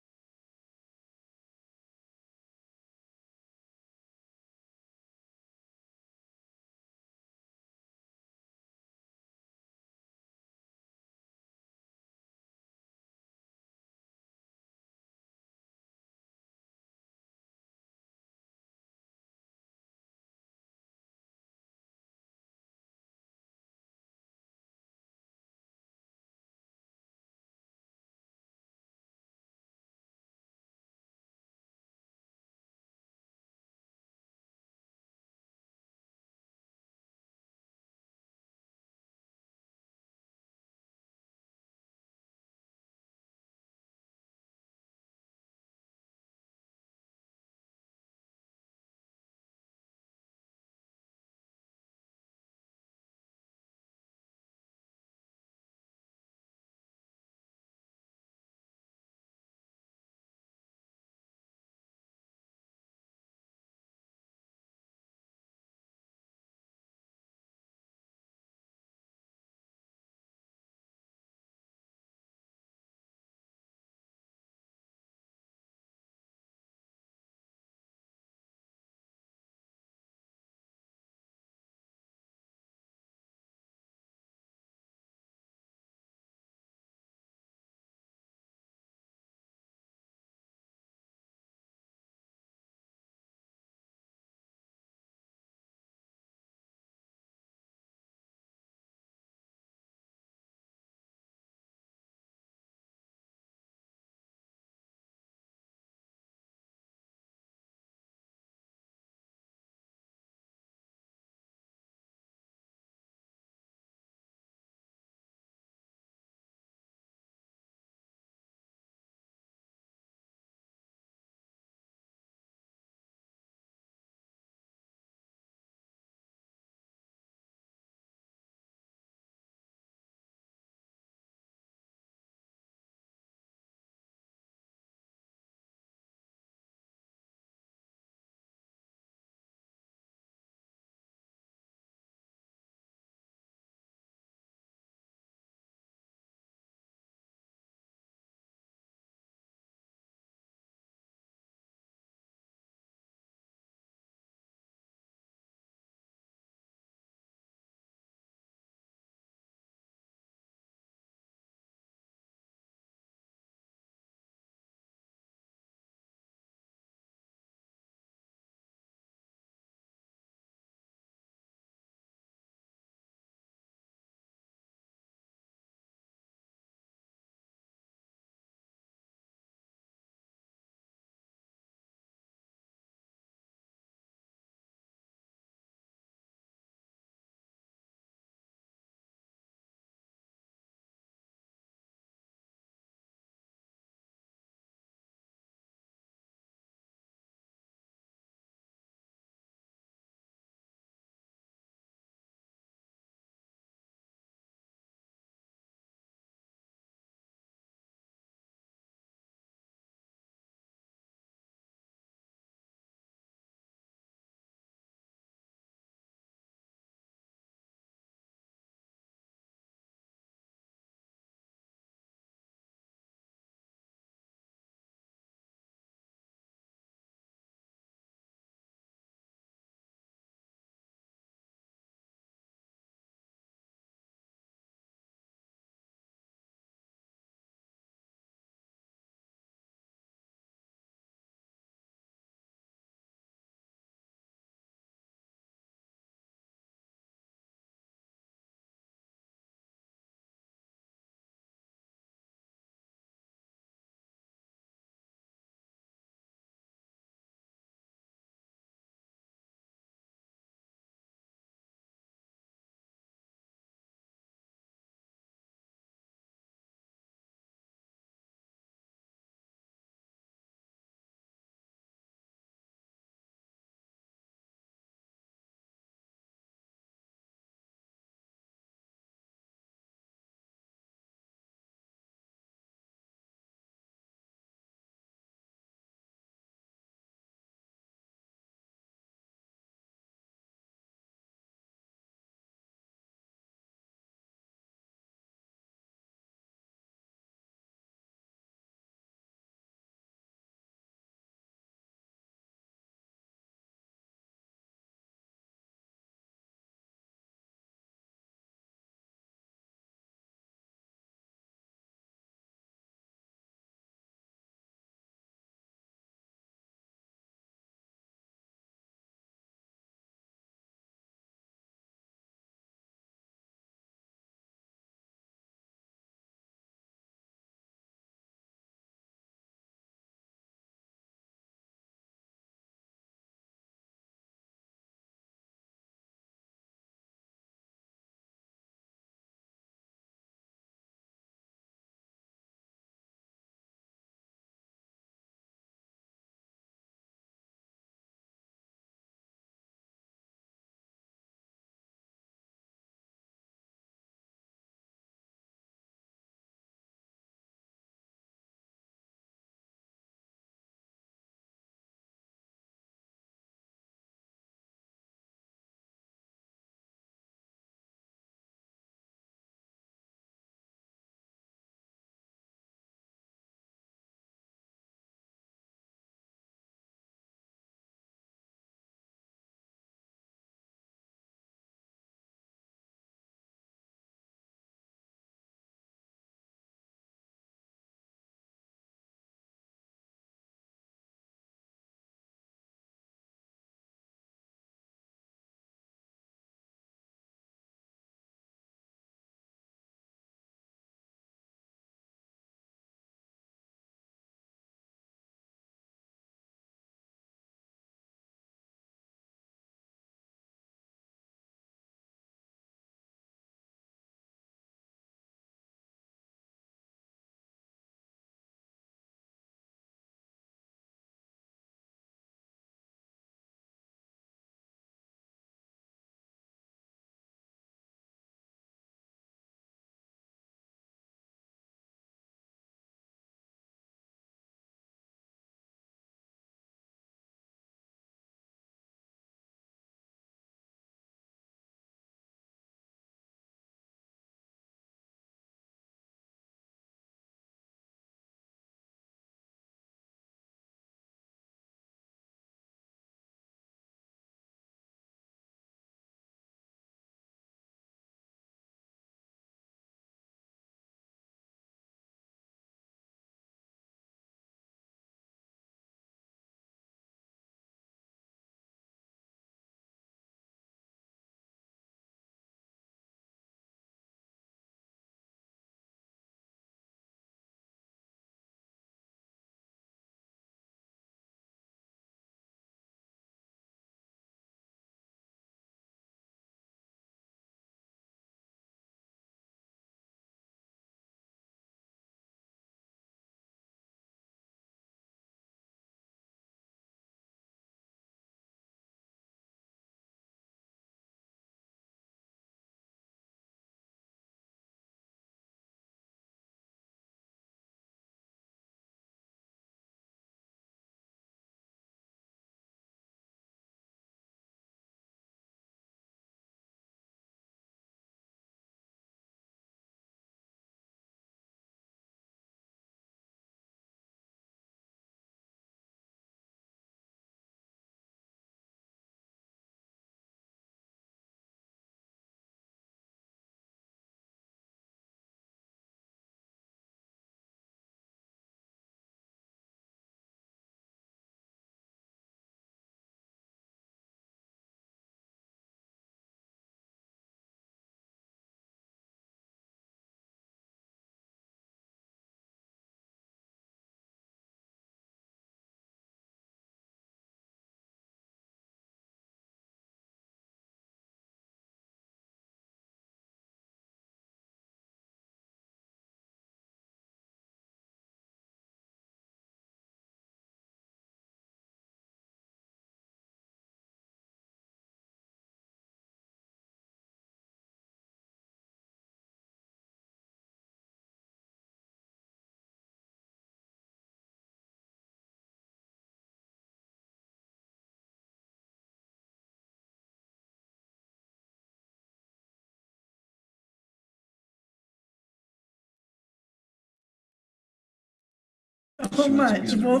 so much. We'll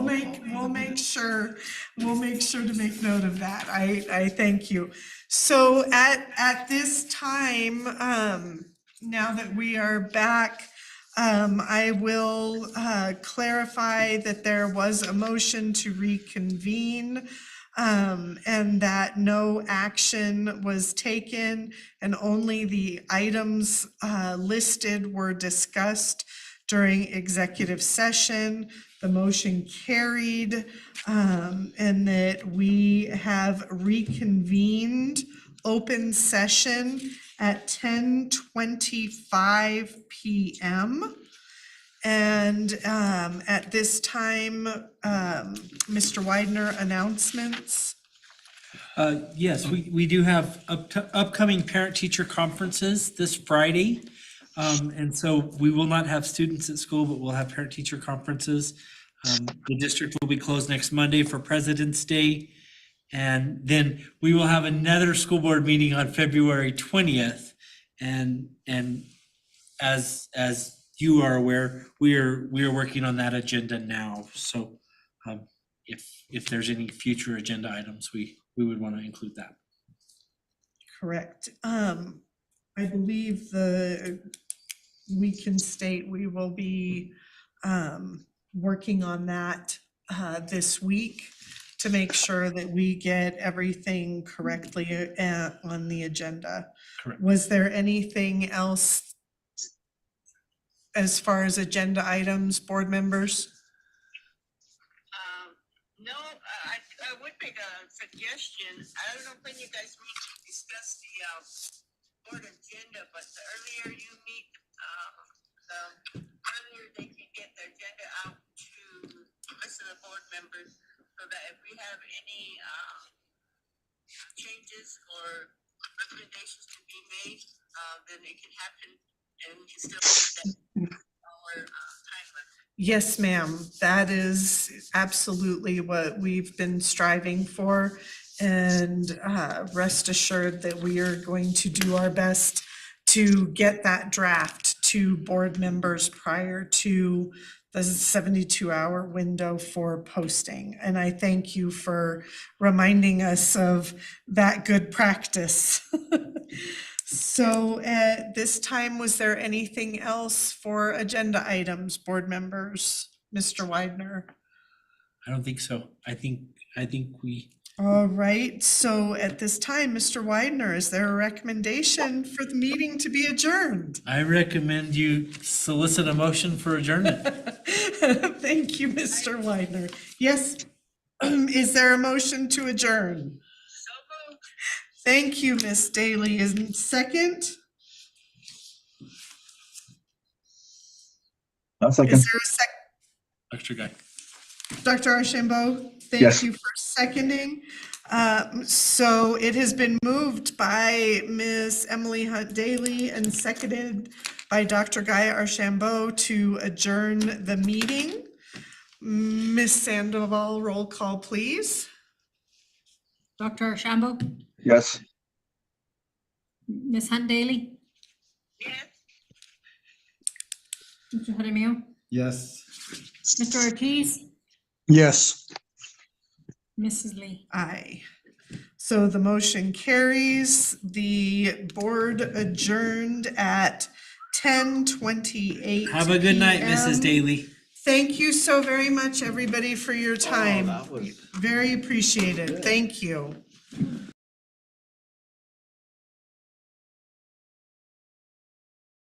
make sure to make note of that. I thank you. So at this time, now that we are back, I will clarify that there was a motion to reconvene, and that no action was taken, and only the items listed were discussed during executive session. The motion carried, and that we have reconvened open session at 10:25 p.m. And at this time, Mr. Widener, announcements. Yes, we do have upcoming parent-teacher conferences this Friday. And so we will not have students at school, but we'll have parent-teacher conferences. The district will be closed next Monday for President's Day. And then we will have another school board meeting on February 20th. And as you are aware, we are working on that agenda now. So if there's any future agenda items, we would want to include that. Correct. I believe we can state we will be working on that this week to make sure that we get everything correctly on the agenda. Correct. Was there anything else as far as agenda items, board members? No, I would make a suggestion. I don't know when you guys meet to discuss the board agenda, but the earlier you meet, the earlier they can get the agenda out to the rest of the board members, so that if we have any changes or recommendations to be made, then it can happen and we can still meet that our timeline. Yes, ma'am. That is absolutely what we've been striving for. And rest assured that we are going to do our best to get that draft to board members prior to the 72-hour window for posting. And I thank you for reminding us of that good practice. So at this time, was there anything else for agenda items, board members? Mr. Widener? I don't think so. I think we. All right, so at this time, Mr. Widener, is there a recommendation for the meeting to be adjourned? I recommend you solicit a motion for adjournment. Thank you, Mr. Widener. Yes, is there a motion to adjourn? Thank you, Ms. Daly. Is second? I'll second. Is there a second? Extra guy. Dr. Archambault, thank Yes. you for seconding. So it has been moved by Ms. Emily Hunt Daly and seconded by Dr. Guy Archambault to adjourn the meeting. Ms. Sandoval, roll call, please. Dr. Archambault, Yes. Ms. Hunt Daly, Yes. Mr. Jaramillo, Yes. Mr. Ortiz, Yes. Mrs. Lee. Aye. So the motion carries. The board adjourned at 10:28 Have a good night, Mrs. PM. Daly. Thank you so very much, everybody, for your time. That was. Very appreciated. Thank you.